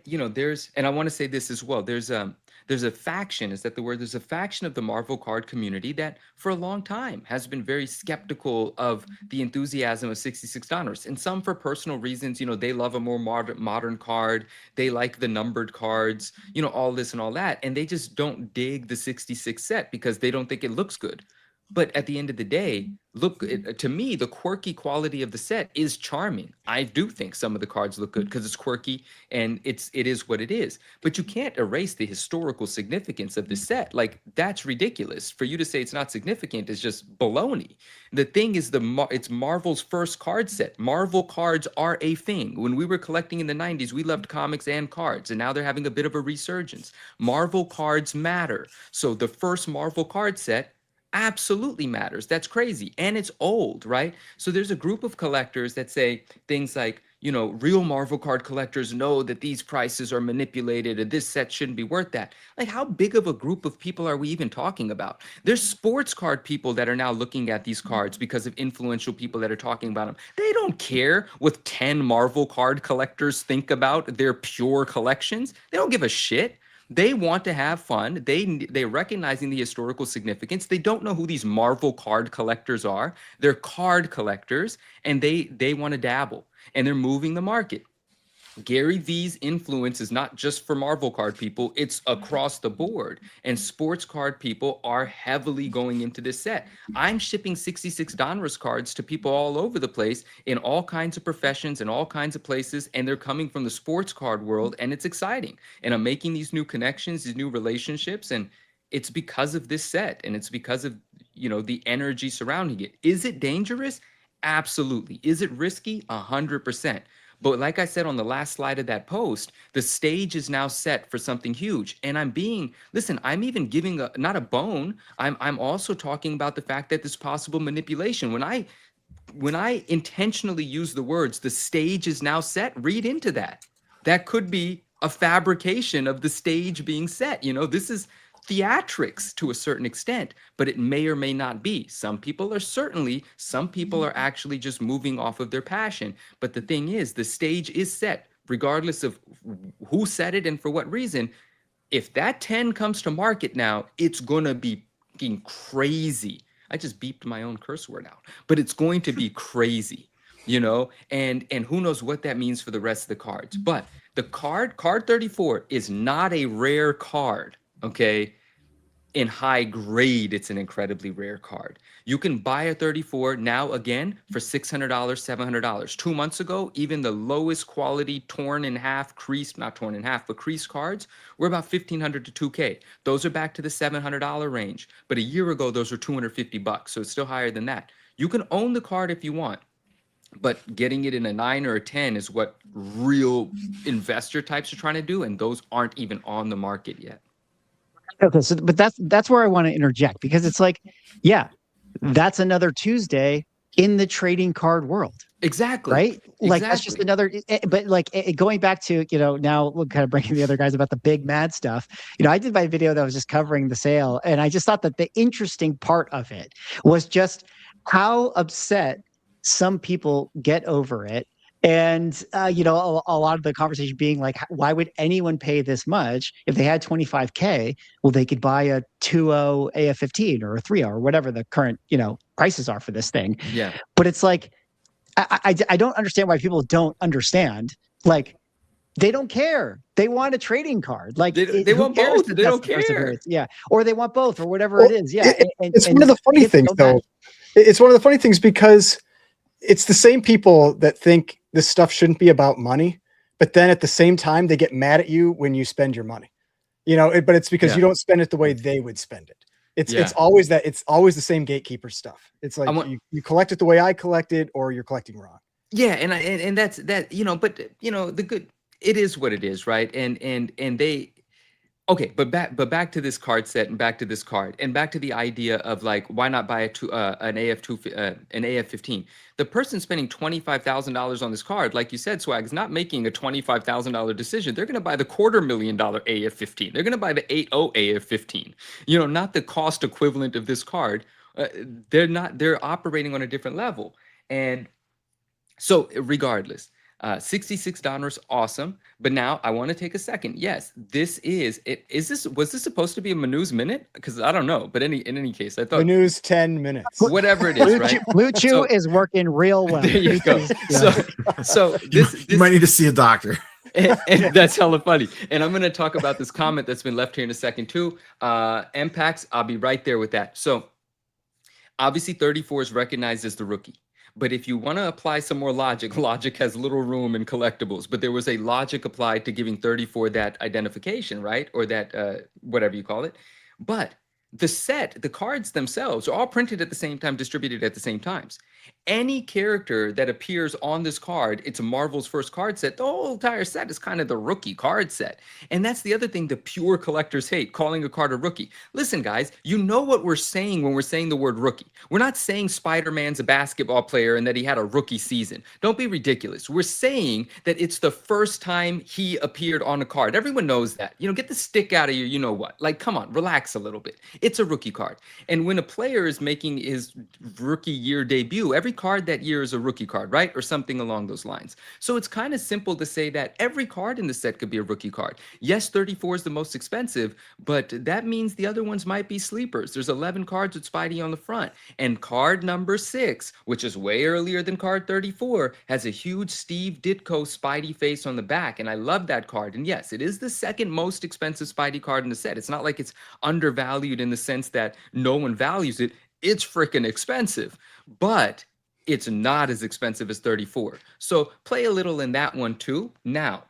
B: you know, and I want to say this as well. There's a faction, is that the word? There's a faction of the Marvel card community that for a long time has been very skeptical of the enthusiasm of 66 Donruss. And some for personal reasons, you know, they love a more modern card. They like the numbered cards, you know, all this and all that. And they just don't dig the 66 set because they don't think it looks good. But at the end of the day, look, to me, the quirky quality of the set is charming. I do think some of the cards look good because it's quirky and it is what it is. But you can't erase the historical significance of the set. Like, that's ridiculous. For you to say it's not significant is just baloney. The thing is, it's Marvel's first card set. Marvel cards are a thing. When we were collecting in the 90s, we loved comics and cards, and now they're having a bit of a resurgence. Marvel cards matter. So the first Marvel card set absolutely matters. That's crazy. And it's old, right? So there's a group of collectors that say things like, you know, real Marvel card collectors know that these prices are manipulated and this set shouldn't be worth that. Like, how big of a group of people are we even talking about? There's sports card people that are now looking at these cards because of influential people that are talking about them. They don't care what 10 Marvel card collectors think about their pure collections. They don't give a shit. They want to have fun. They're recognizing the historical significance. They don't know who these Marvel card collectors are. They're card collectors, and they want to dabble, and they're moving the market. Gary V's influence is not just for Marvel card people, it's across the board. And sports card people are heavily going into this set. I'm shipping 66 Donruss cards to people all over the place in all kinds of professions and all kinds of places, and they're coming from the sports card world, and it's exciting. And I'm making these new connections, these new relationships, and it's because of this set, and it's because of, you know, the energy surrounding it. Is it dangerous? Absolutely. Is it risky? 100%. But like I said on the last slide of that post, the stage is now set for something huge. And I'm even giving not a bone. I'm also talking about the fact that there's possible manipulation. When I intentionally use the words, the stage is now set, read into that. That could be a fabrication of the stage being set. You know, this is theatrics to a certain extent, but it may or may not be. Some people are actually just moving off of their passion. But the thing is, the stage is set, regardless of who set it and for what reason. If that 10 comes to market now, it's gonna be fucking crazy. I just beeped my own curse word out, but it's going to be crazy, you know, and who knows what that means for the rest of the cards. But the card 34 is not a rare card, okay? In high grade, it's an incredibly rare card. You can buy a 34 now again for $600, $700. 2 months ago, even the lowest quality torn in half, creased, not torn in half, but creased cards were about $1,500 to $2K. Those are back to the $700 range. But a year ago, those were $250, so it's still higher than that. You can own the card if you want, but getting it in a 9 or a 10 is what real investor types are trying to do, and those aren't even on the market yet.
A: Okay, so but that's where I want to interject, because it's like, yeah, that's another Tuesday in the trading card world.
B: Exactly.
A: Right? Like, that's just another, but like going back to, you know, now we're kind of bringing the other guys about the big mad stuff. You know, I did my video that was just covering the sale, and I just thought that the interesting part of it was just how upset some people get over it. And, you know, a lot of the conversation being like, why would anyone pay this much if they had 25K? Well, they could buy a 2.0 AF15 or a 3.0 or whatever the current, you know, prices are for this thing.
B: Yeah.
A: But it's like, I don't understand why people don't understand. Like, they don't care. They want a trading card. Like,
B: they want both. They don't care.
A: Yeah. Or they want both, or whatever it is. Yeah.
C: It's one of the funny things, though. It's one of the funny things because it's the same people that think this stuff shouldn't be about money, but then at the same time, they get mad at you when you spend your money, you know, but it's because you don't spend it the way they would spend it. It's always the same gatekeeper stuff. It's like you collect it the way I collect it, or you're collecting wrong.
B: Yeah. And that's that, you know, but you know, it is what it is. Right. And they, okay, but back to this card set, and back to this card, and back to the idea of like, why not buy an AF15? The person spending $25,000 on this card, like you said, Swag, is not making a $25,000 decision. They're going to buy the $250,000 AF15. They're going to buy the 8.0 AF15. You know, not the cost equivalent of this card. They're operating on a different level. And So regardless, 66 Donruss, awesome. But now I want to take a second. Yes, this is it. Was this supposed to be a Manew's minute? Because I don't know. But in any case, I thought
C: Manew's 10 minutes.
B: Whatever it is, right?
A: Blue Chew is working real well.
B: There you go. So this
D: you might need to see a doctor.
B: and that's hella funny. And I'm going to talk about this comment that's been left here in a second too. MPAX, I'll be right there with that. So obviously 34 is recognized as the rookie. But if you want to apply some more logic, logic has little room in collectibles. But there was a logic applied to giving 34 that identification, right? Or that whatever you call it. But the set, the cards themselves are all printed at the same time, distributed at the same times. Any character that appears on this card, it's a Marvel's first card set. The whole entire set is kind of the rookie card set. And that's the other thing the pure collectors hate, calling a card a rookie. Listen, guys, you know what we're saying when we're saying the word rookie. We're not saying Spider-Man's a basketball player and that he had a rookie season. Don't be ridiculous. We're saying that it's the first time he appeared on a card. Everyone knows that. You know, get the stick out of your you know what. Like, come on, relax a little bit. It's a rookie card. And when a player is making his rookie year debut, every card that year is a rookie card, right? Or something along those lines. So it's kind of simple to say that every card in the set could be a rookie card. Yes, 34 is the most expensive, but that means the other ones might be sleepers. There's 11 cards with Spidey on the front. And card number 6, which is way earlier than card 34, has a huge Steve Ditko Spidey face on the back. And I love that card. And yes, it is the second most expensive Spidey card in the set. It's not like it's undervalued in the sense that no one values it. It's freaking expensive, but it's not as expensive as 34. So play a little in that one too. Now,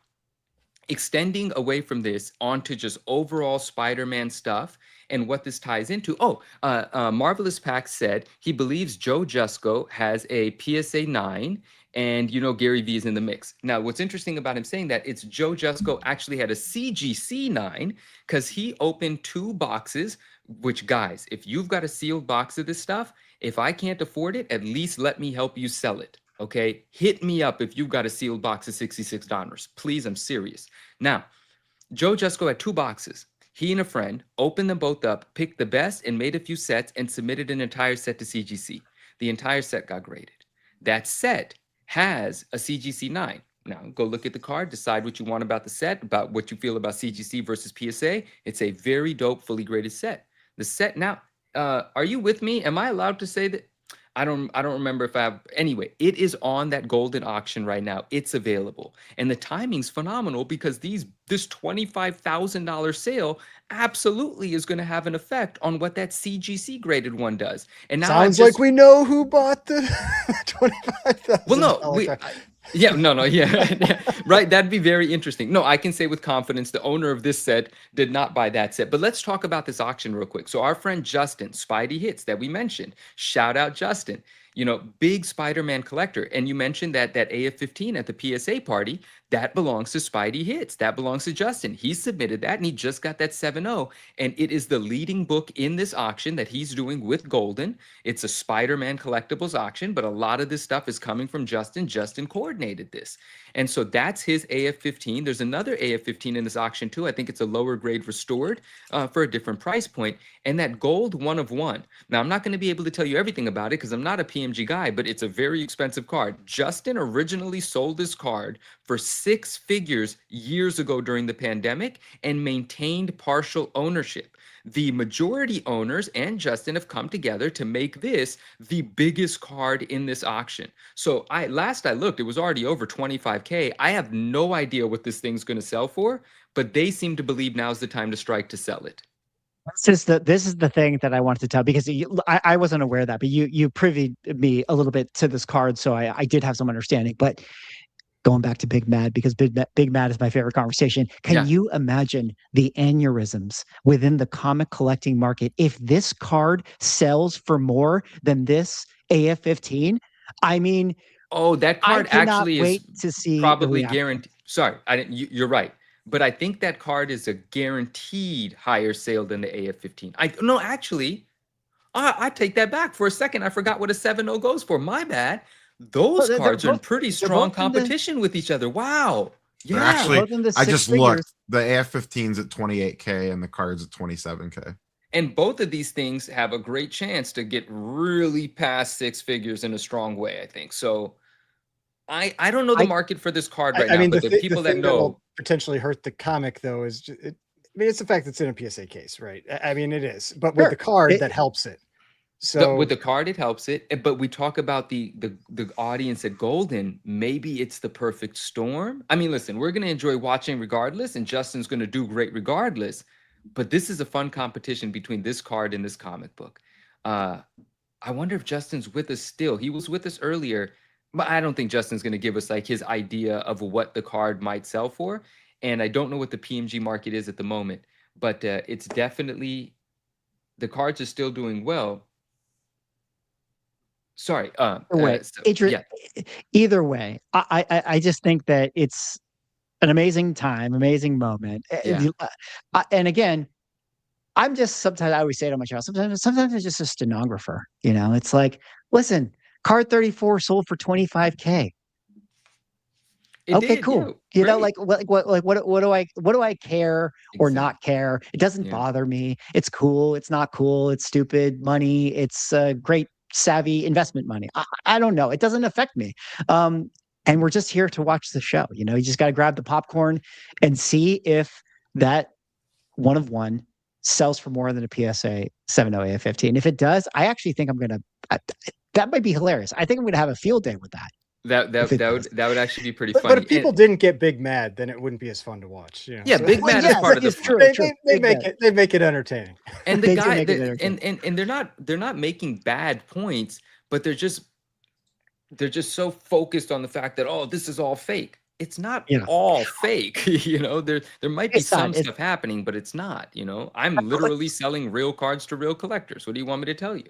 B: extending away from this onto just overall Spider-Man stuff and what this ties into. Marvelous Pack said he believes Joe Jusko has a PSA 9 and, you know, Gary V is in the mix. Now, what's interesting about him saying that, it's Joe Jusko actually had a CGC 9 because he opened 2 boxes, which, guys, if you've got a sealed box of this stuff, if I can't afford it, at least let me help you sell it. Okay, hit me up if you've got a sealed box of 66 Donruss. Please, I'm serious. Now, Joe Jusko had 2 boxes. He and a friend opened them both up, picked the best, and made a few sets and submitted an entire set to CGC. The entire set got graded. That set has a CGC 9. Now, go look at the card, decide what you want about the set, about what you feel about CGC versus PSA. It's a very dope, fully graded set. The set now, are you with me? Am I allowed to say that? I don't remember if I have. Anyway, it is on that golden auction right now. It's available. And the timing's phenomenal because this $25,000 sale absolutely is going to have an effect on what that CGC graded one does. And now
C: sounds like we know who bought the $25,000.
B: Well, no, yeah, right. That'd be very interesting. No, I can say with confidence the owner of this set did not buy that set. But let's talk about this auction real quick. So our friend Justin, Spidey Hits, that we mentioned, shout out Justin, you know, big Spider-Man collector. And you mentioned that AF-15 at the PSA party, that belongs to Spidey Hits. That belongs to Justin. He submitted that and he just got that 7.0. And it is the leading book in this auction that he's doing with Golden. It's a Spider-Man collectibles auction, but a lot of this stuff is coming from Justin. Justin coordinated this. And so that's his AF-15. There's another AF-15 in this auction too. I think it's a lower grade restored for a different price point. And that gold 1 of 1. Now, I'm not going to be able to tell you everything about it because I'm not a PMG guy, but it's a very expensive card. Justin originally sold this card for 6 figures years ago during the pandemic and maintained partial ownership. The majority owners and Justin have come together to make this the biggest card in this auction. So last I looked, it was already over 25K. I have no idea what this thing's going to sell for, but they seem to believe now's the time to strike to sell it.
A: This is the thing that I wanted to tell, because I wasn't aware of that, but you privied me a little bit to this card, so I did have some understanding. But going back to Big Mad, because Big Mad is my favorite conversation. Can you imagine the aneurysms within the comic collecting market if this card sells for more than this AF-15? I mean,
B: that card actually
A: wait
B: is
A: to see
B: probably guaranteed. Sorry, you're right. But I think that card is a guaranteed higher sale than the AF-15. I take that back for a second. I forgot what a 7.0 goes for. My bad. Those cards are in pretty strong competition with each other. Wow. Yeah.
D: Actually, I just looked. The AF-15's at 28K and the card's at 27K.
B: And both of these things have a great chance to get really past 6 figures in a strong way, I think. So I don't know the market for this card right now, but the people that know
C: will potentially hurt the comic though is just, I mean, it's the fact that it's in a PSA case, right? I mean, it is, but with the card that helps it. So
B: with the card, it helps it. But we talk about the audience at Golden. Maybe it's the perfect storm. I mean, listen, we're going to enjoy watching regardless, and Justin's going to do great regardless. But this is a fun competition between this card and this comic book. I wonder if Justin's with us still. He was with us earlier, but I don't think Justin's going to give us like his idea of what the card might sell for. And I don't know what the PMG market is at the moment, but it's definitely, the cards are still doing well. Sorry.
A: Either way, I just think that it's an amazing time, amazing moment.
B: Yeah.
A: And again, I'm just, sometimes I always say to my child, sometimes I'm just a stenographer. You know, it's like, listen, card 34 sold for $25K. Okay, cool. Yeah, you know, like what do I care or not care? It doesn't bother me. It's cool. It's not cool. It's stupid money. It's great savvy investment money. I don't know. It doesn't affect me. And we're just here to watch the show. You know, you just got to grab the popcorn and see if that one of one sells for more than a PSA 70AF15. If it does, I actually think I'm going to, that might be hilarious. I think I'm going to have a field day with that.
B: That would actually be pretty funny.
C: But if people didn't get big mad, then it wouldn't be as fun to watch. You know?
B: Yeah, so, big mad is part of the fun.
C: They make it entertaining.
B: And the guy and they're not making bad points, but they're just so focused on the fact that, oh, this is all fake. It's not all fake. You know, there might be some stuff happening, but it's not. You know, I'm literally selling real cards to real collectors. What do you want me to tell you?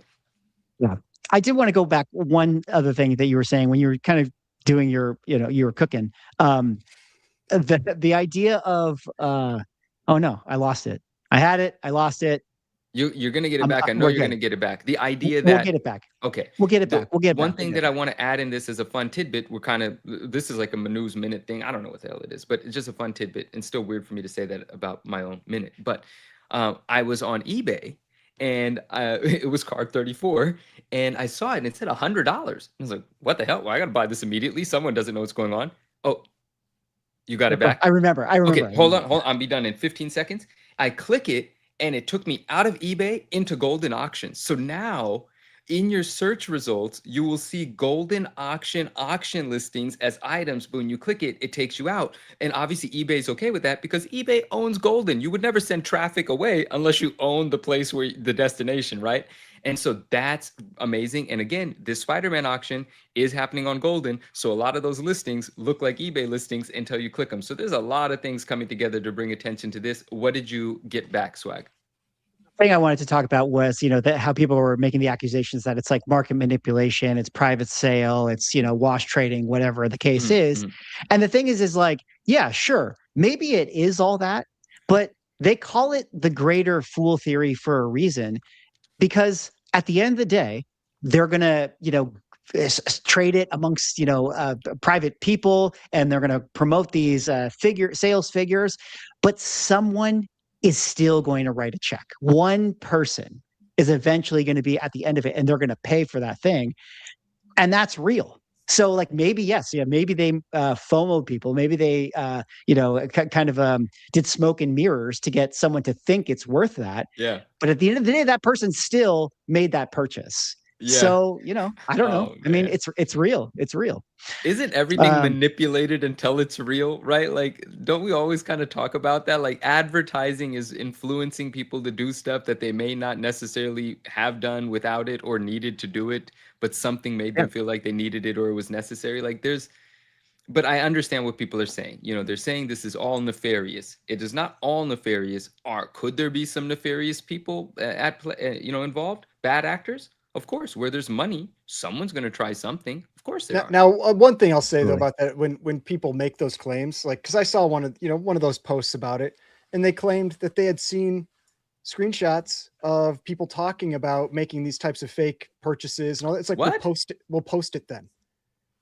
A: Yeah. I did want to go back one other thing that you were saying when you were kind of doing your, you know, you were cooking. The idea of oh no, I lost it. I had it, I lost it.
B: You're gonna get it back. I know you're gonna get it back. The idea that
A: we'll get it back.
B: Okay.
A: We'll get it back. We'll get it back.
B: One thing that I want to add in this as a fun tidbit, this is like a news minute thing. I don't know what the hell it is, but it's just a fun tidbit. And still weird for me to say that about my own minute. But I was on eBay and it was card 34 and I saw it and it said $100. I was like, what the hell? Well, I got to buy this immediately. Someone doesn't know what's going on. Oh, you got it back?
A: I remember.
B: Okay, hold on. I'll be done in 15 seconds. I click it and it took me out of eBay into Golden Auctions. So now in your search results, you will see Golden auction listings as items, but when you click it, it takes you out. And obviously eBay's okay with that because eBay owns Golden. You would never send traffic away unless you own the place where the destination, right? And so that's amazing. And again, this Spider-Man auction is happening on Golden. So a lot of those listings look like eBay listings until you click them. So there's a lot of things coming together to bring attention to this. What did you get back, Swag?
A: Thing I wanted to talk about was, you know, that how people were making the accusations that it's like market manipulation, it's private sale, it's, you know, wash trading, whatever the case is. And the thing is like, yeah, sure, maybe it is all that, but they call it the greater fool theory for a reason, because at the end of the day, they're going to, you know, trade it amongst, you know, private people, and they're going to promote these sales figures, but someone is still going to write a check. One person is eventually going to be at the end of it, and they're going to pay for that thing. And that's real. So like, maybe, yes, yeah, maybe they FOMO'd people. Maybe they, you know, kind of did smoke and mirrors to get someone to think it's worth that.
B: Yeah.
A: But at the end of the day, that person still made that purchase. Yeah. So, you know, I don't know. I mean, it's real. It's real.
B: Isn't everything manipulated until it's real, right? Like, don't we always kind of talk about that? Like, advertising is influencing people to do stuff that they may not necessarily have done without it or needed to do it, but something made them feel like they needed it or it was necessary. Like, but I understand what people are saying. You know, they're saying this is all nefarious. It is not all nefarious. Could there be some nefarious people involved? Bad actors? Of course, where there's money, someone's going to try something. Of course there are.
C: Now, one thing I'll say though about that, when people make those claims, like, because I saw one of those posts about it, and they claimed that they had seen screenshots of people talking about making these types of fake purchases and all that. It's like, we'll post it then.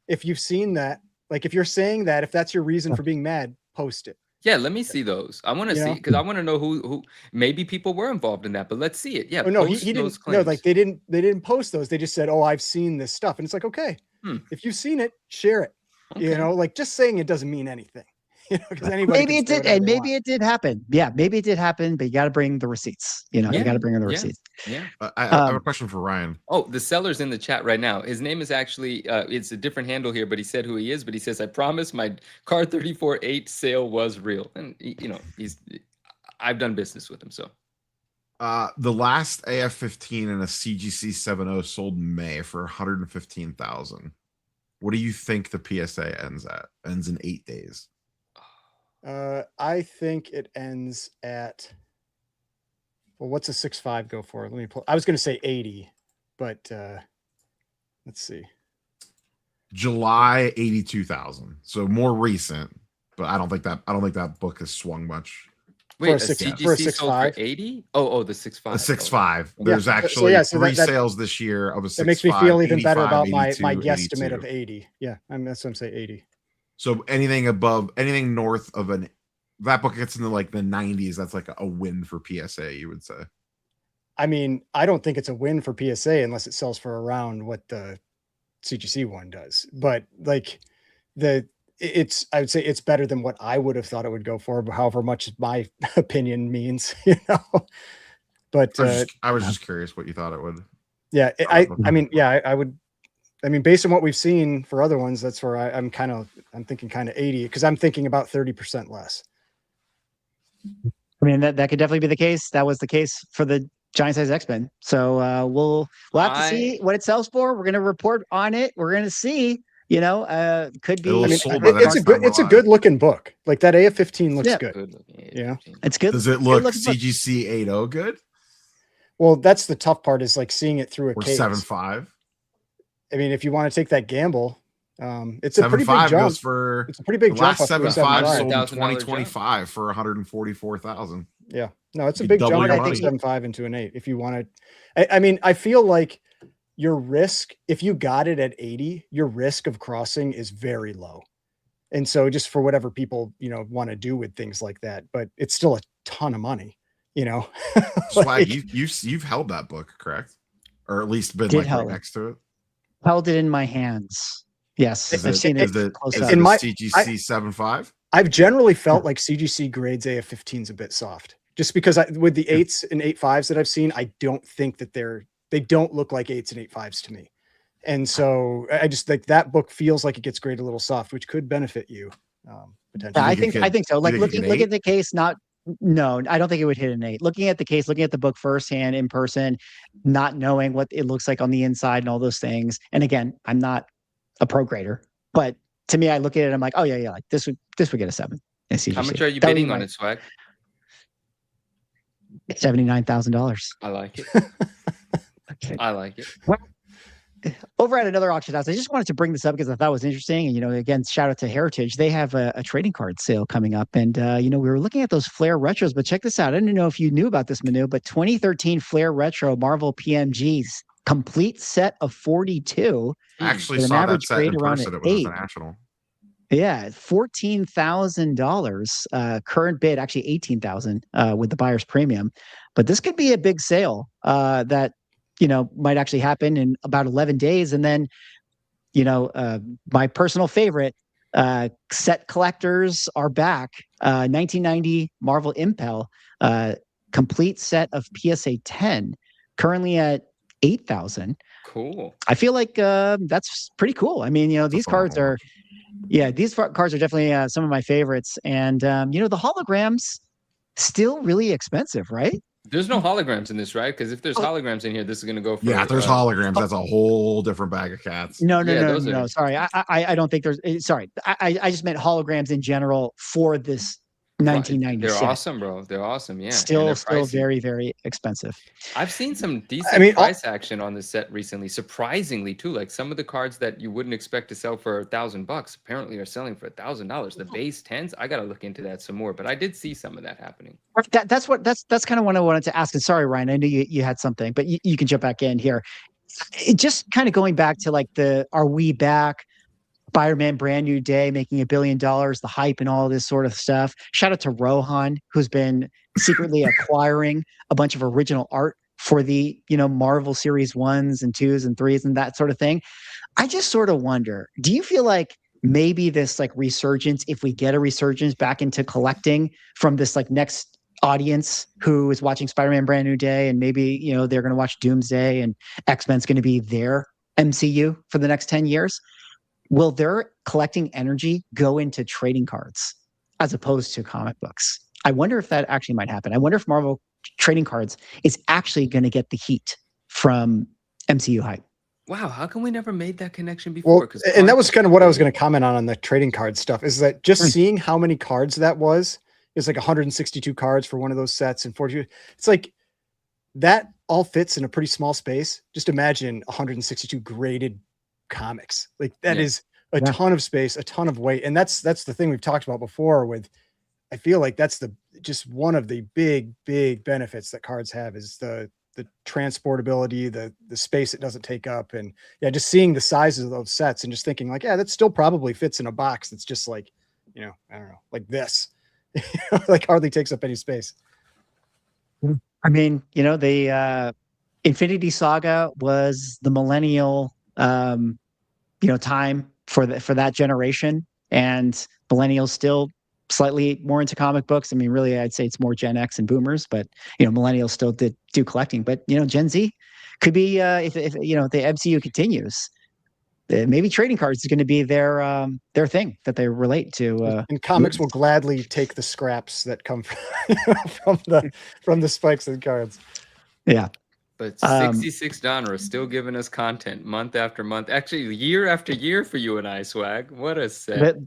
C: If you've seen that, like, if you're saying that, if that's your reason for being mad, post it.
B: Yeah, let me see those. I want to see, because I want to know who maybe people were involved in that, but let's see it. Yeah.
C: Oh, no, he didn't. No, like they didn't post those. They just said, "Oh, I've seen this stuff," and it's like, okay, if you've seen it, share it. You know, like just saying it doesn't mean anything. You know, because anybody
A: maybe it did, and maybe it did happen. Yeah, maybe it did happen, but you got to bring the receipts. You know, you got to bring in the receipts.
B: Yeah.
D: I have a question for Ryan.
B: Oh, the seller's in the chat right now. His name is actually it's a different handle here, but he said who he is. But he says, "I promise my car 34.8 sale was real," and you know, I've done business with him, so.
D: The last AF15 and a CGC 7.0 sold in May for 115,000. What do you think the PSA ends at? Ends in 8 days.
C: I think it ends at, well, what's a 6.5 go for? Let me pull. I was going to say 80, but let's see.
D: July 82,000. So more recent, but I don't think that book has swung much.
B: Wait, a CGC sold for 80? Oh, the 6.5.
D: The 6.5. There's actually three sales this year of a 6.5.
C: That makes me feel even better about my guesstimate of 80. Yeah, that's what I'm saying, 80.
D: So anything north of that book gets into like the 90s, that's like a win for PSA, you would say.
C: I mean, I don't think it's a win for PSA unless it sells for around what the CGC one does. But like I would say it's better than what I would have thought it would go for, however much my opinion means, you know. But
D: I was just curious what you thought it would.
C: Yeah, I would. I mean, based on what we've seen for other ones, that's where I'm thinking kind of 80, because I'm thinking about 30% less.
A: I mean, that could definitely be the case. That was the case for the giant size X-Men. So we'll have to see what it sells for. We're going to report on it. We're going to see. You know, could be. I mean,
C: it's a good looking book. Like that AF15 looks good. Yeah,
A: it's good.
D: Does it look CGC 8.0 good?
C: Well, that's the tough part, is like seeing it through a case.
D: 7.5.
C: I mean, if you want to take that gamble, it's a pretty big jump. It's a pretty big jump.
D: Last 7.5 sold in 2025 for 144,000.
C: Yeah, no, it's a big jump. I think 7.5 into an 8. If you want to, I mean, I feel like your risk, if you got it at 80, your risk of crossing is very low. And so just for whatever people, you know, want to do with things like that, but it's still a ton of money, you know.
D: Swag, you've held that book, correct? Or at least been like right next to it?
A: Held it in my hands. Yes.
D: I've seen it. Is it CGC 7.5?
C: I've generally felt like CGC grades AF15's a bit soft, just because with the 8s and 8.5s that I've seen, I don't think that they don't look like 8s and 8.5s to me. And so I just think that book feels like it gets graded a little soft, which could benefit you potentially.
A: I think so. Like look at the case, no, I don't think it would hit an 8. Looking at the case, looking at the book firsthand in person, not knowing what it looks like on the inside and all those things. And again, I'm not a pro grader, but to me, I look at it, I'm like, oh yeah, like this would get a 7.
B: How much are you bidding on it, Swag?
A: $79,000.
B: I like it. I like it.
A: Well, over at another auction house, I just wanted to bring this up because I thought it was interesting. And, you know, again, shout out to Heritage. They have a trading card sale coming up. And, you know, we were looking at those Flair Retros, but check this out. I didn't know if you knew about this, Manu, but 2013 Flair Retro Marvel PMGs, complete set of 42.
D: I actually saw that set in person. It was international.
A: Yeah, $14,000 current bid, actually $18,000 with the buyer's premium. But this could be a big sale that, you know, might actually happen in about 11 days. And then, you know, my personal favorite, set collectors are back. 1990 Marvel Impel, complete set of PSA 10, currently at 8,000.
B: Cool.
A: I feel like that's pretty cool. I mean, you know, these cards are definitely some of my favorites. And, you know, the holograms still really expensive, right?
B: There's no holograms in this, right? Because if there's holograms in here, this is going to go for...
D: Yeah, if there's holograms, that's a whole different bag of cats.
A: No. Sorry, I don't think there's... Sorry, I just meant holograms in general for this 1990
B: They're
A: set.
B: Awesome, bro. They're awesome, yeah.
A: Still very, very expensive.
B: I've seen some decent price action on this set recently, surprisingly, too. Like some of the cards that you wouldn't expect to sell for $1,000 apparently are selling for $1,000. The base 10s, I got to look into that some more, but I did see some of that happening.
A: That's kind of what I wanted to ask. And sorry, Ryan, I knew you had something, but you can jump back in here. Just kind of going back to like are we back? Spider-Man Brand New Day making $1 billion, the hype and all this sort of stuff. Shout out to Rohan, who's been secretly acquiring a bunch of original art for the, you know, Marvel Series 1s and 2s and 3s and that sort of thing. I just sort of wonder, do you feel like maybe this like resurgence, if we get a resurgence back into collecting from this like next audience who is watching Spider-Man Brand New Day, and maybe, you know, they're going to watch Doomsday and X-Men's going to be their MCU for the next 10 years. Will their collecting energy go into trading cards as opposed to comic books? I wonder if that actually might happen. I wonder if Marvel trading cards is actually going to get the heat from MCU hype.
B: Wow, how come we never made that connection before?
C: Well, and that was kind of what I was going to comment on the trading card stuff, is that just seeing how many cards that was, it's like 162 cards for one of those sets and 40. It's like that all fits in a pretty small space. Just imagine 162 graded comics. Like that is a ton of space, a ton of weight. And that's the thing we've talked about before with, I feel like that's just one of the big benefits that cards have, is the transportability, the space it doesn't take up. And yeah, just seeing the sizes of those sets and just thinking like, yeah, that still probably fits in a box that's just like, you know, I don't know, like this, like hardly takes up any space.
A: I mean, you know, the Infinity Saga was the millennial, you know, time for that generation, and millennials still slightly more into comic books. I mean, really, I'd say it's more Gen X and boomers, but, you know, millennials still do collecting. But, you know, Gen Z could be, if you know, the MCU continues, maybe trading cards is going to be their thing that they relate to.
C: And comics will gladly take the scraps that come from the spikes and cards.
A: Yeah.
B: But 66 Donruss still giving us content month after month, actually year after year for you and I, Swag. What a set.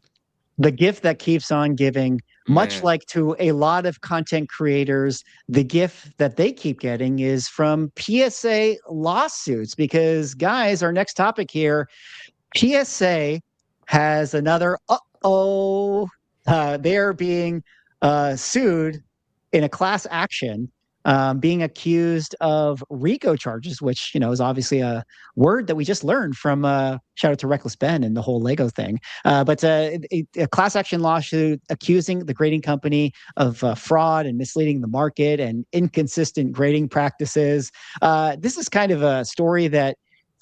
A: The gift that keeps on giving, much like to a lot of content creators, the gift that they keep getting is from PSA lawsuits. Because, guys, our next topic here, PSA has another they are being sued in a class action, being accused of RICO charges, which, you know, is obviously a word that we just learned from shout out to Reckless Ben and the whole Lego thing. But a class action lawsuit accusing the grading company of fraud and misleading the market and inconsistent grading practices. This is kind of a story that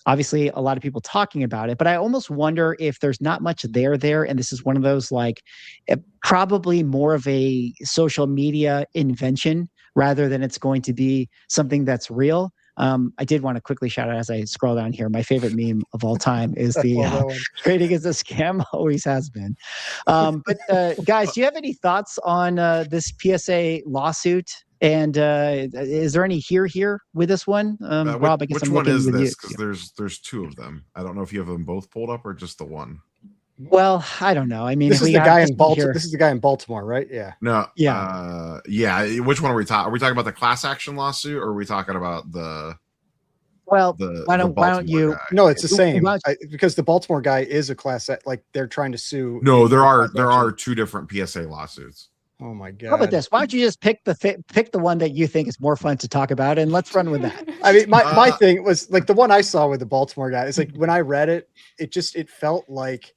A: obviously a lot of people talking about it, but I almost wonder if there's not much there, and this is one of those like probably more of a social media invention rather than it's going to be something that's real. I did want to quickly shout out as I scroll down here, my favorite meme of all time is the trading is a scam, always has been. But guys, do you have any thoughts on this PSA lawsuit? And is there any here with this one? Rob, I guess
D: which one is this? Because there's two of them. I don't know if you have them both pulled up or just the one.
A: Well, I don't know. I mean,
C: this is the guy in Baltimore. This is the guy in Baltimore, right? Yeah.
D: No. Yeah. Yeah. Which one are we talking? Are we talking about the class action lawsuit, or are we talking about the?
A: Well, why don't you?
C: Guy? No, it's the same. Because the Baltimore guy is a class. Like they're trying to sue.
D: No, there are two different PSA lawsuits.
C: Oh my god!
A: How about this? Why don't you just pick the one that you think is more fun to talk about, and let's run with that.
C: I mean, my thing was like the one I saw with the Baltimore guy. It's like when I read it, it felt like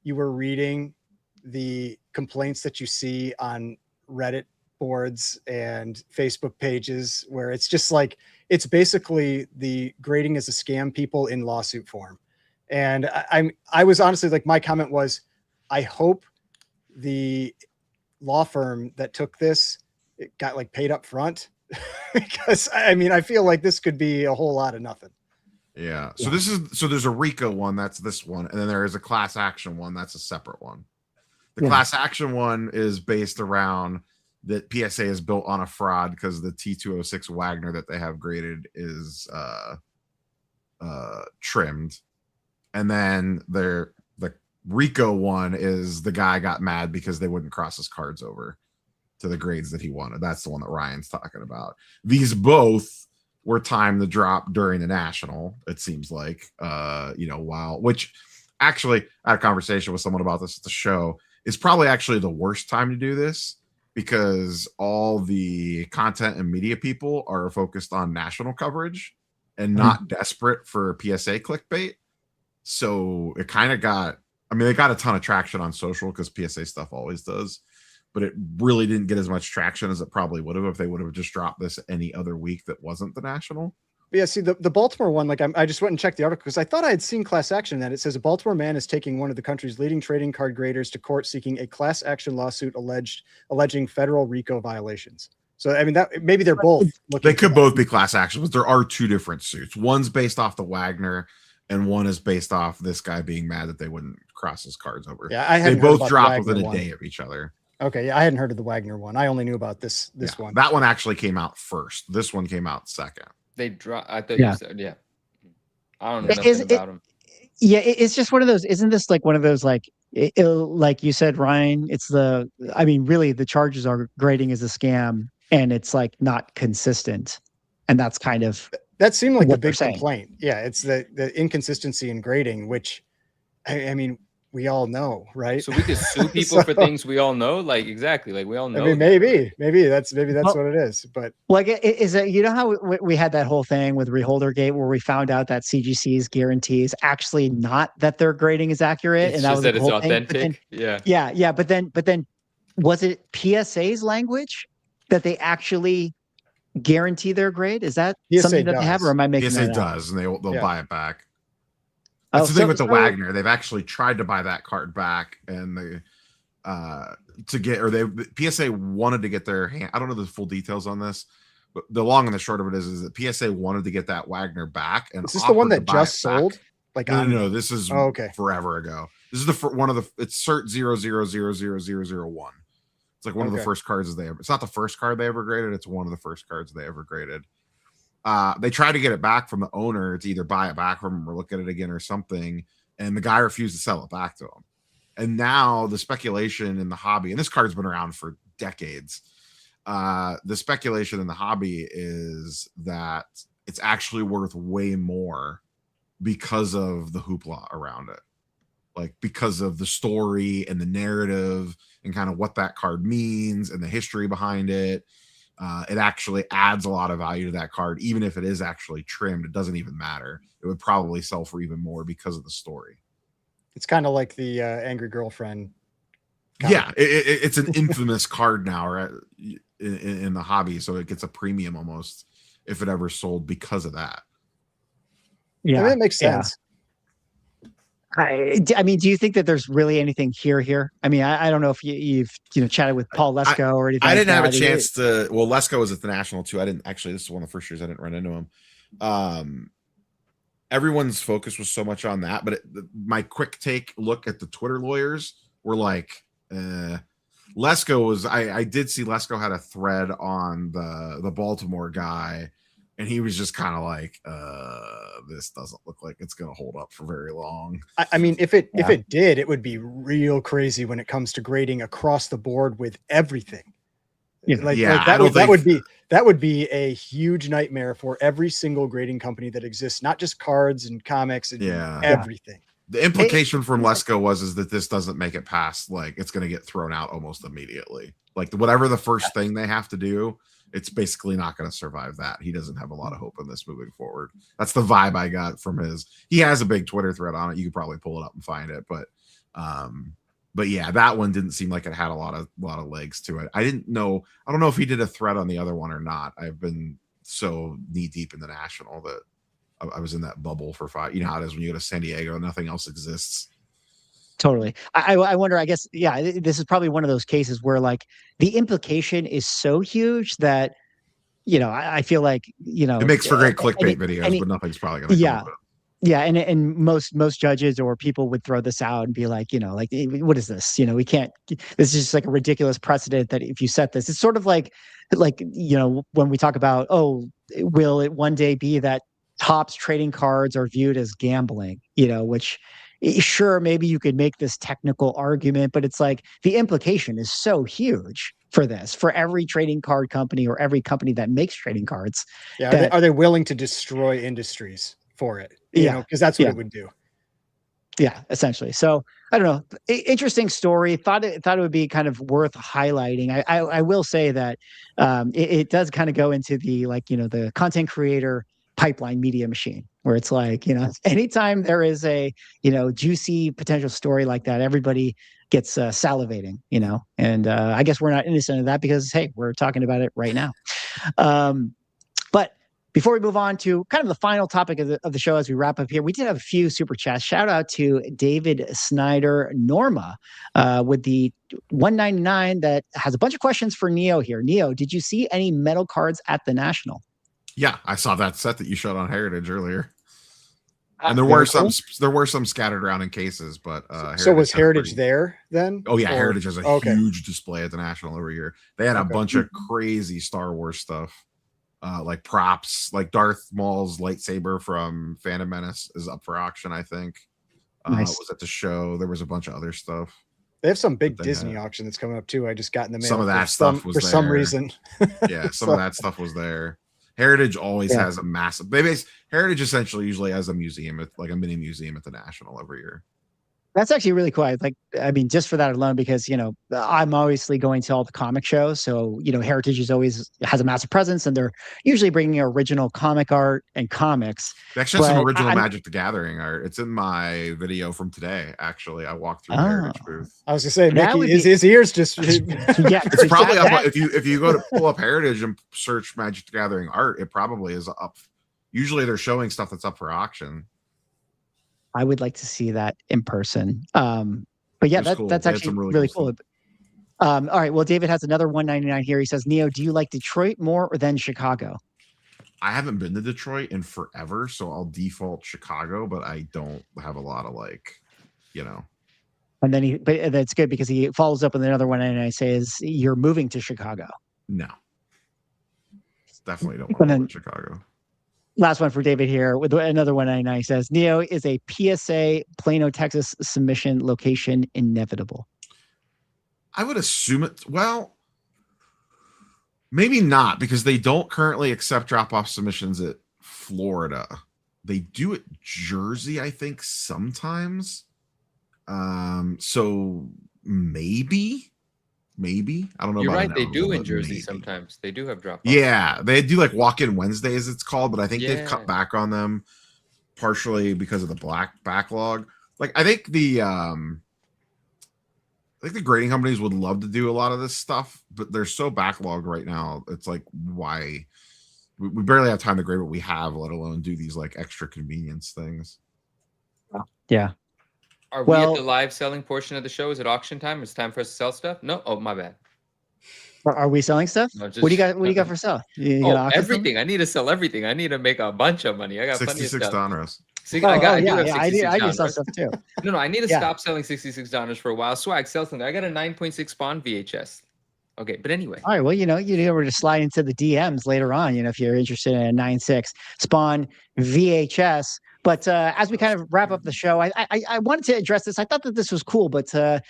C: you were reading the complaints that you see on Reddit boards and Facebook pages, where it's just like it's basically the grading is a scam people in lawsuit form. And I was honestly like, my comment was, I hope the law firm that took this, it got like paid up front because I mean, I feel like this could be a whole lot of nothing.
D: Yeah. So there's a RICO one, that's this one, and then there is a class action one, that's a separate one. The class action one is based around that PSA is built on a fraud because the T206 Wagner that they have graded is trimmed. And then the RICO one is the guy got mad because they wouldn't cross his cards over to the grades that he wanted. That's the one that Ryan's talking about. These both were timed to drop during the national, it seems like, which actually I had a conversation with someone about this at the show. It's probably actually the worst time to do this because all the content and media people are focused on national coverage and not desperate for PSA clickbait. So it kind of they got a ton of traction on social because PSA stuff always does, but it really didn't get as much traction as it probably would have if they would have just dropped this any other week that wasn't the national.
C: Yeah, see the Baltimore one, like I just went and checked the article because I thought I had seen class action that it says a Baltimore man is taking one of the country's leading trading card graders to court seeking a class action lawsuit alleging federal RICO violations. So I mean that maybe they're both.
D: They could both be class action, but there are two different suits. One's based off the Wagner, and one is based off this guy being mad that they wouldn't cross his cards over.
C: Yeah,
D: they both dropped within a day of each other.
C: Okay, yeah, I hadn't heard of the Wagner one. I only knew about this one.
D: That one actually came out first. This one came out second.
B: They dropped. I thought you said, I don't know nothing about them.
A: Yeah, it's just one of those. Isn't this like one of those like you said, Ryan? It's really the charges are grading is a scam, and it's like not consistent, and that's kind of
C: that seemed like the big complaint. Yeah, it's the inconsistency in grading, which I mean. We all know, right?
B: So we could sue people for things we all know, like exactly, like we all know.
C: I mean, maybe that's what it is. But
A: like, is it how we had that whole thing with Reholdergate where we found out that CGC's guarantees actually not that their grading is accurate,
B: it's
A: and that was
B: that
A: the
B: it's
A: whole
B: authentic.
A: Thing. Yeah. But then, was it PSA's language that they actually guarantee their grade? Is that
C: PSA
A: something that they have, or am I making
D: PSA
A: that up?
D: does, and they'll buy it back. That's the thing with the Wagner. They've actually tried to buy that card back, and they PSA wanted to get their hand. I don't know the full details on this, but the long and the short of it is that PSA wanted to get that Wagner back. And
C: is this the one that just sold?
D: Like no, this is forever ago. This is it's cert 0000001. It's like one of the first cards they ever. It's not the first card they ever graded. It's one of the first cards they ever graded. They tried to get it back from the owner to either buy it back from him or look at it again or something, and the guy refused to sell it back to him. And now the speculation in the hobby, and this card's been around for decades, the speculation in the hobby is that it's actually worth way more because of the hoopla around it, like because of the story and the narrative and kind of what that card means and the history behind it. It actually adds a lot of value to that card. Even if it is actually trimmed, it doesn't even matter. It would probably sell for even more because of the story.
C: It's kind of like the Angry Girlfriend.
D: Yeah, it's an infamous card now, right, in the hobby, so it gets a premium almost if it ever sold because of that.
C: Yeah, I mean, it makes sense.
A: I mean, do you think that there's really anything here? I mean, I don't know if you've chatted with Paul Lesko or anything.
D: I didn't have a chance to. Well, Lesko was at the National too. I didn't actually. This is one of the first years I didn't run into him. Everyone's focus was so much on that, but my quick take look at the Twitter lawyers were like, Lesko was. I did see Lesko had a thread on the Baltimore guy. And he was just kind of like, this doesn't look like it's going to hold up for very long.
C: I mean, if it did, it would be real crazy when it comes to grading across the board with everything. That would be a huge nightmare for every single grading company that exists, not just cards and comics and everything.
D: The implication from Lesko is that this doesn't make it past, like it's going to get thrown out almost immediately. Like whatever the first thing they have to do, it's basically not going to survive that. He doesn't have a lot of hope in this moving forward. That's the vibe I got from he has a big Twitter thread on it. You could probably pull it up and find it, but yeah, that one didn't seem like it had a lot of legs to it. I don't know if he did a thread on the other one or not. I've been so knee deep in the National that I was in that bubble for 5. You know how it is when you go to San Diego, nothing else exists.
A: Totally. I wonder, I guess, this is probably one of those cases where like the implication is so huge that, I feel like,
D: it makes for great clickbait videos, but nothing's probably going to come of it.
A: Yeah. And most judges or people would throw this out and be like, like, what is this? We can't, this is just like a ridiculous precedent that if you set this, it's sort of like, when we talk about, will it one day be that Topps trading cards are viewed as gambling, which sure, maybe you could make this technical argument, but it's like the implication is so huge for every trading card company or every company that makes trading cards.
C: Yeah. Are they willing to destroy industries for it? Because that's what it would do.
A: Yeah, essentially. So I don't know. Interesting story. Thought it would be kind of worth highlighting. I will say that it does kind of go into the the content creator pipeline media machine, where it's like, anytime there is a, juicy potential story like that, everybody gets salivating, and I guess we're not innocent of that because, hey, we're talking about it right now. But before we move on to kind of the final topic of the show as we wrap up here, we did have a few super chats. Shout out to David Snyder Norma with the 199 that has a bunch of questions for Neo here. Neo, did you see any metal cards at the National?
D: Yeah, I saw that set that you showed on Heritage earlier. And there were some scattered around in cases, but
C: so was Heritage there then?
D: Oh yeah, Heritage has a huge display at the National every year. They had a bunch of crazy Star Wars stuff, like props, like Darth Maul's lightsaber from Phantom Menace is up for auction. I think
A: nice.
D: Was at the show. There was a bunch of other stuff.
C: They have some big Disney auction that's coming up too. I just got in the mail.
D: Some of that stuff was
C: for
D: there.
C: Some reason.
D: Yeah, some of that stuff was there. Heritage always has a massive. Heritage essentially usually has a museum, like a mini museum at the National every year.
A: That's actually really cool. I mean, just for that alone, because, I'm obviously going to all the comic shows. So, Heritage has a massive presence, and they're usually bringing original comic art and comics.
D: They actually have some original Magic the Gathering art. It's in my video from today. Actually, I walked through the Heritage booth.
C: I was gonna say, Mickey, his ears just
D: it's probably up. If you go to pull up Heritage and search Magic the Gathering art, it probably is up. Usually, they're showing stuff that's up for auction.
A: I would like to see that in person. But yeah, that's actually really cool. All right. Well, David has another 199 here. He says, Neo, do you like Detroit more or than Chicago?
D: I haven't been to Detroit in forever, so I'll default Chicago, but I don't have a lot of
A: And then but that's good because he follows up with another 199 says, you're moving to Chicago.
D: No. Definitely don't want to go to Chicago.
A: Last one for David here with another 199 says, Neo, is a PSA Plano, Texas submission location inevitable?
D: I would assume it. Well, maybe not, because they don't currently accept drop-off submissions at Florida. They do at Jersey, I think, sometimes. So maybe. I don't know.
B: You're right. They do in Jersey sometimes. They do have drop-off.
D: Yeah, they do like walk-in Wednesdays, it's called, but I think they've cut back on them partially because of the backlog. Like I think the grading companies would love to do a lot of this stuff, but they're so backlogged right now. It's like, why? We barely have time to grade what we have, let alone do these like extra convenience things.
A: Yeah.
B: Are we at the live selling portion of the show? Is it auction time? It's time for us to sell stuff? No. Oh, my bad.
A: Are we selling stuff? No, what do you got? What do you got for sale?
B: Everything. Something? I need to sell everything. I need to make a bunch of money. I got plenty of stuff.
D: Donruss.
A: I do sell stuff too.
B: No. I need to stop selling $66 for a while. Swag, sell something. I got a 9.6 Spawn VHS. Okay, but anyway.
A: All right. Well, we're to slide into the DMs later on. If you're interested in a 9.6 Spawn VHS. But as we kind of wrap up the show, I wanted to address this. I thought that this was cool, but I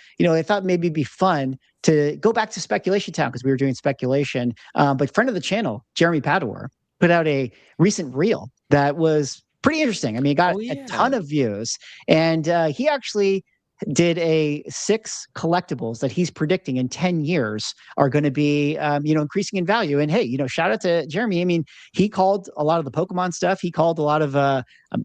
A: thought maybe it'd be fun to go back to Speculation Town because we were doing speculation. But friend of the channel, Jeremy Padua, put out a recent reel that was pretty interesting. I mean, it got a ton of views, and he actually did a 6 collectibles that he's predicting in 10 years are going to be, increasing in value. And hey, shout out to Jeremy. I mean, he called a lot of the Pokemon stuff. He called a lot of,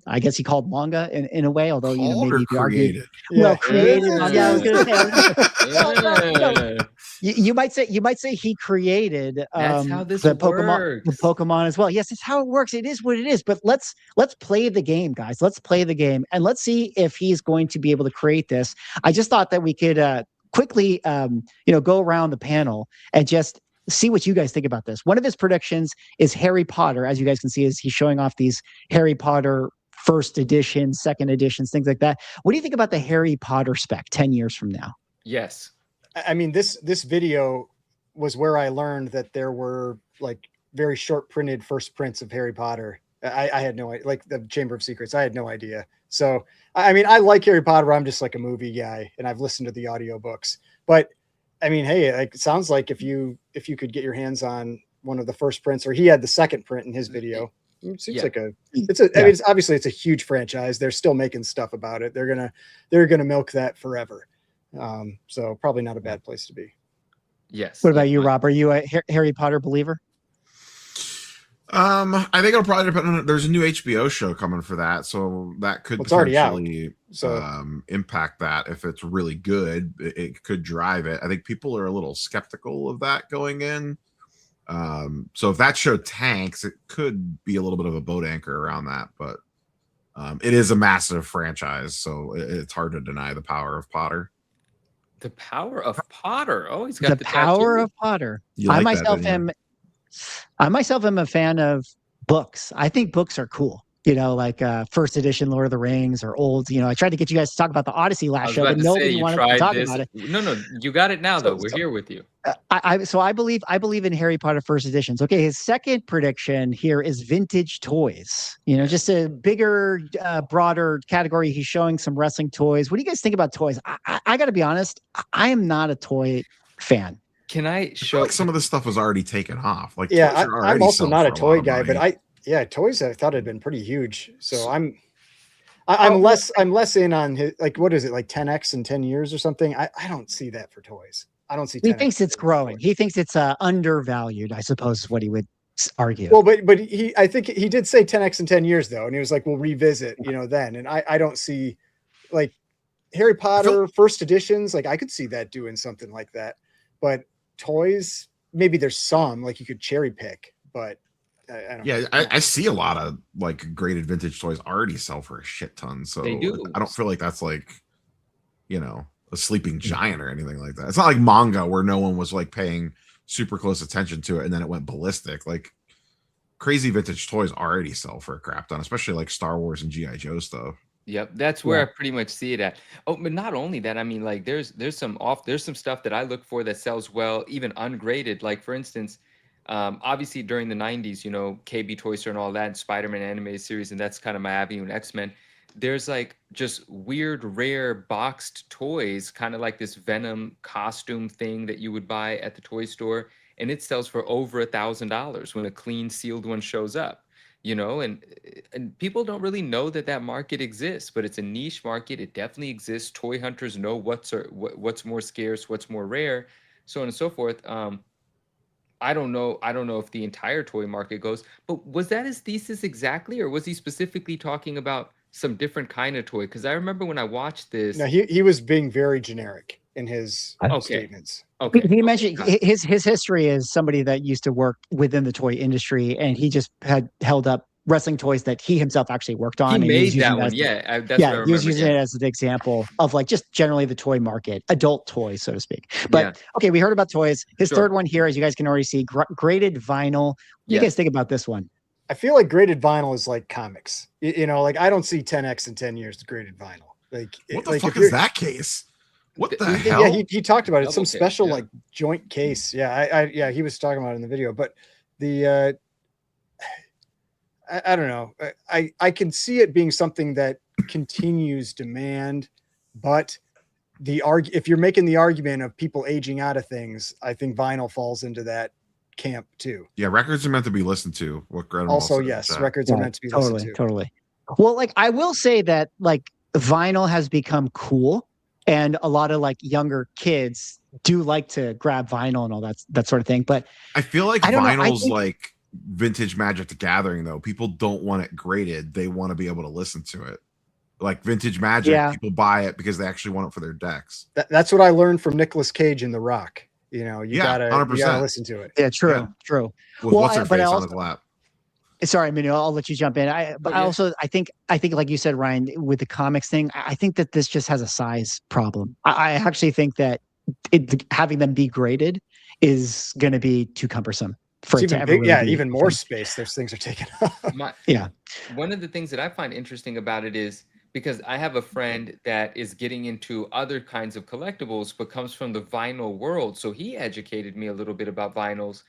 A: I guess he called manga in a way, although, maybe you could argue. Well, created. Yeah, I was going to say. You might say he created
B: That's how this
A: the Pokemon as well. Yes, it's how it works. It is what it is. But let's play the game, guys. Let's play the game and let's see if he's going to be able to create this. I just thought that we could quickly go around the panel and just see what you guys think about this. One of his predictions is Harry Potter. As you guys can see, is he's showing off these Harry Potter first edition, second editions, things like that. What do you think about the Harry Potter spec 10 years from now?
B: Yes.
C: I mean, this video was where I learned that there were like very short printed first prints of Harry Potter. I had no idea, like the Chamber of Secrets. I had no idea. So, I mean, I like Harry Potter. I'm just like a movie guy and I've listened to the audiobooks, but I mean, hey, it sounds like if you could get your hands on one of the first prints, or he had the second print in his video, it seems like I mean, it's obviously it's a huge franchise. They're still making stuff about it. They're going to milk that forever. So probably not a bad place to be.
B: Yes.
A: What about you, Rob? Are you a Harry Potter believer?
D: I think it'll probably depend on. There's a new HBO show coming for that, so that could potentially impact that. If it's really good, it could drive it. I think people are a little skeptical of that going in. So if that show tanks, it could be a little bit of a boat anchor around that, but it is a massive franchise, so it's hard to deny the power of Potter.
B: The power of Potter. Oh, he's got
A: the power
B: tattoo.
A: of Potter.
D: You like
A: I myself am a fan of books. I think books are cool. Like first edition Lord of the Rings or old. I tried to get you guys to talk about the Odyssey last show, but nobody wanted to talk about it.
B: No, you got it now, though. We're here with you.
A: I believe in Harry Potter first editions. Okay, his second prediction here is vintage toys. Just a bigger, broader category. He's showing some wrestling toys. What do you guys think about toys? I got to be honest. I am not a toy fan.
B: Can I show?
D: Like some of this stuff was already taken off. Like,
C: yeah, I'm also not a toy guy, but toys I thought had been pretty huge. So I'm less in on his, like, what is it, like 10x in 10 years or something? I don't see that for toys. I don't see.
A: He thinks it's growing. He thinks it's undervalued, I suppose is what he would argue.
C: Well, but I think he did say 10x in 10 years though, and he was like, we'll revisit, then. And I don't see, like, Harry Potter first editions. Like, I could see that doing something like that, but toys, maybe there's some, like, you could cherry pick, but
D: I see a lot of like graded vintage toys already sell for a shit ton. So
B: they do.
D: I don't feel like that's like, a sleeping giant or anything like that. It's not like manga where no one was like paying super close attention to it and then it went ballistic. Like, crazy vintage toys already sell for a crap ton, especially like Star Wars and G.I. Joe stuff.
B: Yep, that's where I pretty much see it at. Oh, but not only that, I mean, like there's some stuff that I look for that sells well, even ungraded. Like, for instance, obviously during the 90s, KB Toy Store and all that, and Spider-Man animated series, and that's kind of my avenue, and X-Men. There's like just weird, rare boxed toys, kind of like this Venom costume thing that you would buy at the toy store, and it sells for over $1,000 when a clean sealed one shows up. And people don't really know that market exists, but it's a niche market. It definitely exists. Toy hunters know what's more scarce, what's more rare, so on and so forth. I don't know if the entire toy market goes, but was that his thesis exactly, or was he specifically talking about some different kind of toy? Because I remember when I watched this.
C: No, he was being very generic in his statements.
A: Okay. He mentioned his history as somebody that used to work within the toy industry, and he just had held up wrestling toys that he himself actually worked on.
B: He made that one. He
A: was using it as an example of like just generally the toy market, adult toys, so to speak. But okay, we heard about toys. His third one here, as you guys can already see, graded vinyl. What do you guys think about this one?
C: I feel like graded vinyl is like comics. Like I don't see 10x in 10 years graded vinyl. Like,
D: what the fuck is that case? What the hell?
C: Yeah, he talked about it. Some special like joint case. Yeah, he was talking about it in the video. But the I don't know. I can see it being something that continues demand, but if you're making the argument of people aging out of things, I think vinyl falls into that camp too.
D: Yeah, records are meant to be listened to.
C: Also, yes, records are meant to be listened to.
A: Totally. Well, like I will say that like vinyl has become cool, and a lot of like younger kids do like to grab vinyl and all that sort of thing. But
D: I feel like vinyl's like vintage Magic the Gathering though. People don't want it graded; they want to be able to listen to it. Like vintage Magic, people buy it because they actually want it for their decks.
C: That's what I learned from Nicolas Cage in The Rock. You gotta
D: 100%.
C: listen to it.
A: Yeah, true.
D: With what's her face on his lap.
A: Sorry, Minu, I'll let you jump in. I think like you said, Ryan, with the comics thing, I think that this just has a size problem. I actually think that having them be graded is going to be too cumbersome for it to ever.
C: Even more space those things are taking up.
B: One of the things that I find interesting about it is, because I have a friend that is getting into other kinds of collectibles, but comes from the vinyl world. So he educated me a little bit about vinyls.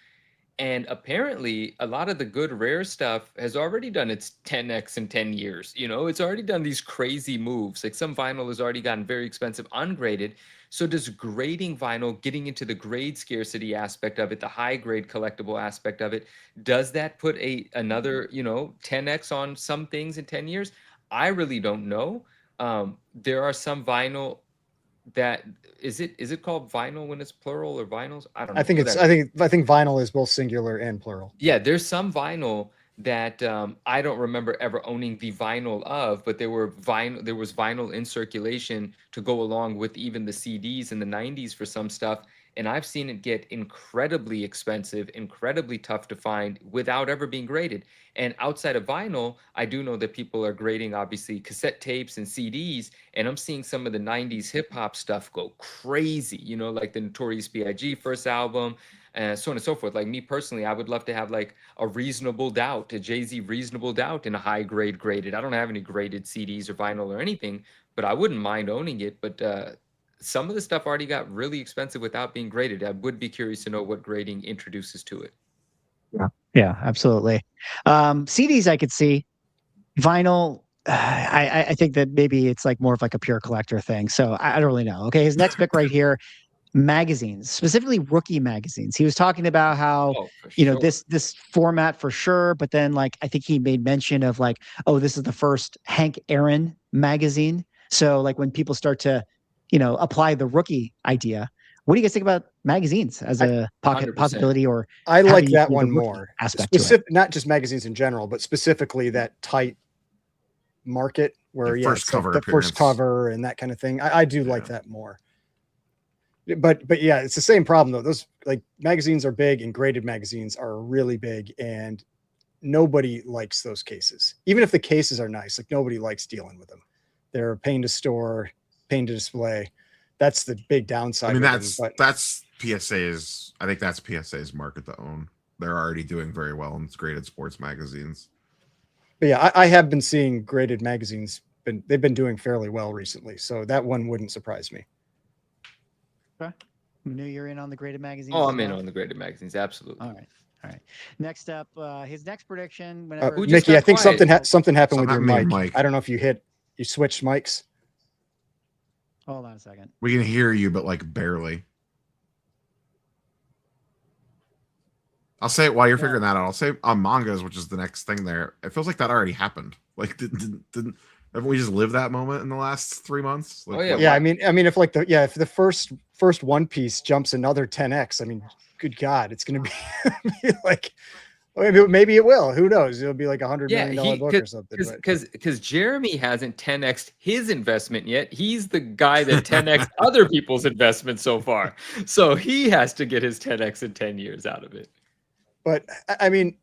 B: And apparently a lot of the good rare stuff has already done its 10x in 10 years. It's already done these crazy moves. Like some vinyl has already gotten very expensive ungraded. So does grading vinyl, getting into the grade scarcity aspect of it, the high grade collectible aspect of it, does that put another 10x on some things in 10 years? I really don't know. There are some vinyl that is it called vinyl when it's plural or vinyls? I don't know.
C: I think vinyl is both singular and plural.
B: Yeah, there's some vinyl that I don't remember ever owning the vinyl of, but there was vinyl in circulation to go along with even the CDs in the 90s for some stuff. And I've seen it get incredibly expensive, incredibly tough to find without ever being graded. And outside of vinyl, I do know that people are grading obviously cassette tapes and CDs, and I'm seeing some of the 90s hip hop stuff go crazy, you know, like the Notorious B.I.G. first album, and so on and so forth. Like me personally, I would love to have like a Reasonable Doubt, a Jay-Z Reasonable Doubt in a high grade graded. I don't have any graded CDs or vinyl or anything, but I wouldn't mind owning it. But some of the stuff already got really expensive without being graded. I would be curious to know what grading introduces to it.
A: Yeah, absolutely. CDs I could see. Vinyl, I think that maybe it's like more of like a pure collector thing. So I don't really know. Okay, his next pick right here, magazines, specifically rookie magazines. He was talking about how this format for sure, but then like I think he made mention of like, oh, this is the first Hank Aaron magazine. So like when people start to, apply the rookie idea, what do you guys think about magazines as a possibility? Or
C: I like that one more. Not just magazines in general, but specifically that tight market where the first cover and that kind of thing. I do like that more. But yeah, it's the same problem though. Those like magazines are big and graded magazines are really big, and nobody likes those cases. Even if the cases are nice, like nobody likes dealing with them. They're a pain to store, pain to display. That's the big downside.
D: I mean, that's PSA's. I think that's PSA's market to own. They're already doing very well in graded sports magazines.
C: But yeah, I have been seeing graded magazines. They've been doing fairly well recently, so that one wouldn't surprise me.
A: Okay. You know you're in on the graded magazines.
B: Oh, I'm in on the graded magazines. Absolutely.
A: All right. Next up, his next prediction.
C: Mickey, I think something happened with your mic. I don't know if you switched mics.
A: Hold on a second.
D: We can hear you, but like barely. I'll say it while you're figuring that out. I'll say on mangas, which is the next thing there. It feels like that already happened. Like, haven't we just lived that moment in the last 3 months? Like,
C: yeah. I mean, if like if the first One Piece jumps another 10x, I mean, good God, it's going to be like. Maybe it will. Who knows? It'll be like $100 million book or something.
B: Because Jeremy hasn't 10x'd his investment yet. He's the guy that 10x'd other people's investment so far. So he has to get his 10x in 10 years out of it.
C: But I mean,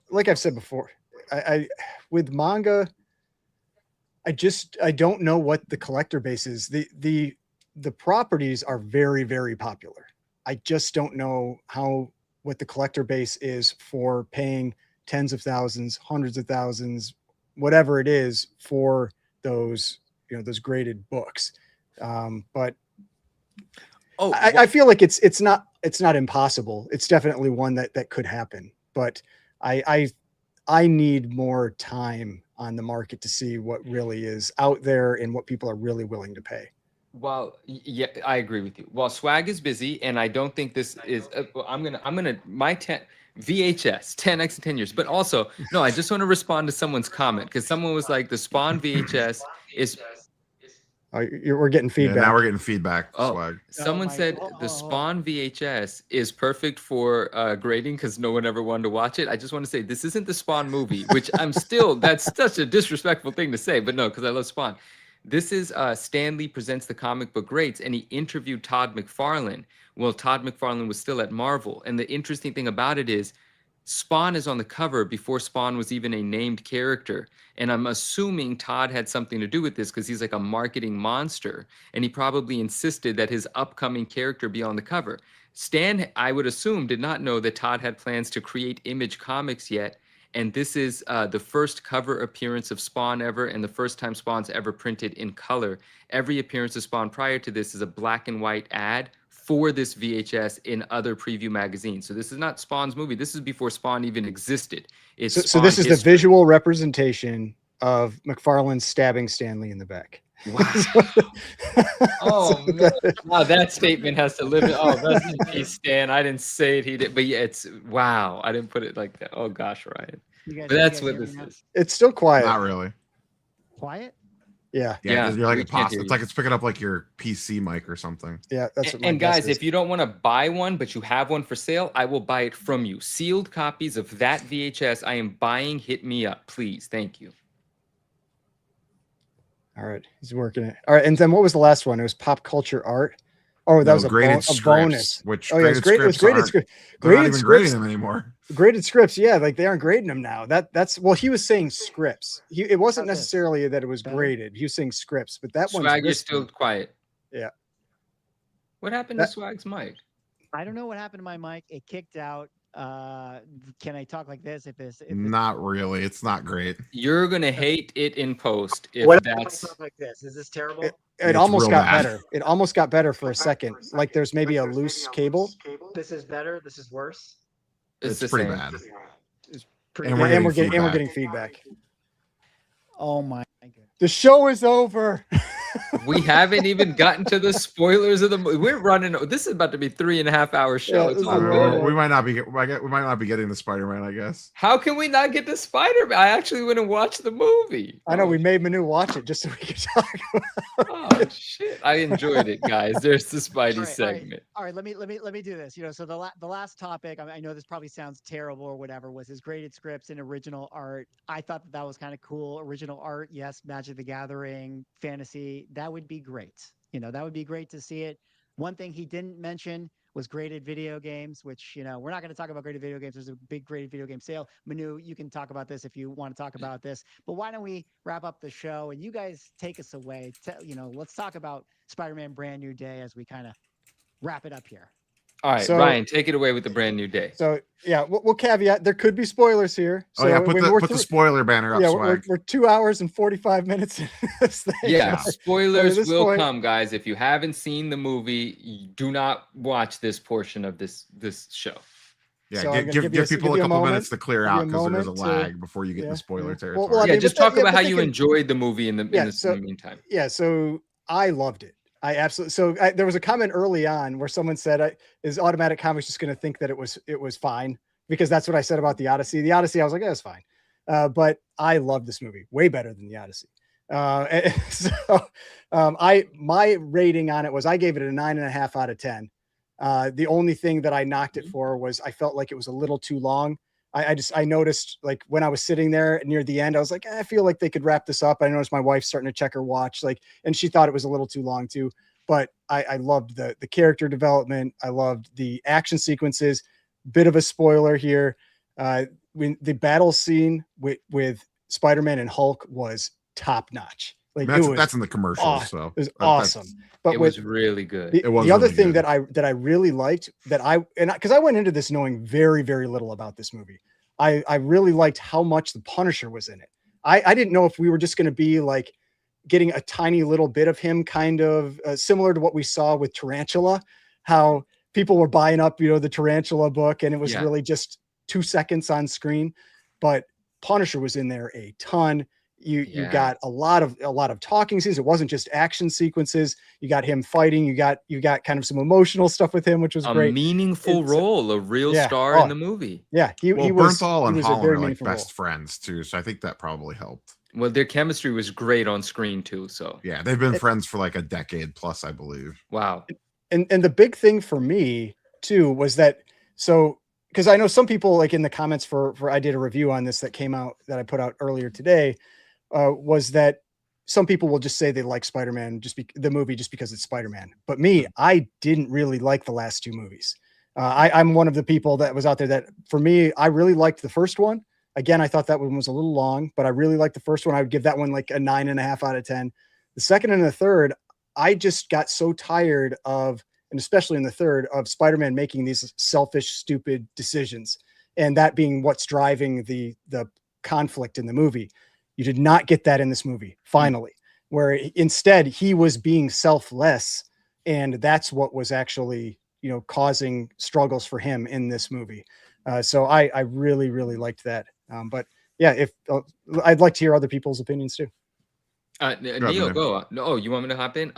C: like I've said before, I with manga, I don't know what the collector base is. The properties are very, very popular. I just don't know what the collector base is for paying tens of thousands, hundreds of thousands, whatever it is for those, those graded books. But I feel like it's not impossible. It's definitely one that could happen, but I need more time on the market to see what really is out there and what people are really willing to pay.
B: Well, yeah, I agree with you. Well, Swag is busy, and I don't think this is. I'm gonna my VHS 10x in 10 years. But also, no, I just want to respond to someone's comment because someone was like, the Spawn VHS is.
C: We're getting feedback.
D: Yeah, now we're getting feedback.
B: Swag. Someone said the Spawn VHS is perfect for grading because no one ever wanted to watch it. I just want to say this isn't the Spawn movie, which that's such a disrespectful thing to say, but no, because I love Spawn. This is Stan Lee Presents the Comic Book Greats, and he interviewed Todd McFarlane. Well, Todd McFarlane was still at Marvel, and the interesting thing about it is Spawn is on the cover before Spawn was even a named character, and I'm assuming Todd had something to do with this because he's like a marketing monster, and he probably insisted that his upcoming character be on the cover. Stan, I would assume, did not know that Todd had plans to create Image Comics yet, and this is the first cover appearance of Spawn ever, and the first time Spawn's ever printed in color. Every appearance of Spawn prior to this is a black and white ad for this VHS in other preview magazines. So this is not Spawn's movie. This is before Spawn even existed.
C: So this is the visual representation of McFarlane stabbing Stan Lee in the back.
B: Wow. Oh, man. Wow, that statement has to live. Oh, that's me, Stan. I didn't say it. He did. But yeah, it's wow. I didn't put it like that. Oh, gosh, Ryan. But that's what this is.
C: It's still quiet.
D: Not really.
A: Quiet?
C: Yeah.
D: Yeah. You're like it's like it's picking up like your PC mic or something.
C: Yeah. That's what
B: and guys, if you don't want to buy one, but you have one for sale, I will buy it from you. Sealed copies of that VHS I am buying. Hit me up, please. Thank you.
C: All right, he's working it. All right, and then what was the last one? It was pop culture art. Oh, that
D: No,
C: was a
D: graded
C: bonus.
D: scripts, which
C: Oh, yeah, it was great. It was graded scripts.
D: They're not
C: Graded
D: even
C: scripts.
D: grading them anymore.
C: Graded scripts, yeah, like they aren't grading them now. That's well, he was saying scripts. It wasn't necessarily that it was graded. He was saying scripts, but that one's
B: Swag, you're still quiet.
C: Yeah.
B: What happened to Swag's mic?
A: I don't know what happened to my mic. It kicked out. Can I talk like this? If this
D: Not really. It's not great.
B: You're gonna hate it in post if
A: what
B: that's
A: if I talk like this. Is this terrible?
C: It almost got better. It almost got better for a second. Like there's maybe a loose cable.
A: This is better. This is worse.
B: It's
D: pretty bad.
A: It's pretty
C: And
A: bad.
C: we're getting feedback.
A: Oh my goodness.
C: The show is over.
B: We haven't even gotten to the spoilers of the movie. We're running. This is about to be 3.5 hour show.
C: Yeah,
B: it's all good.
D: We might not be. We might not be getting the Spider-Man. I guess.
B: How can we not get to Spider-Man? I actually went and watched the movie.
C: I know we made Manu watch it just so we could talk
B: about it. Oh shit! I enjoyed it, guys. There's the Spidey segment.
A: All right. Let me do this. So the last topic. I know this probably sounds terrible or whatever. Was his graded scripts and original art. I thought that was kind of cool. Original art, yes. Magic the Gathering, fantasy. That would be great. That would be great to see it. One thing he didn't mention was graded video games, which, we're not going to talk about graded video games. There's a big graded video game sale. Manu, you can talk about this if you want to talk about this. But why don't we wrap up the show and you guys take us away. Let's talk about Spider-Man Brand New Day as we kind of wrap it up here.
B: All right, so, Ryan, take it away with the Brand New Day.
C: So, yeah, we'll caveat. There could be spoilers here. So,
D: put the spoiler banner up.
C: Yeah, we're 2 hours and 45 minutes in this thing.
B: Yeah, spoilers will come, guys. If you haven't seen the movie, do not watch this portion of this show.
D: Yeah, so give people a couple minutes to clear out because there's a lag before you get in the spoiler territory.
B: Well, just talk about how you enjoyed the movie in the meantime.
C: Yeah, so I loved it. I absolutely. So there was a comment early on where someone said, "Is Automatic Comics just going to think that it was fine?" Because that's what I said about the Odyssey. The Odyssey, I was like, "Yeah, it's fine," but I love this movie way better than the Odyssey. My rating on it was I gave it a 9.5 out of 10. The only thing that I knocked it for was I felt like it was a little too long. I noticed like when I was sitting there near the end, I was like, I feel like they could wrap this up. I noticed my wife starting to check her watch, and she thought it was a little too long too. But I loved the character development. I loved the action sequences. Bit of a spoiler here. When the battle scene with Spider-Man and Hulk was top notch. Like
D: that's in the commercial. So
C: it was awesome. But
B: it was really good.
C: The other thing that I really liked because I went into this knowing very, very little about this movie. I really liked how much the Punisher was in it. I didn't know if we were just going to be like getting a tiny little bit of him, kind of similar to what we saw with Tarantula, how people were buying up, the Tarantula book, and it was really just 2 seconds on screen. But Punisher was in there a ton. You got a lot of talking scenes. It wasn't just action sequences. You got him fighting. You got kind of some emotional stuff with him, which was great.
B: A meaningful role, a real star in the movie.
C: Yeah, he was.
D: Bernthal and Holland are like best friends too, so I think that probably helped.
B: Well, their chemistry was great on screen too. So
D: yeah, they've been friends for like a decade plus, I believe.
B: Wow.
C: And the big thing for me too was that because I know some people like in the comments for I did a review on this that came out that I put out earlier today. Was that some people will just say they like Spider-Man the movie just because it's Spider-Man. But me, I didn't really like the last 2 movies. I'm one of the people that was out there that for me, I really liked the first one. Again, I thought that one was a little long, but I really liked the first one. I would give that one like a 9.5 out of 10. The second and the third, I just got so tired of, and especially in the third, of Spider-Man making these selfish, stupid decisions. And that being what's driving the conflict in the movie. You did not get that in this movie, finally, where instead he was being selfless. And that's what was actually, causing struggles for him in this movie. So I really, really liked that. But yeah, I'd like to hear other people's opinions too.
B: Neil, go. No, you want me to hop in?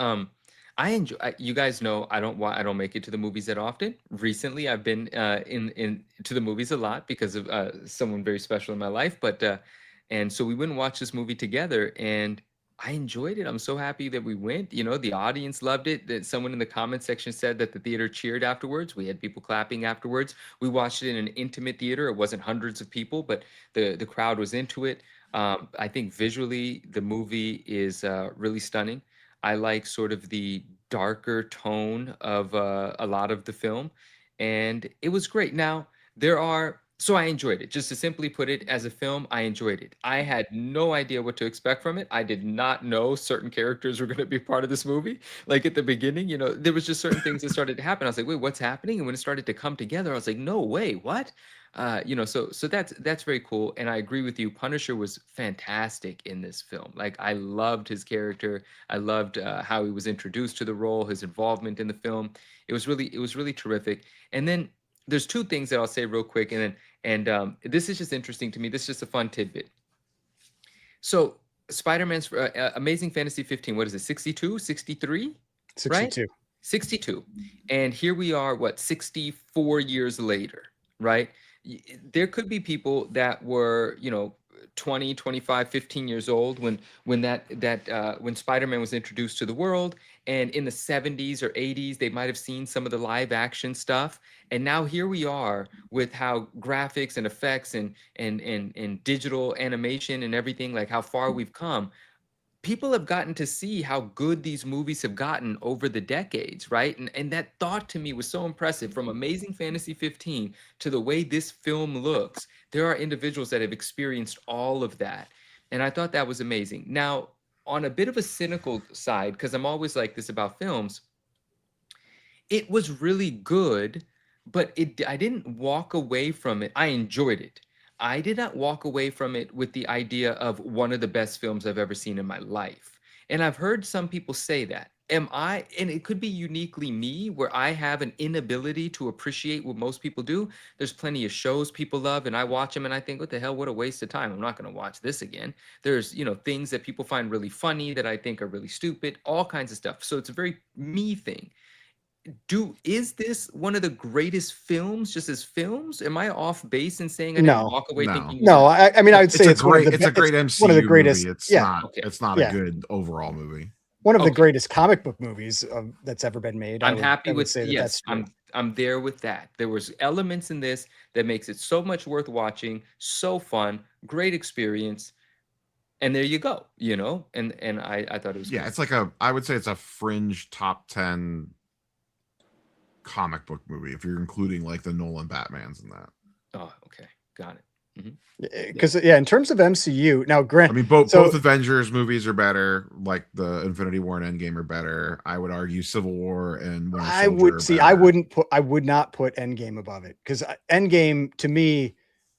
B: I enjoy. You guys know I don't make it to the movies that often. Recently, I've been to the movies a lot because of someone very special in my life. But and so we went and watched this movie together, and I enjoyed it. I'm so happy that we went. The audience loved it. That someone in the comment section said that the theater cheered afterwards. We had people clapping afterwards. We watched it in an intimate theater. It wasn't hundreds of people, but the crowd was into it. I think visually the movie is really stunning. I like sort of the darker tone of a lot of the film, and it was great. Now so I enjoyed it. Just to simply put it, as a film, I enjoyed it. I had no idea what to expect from it. I did not know certain characters were going to be part of this movie. Like at the beginning, there was just certain things that started to happen. I was like, wait, what's happening? And when it started to come together, I was like, no way, what? So that's very cool. And I agree with you. Punisher was fantastic in this film. Like, I loved his character. I loved how he was introduced to the role, his involvement in the film. It was really terrific. And then there's two things that I'll say real quick, and this is just interesting to me. This is just a fun tidbit. So Spider-Man's Amazing Fantasy 15, what is it, 62, 63?
C: 62.
B: Right? 62. And here we are, 64 years later, right? There could be people that were, 20, 25, 15 years old when Spider-Man was introduced to the world, and in the 70s or 80s they might have seen some of the live action stuff, and now here we are with how graphics and effects and digital animation and everything, like how far we've come. People have gotten to see how good these movies have gotten over the decades, right? And that thought to me was so impressive. From Amazing Fantasy 15 to the way this film looks, there are individuals that have experienced all of that. And I thought that was amazing. Now, on a bit of a cynical side, because I'm always like this about films, it was really good, but I didn't walk away from it. I enjoyed it. I did not walk away from it with the idea of one of the best films I've ever seen in my life. And I've heard some people say that. And it could be uniquely me, where I have an inability to appreciate what most people do. There's plenty of shows people love, and I watch them and I think, what the hell, what a waste of time. I'm not going to watch this again. There's, things that people find really funny that I think are really stupid, all kinds of stuff. So it's a very me thing. Is this one of the greatest films, just as films? Am I off base in saying I didn't walk away thinking?
C: No, I mean, I would say
D: it's a great MCU
C: one of the greatest.
D: Movie. It's not a good overall movie.
C: One of the greatest comic book movies that's ever been made.
B: I'm happy with yes. I'm there with that. There was elements in this that makes it so much worth watching, so fun, great experience. And there you go, and I thought it was
D: cool. It's like I would say it's a fringe top 10 comic book movie if you're including like the Nolan Batmans and that.
B: Oh, okay, got it.
C: Because in terms of MCU, now Grant,
D: I mean both Avengers movies are better, like the Infinity War and Endgame are better. I would argue Civil War and Winter Soldier
C: I would not put Endgame above it, because Endgame, to me,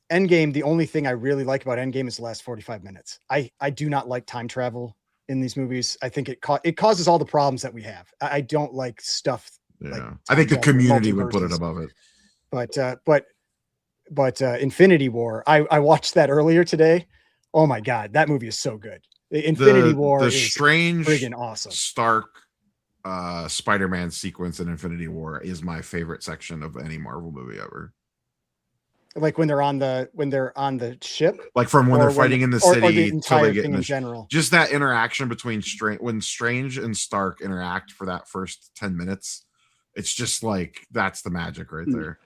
C: the only thing I really like about Endgame is the last 45 minutes. I do not like time travel in these movies. I think it causes all the problems that we have. I don't like stuff.
D: Yeah,
C: like
D: I think the community would put it above it.
C: But Infinity War, I watched that earlier today. Oh my God, that movie is so good. Infinity War is
D: strange,
C: friggin' awesome.
D: Stark Spider-Man sequence in Infinity War is my favorite section of any Marvel movie ever.
C: Like when they're on the ship,
D: like from when they're fighting in the city,
C: or the entire
D: thing
C: in general.
D: Just that interaction between when Strange and Stark interact for that first 10 minutes. It's just like, that's the magic right there.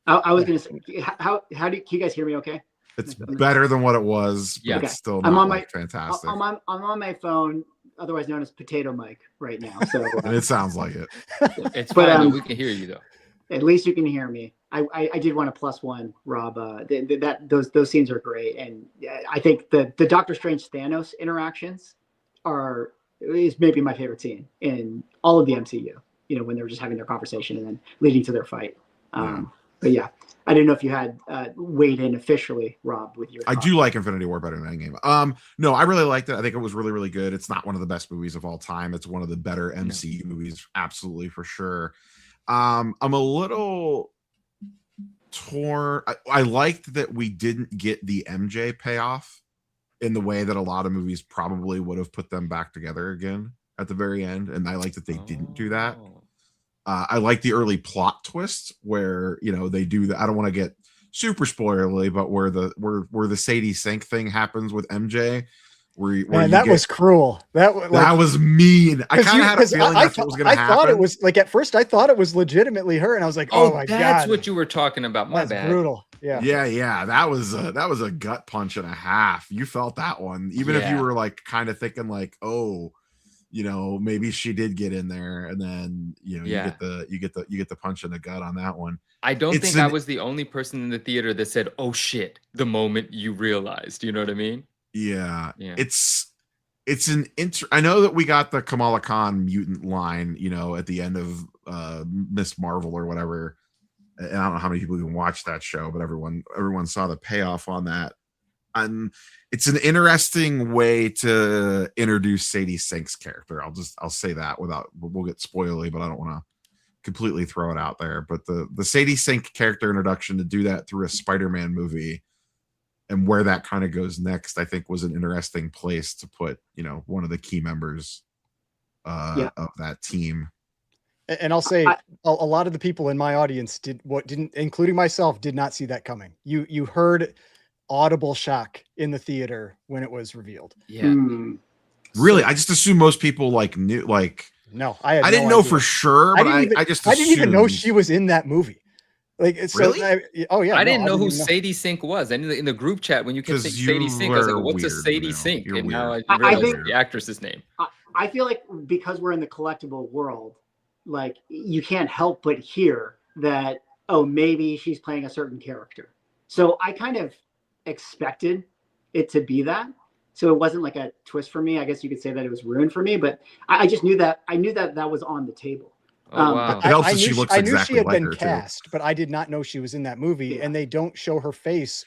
A: I was going to say, how can you guys hear me okay?
D: It's better than what it was, but it's still not fantastic.
A: I'm on my phone, otherwise known as Potato Mic right now. So
D: and it sounds like it.
B: It's fine, we can hear you though.
A: At least you can hear me. I did want to +1, Rob. Those scenes are great, and I think the Doctor Strange Thanos interactions is maybe my favorite scene in all of the MCU. When they were just having their conversation and then leading to their fight. But yeah, I didn't know if you had weighed in officially, Rob, with your.
D: I do like Infinity War better than Endgame. No, I really liked it. I think it was really, really good. It's not one of the best movies of all time. It's one of the better MCU movies, absolutely, for sure. I'm a little torn. I liked that we didn't get the MJ payoff in the way that a lot of movies probably would have put them back together again at the very end, and I like that they didn't do that. I like the early plot twists where they do that. I don't want to get super spoilerly, but where the Sadie Sink thing happens with MJ,
C: that was cruel. That
D: was mean. I kind of had a feeling that's what was going to happen.
C: I thought it was like, at first I thought it was legitimately her, and I was like, oh my God,
B: that's what you were talking about. My bad.
C: Brutal. Yeah.
D: That was a gut punch and a half. You felt that one, even if you were like kind of thinking like, oh, maybe she did get in there, and then you get the punch in the gut on that one.
B: I don't think I was the only person in the theater that said, "Oh shit," the moment you realized. You know what I mean?
D: Yeah. I know that we got the Kamala Khan mutant line, at the end of Miss Marvel or whatever. And I don't know how many people even watched that show, but everyone saw the payoff on that. And it's an interesting way to introduce Sadie Sink's character. I'll say that we'll get spoily, but I don't want to completely throw it out there. But the Sadie Sink character introduction, to do that through a Spider-Man movie and where that kind of goes next, I think was an interesting place to put, one of the key members of that team.
C: And I'll say a lot of the people in my audience including myself, did not see that coming. You heard audible shock in the theater when it was revealed.
B: Yeah.
D: Really? I just assumed most people knew,
C: no,
D: I didn't know for sure, but I didn't
C: even know she was in that movie.
D: Really?
C: I
B: didn't know who Sadie Sink was. And in the group chat, when you kept saying Sadie Sink, I was like, what's a Sadie Sink? And now I realized the actress's name.
A: I feel like because we're in the collectible world, you can't help but hear that, maybe she's playing a certain character. So I kind of expected it to be that. So it wasn't like a twist for me. I guess you could say that it was ruined for me, but I just knew that that was on the table.
B: Wow.
D: It helps that she looks exactly like her.
C: I knew she had been cast, but I did not know she was in that movie, and they don't show her face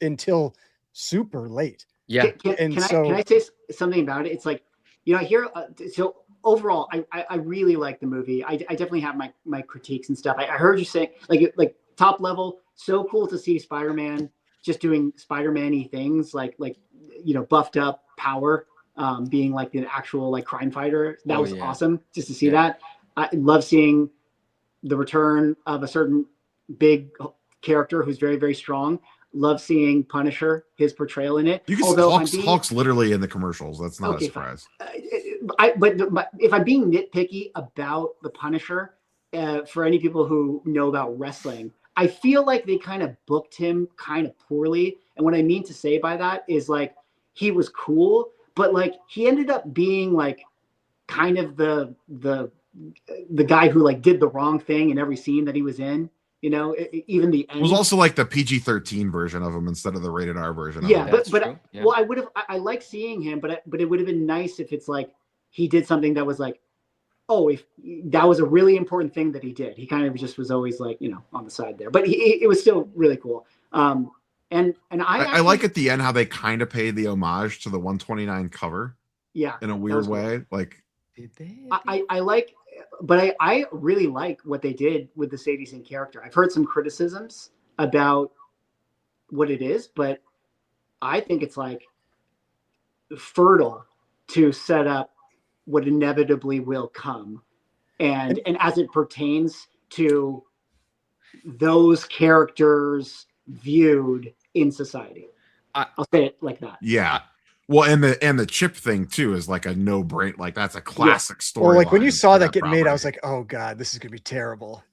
C: until super late.
B: Yeah.
A: Can I say something about it? It's I hear so overall, I really like the movie. I definitely have my critiques and stuff. I heard you say like top level, so cool to see Spider-Man just doing Spider-Man-y things, buffed up power, being the actual crime fighter. That was awesome just to see that. I love seeing the return of a certain big character who's very, very strong. Love seeing Punisher, his portrayal in it.
D: You can see Hulk's literally in the commercials. That's not a surprise.
A: But if I'm being nitpicky about the Punisher, for any people who know about wrestling, I feel like they kind of booked him kind of poorly. And what I mean to say by that is he was cool, but he ended up being kind of the guy who did the wrong thing in every scene that he was in. Even the end.
D: It was also the PG-13 version of him instead of the rated R version.
A: Yeah, but well, I like seeing him, but it would have been nice if it's he did something that was if that was a really important thing that he did. He kind of just was always on the side there, but it was still really cool. And I
D: like at the end how they kind of paid the homage to the 129 cover.
A: Yeah,
D: in a weird way.
B: Did they?
A: I really like what they did with the Sadie Sink character. I've heard some criticisms about what it is, but I think it's fertile to set up what inevitably will come. And as it pertains to those characters viewed in society. I'll say it like that.
D: Yeah. Well, and the chip thing too is a no-brain. That's a classic story.
C: Well, when you saw that get made, I was like, "Oh God, this is gonna be terrible."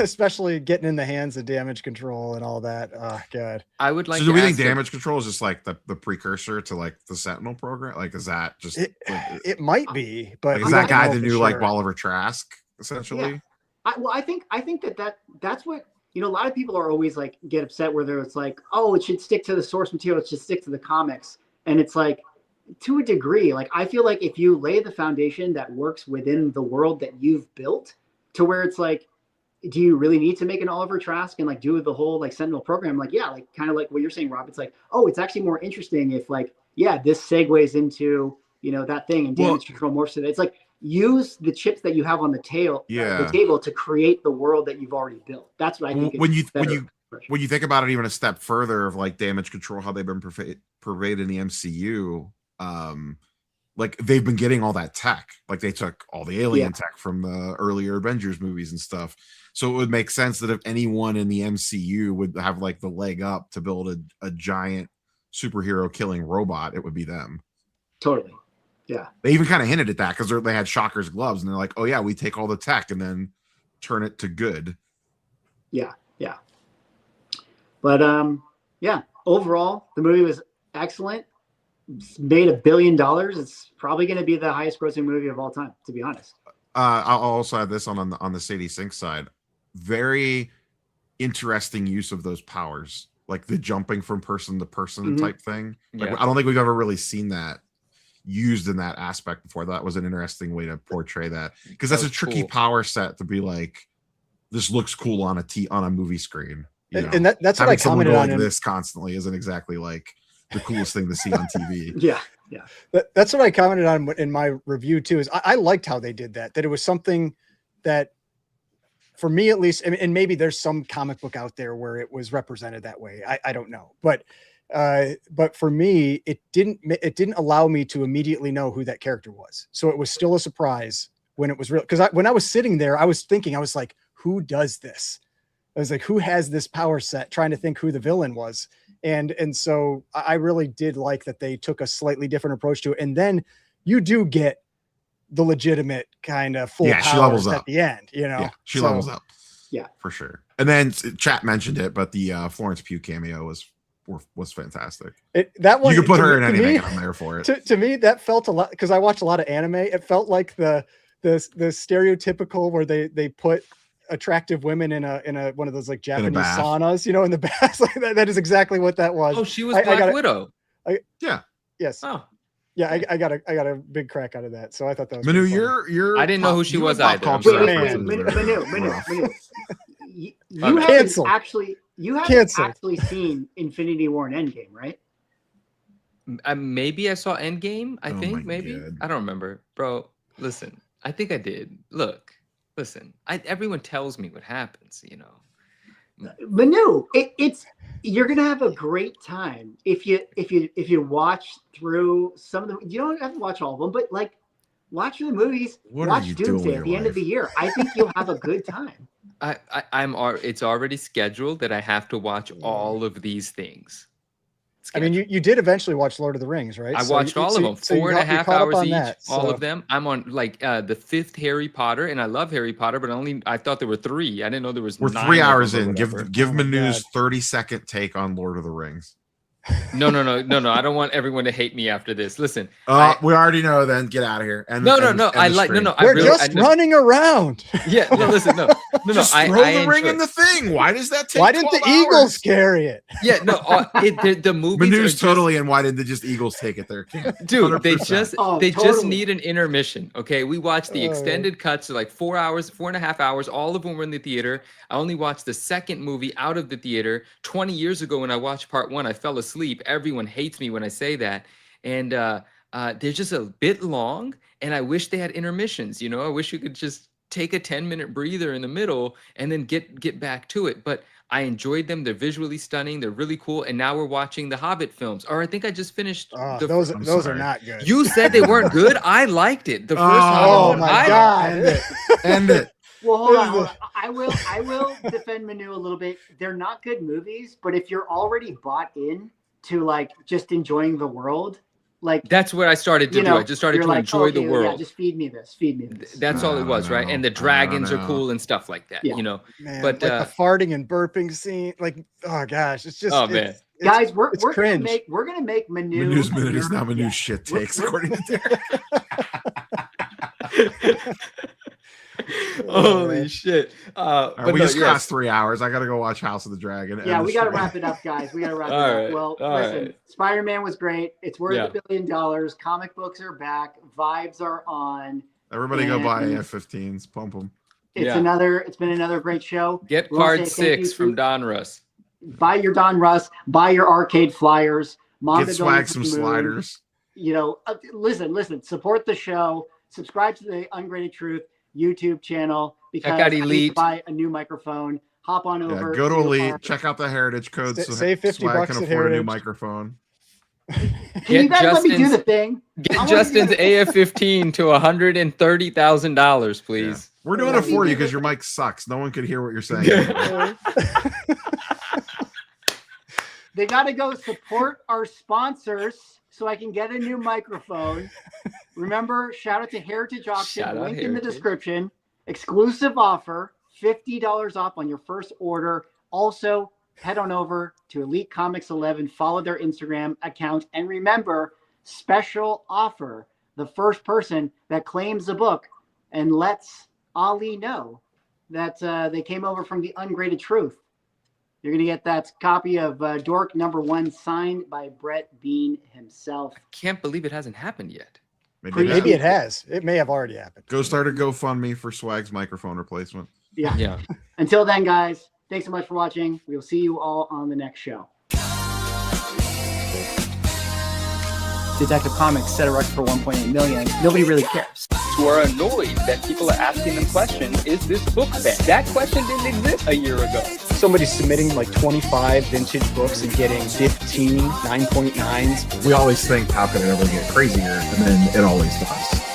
C: Especially getting in the hands of Damage Control and all that. Oh God.
B: I would like.
D: So do we think Damage Control is just the precursor to the Sentinel program? Is that just?
C: It might be, but
D: is that guy the new Bolivar Trask essentially?
A: Yeah. I think that's what. A lot of people are always get upset whether it's it should stick to the source material, it should stick to the comics. And it's to a degree, I feel if you lay the foundation that works within the world that you've built to where it's do you really need to make an Oliver Trask and do the whole Sentinel program? Kind of what you're saying, Rob. It's it's actually more interesting if this segues into, that thing and Damage Control morphs to that. It's use the chips that you have on the table to create the world that you've already built. That's what I think.
D: When you think about it even a step further of Damage Control, how they've been pervaded in the MCU, they've been getting all that tech. They took all the alien tech from the earlier Avengers movies and stuff. So it would make sense that if anyone in the MCU would have the leg up to build a giant superhero killing robot, it would be them.
A: Totally. Yeah,
D: they even kind of hinted at that because they had Shocker's gloves, and they're like, "Oh yeah, we take all the tech and then turn it to good."
A: Yeah. But overall, the movie was excellent. made $1 billion. It's probably going to be the highest grossing movie of all time, to be honest.
D: I'll also add this on the Sadie Sink side. Very interesting use of those powers, like the jumping from person to person type thing. Like, I don't think we've ever really seen that used in that aspect before. That was an interesting way to portray that, because that's a tricky power set to be like, this looks cool on a movie screen.
C: And that's what I commented on.
D: This constantly isn't exactly like the coolest thing to see on TV.
A: Yeah.
C: That's what I commented on in my review too, is I liked how they did that. That it was something that, for me at least, and maybe there's some comic book out there where it was represented that way. I don't know, but for me, it didn't allow me to immediately know who that character was. So it was still a surprise when it was real. Because when I was sitting there, I was thinking, I was like, who does this? I was like, who has this power set? Trying to think who the villain was. And so I really did like that they took a slightly different approach to it. And then you do get the legitimate kind of full
D: she levels
C: powers
D: up
C: at the end, you know?
D: Yeah, she levels up.
A: Yeah,
D: for sure. And then chat mentioned it, but the Florence Pugh cameo was fantastic.
C: That one,
D: you could put her in anything, and I'm there for it.
C: To me, that felt a lot, because I watched a lot of anime. It felt like the stereotypical where they put attractive women in a one of those like Japanese saunas, you know, in the bath. Like that is exactly what that was.
B: Oh, she was Black Widow.
C: Yes.
B: Oh.
C: Yeah, I got a big crack out of that. So I thought that was
D: Manu, you're
B: I didn't know who she was either.
A: Manu, you haven't actually seen Infinity War and Endgame, right?
B: Maybe I saw Endgame. I think maybe.
D: God.
B: I don't remember, bro. Listen, I think I did. Look, listen. Everyone tells me what happens, you know.
A: Manu, it's you're gonna have a great time if you watch through some of the. You don't have to watch all of them, but like watch the movies. Watch Doomsday at the end of the year. I think you'll have a good time.
B: It's already scheduled that I have to watch all of these things.
C: I mean, you did eventually watch Lord of the Rings, right?
B: I watched all of them, 4.5 hours each, all of them. I'm on like the 5th Harry Potter, and I love Harry Potter, but I thought there were 3. I didn't know there was 9.
D: We're 3 hours in. Give Manu's 30-second take on Lord of the Rings.
B: No. I don't want everyone to hate me after this. Listen,
D: we already know. Then get out of here.
C: We're just running around.
B: Yeah, no. Listen, no.
D: Just throw the ring in the thing. Why does that take?
C: Why didn't the Eagles carry it?
B: Yeah, no. The movies.
D: Manu's totally. And why didn't they just Eagles take it there?
B: Dude, 100%. they just need an intermission. Okay, we watched the extended cuts, so like 4.5 hours. All of them were in the theater. I only watched the second movie out of the theater. 20 years ago, when I watched part 1, I fell asleep. Everyone hates me when I say that, and they're just a bit long, and I wish they had intermissions. You know, I wish you could just take a 10-minute breather in the middle and then get back to it. But I enjoyed them. They're visually stunning. They're really cool. And now we're watching the Hobbit films. Or I think I just finished.
C: Those are not good.
B: You said they weren't good. I liked it. The first
C: Hobbit. Oh my God!
D: End it.
A: Well, hold on. I will defend Manu a little bit. They're not good movies, but if you're already bought in to like just enjoying the world, like
B: that's what I started to do. I just started to enjoy the world.
A: Yeah, just feed me this.
B: That's all it was, right? And the dragons are cool and stuff like that, you know.
C: Man,
B: but
C: like the farting and burping scene, like, oh gosh, it's just
B: man.
A: Guys, we're gonna make
D: Manu's minute is now Manu's shit takes, according to Derek.
B: Holy shit.
D: But we just crossed 3 hours. I gotta go watch House of the Dragon.
A: Yeah, we gotta wrap it up, guys. We gotta wrap it up. Well, listen, Spider-Man was great. It's worth $1 billion. Comic books are back. Vibes are on.
D: Everybody go buy AF-15s. Pump them.
A: It's been another great show.
B: Get card 6 from Donruss.
A: Buy your Donruss. Buy your arcade flyers.
D: Get swag some sliders.
A: You know, listen. Support the show. Subscribe to the Ungraded Truth YouTube channel, because I need to buy a new microphone. Hop on over.
D: Go to Elite. Check out the Heritage code.
C: Save $50
D: can
C: at
D: afford
C: Heritage.
D: a new microphone.
A: Can you guys let me do the thing?
B: Get Justin's AF-15 to $130,000, please.
D: Yeah. We're doing it for you because your mic sucks. No one could hear what you're saying.
A: They got to go support our sponsors so I can get a new microphone. Remember, shout out to Heritage Auction. Link in the description. Exclusive offer, $50 off on your first order. Also, head on over to Elite Comics 11. Follow their Instagram account. And remember, special offer. The first person that claims the book and lets Ali know that they came over from the Ungraded Truth, you're going to get that copy of Dork #1 signed by Brett Bean himself.
B: I can't believe it hasn't happened yet.
C: Maybe it has. It may have already happened.
D: Go start a GoFundMe for Swag's microphone replacement.
A: Yeah. Until then, guys, thanks so much for watching. We'll see you all on the next show.
E: Detective Comics set a record for 1.8 million. Nobody really cares.
F: Who are annoyed that people are asking them questions, is this book bad? That question didn't exist a year ago.
C: Somebody's submitting like 25 vintage books and getting 15 9.9s.
D: We always think, how can it ever get crazier? And then it always does.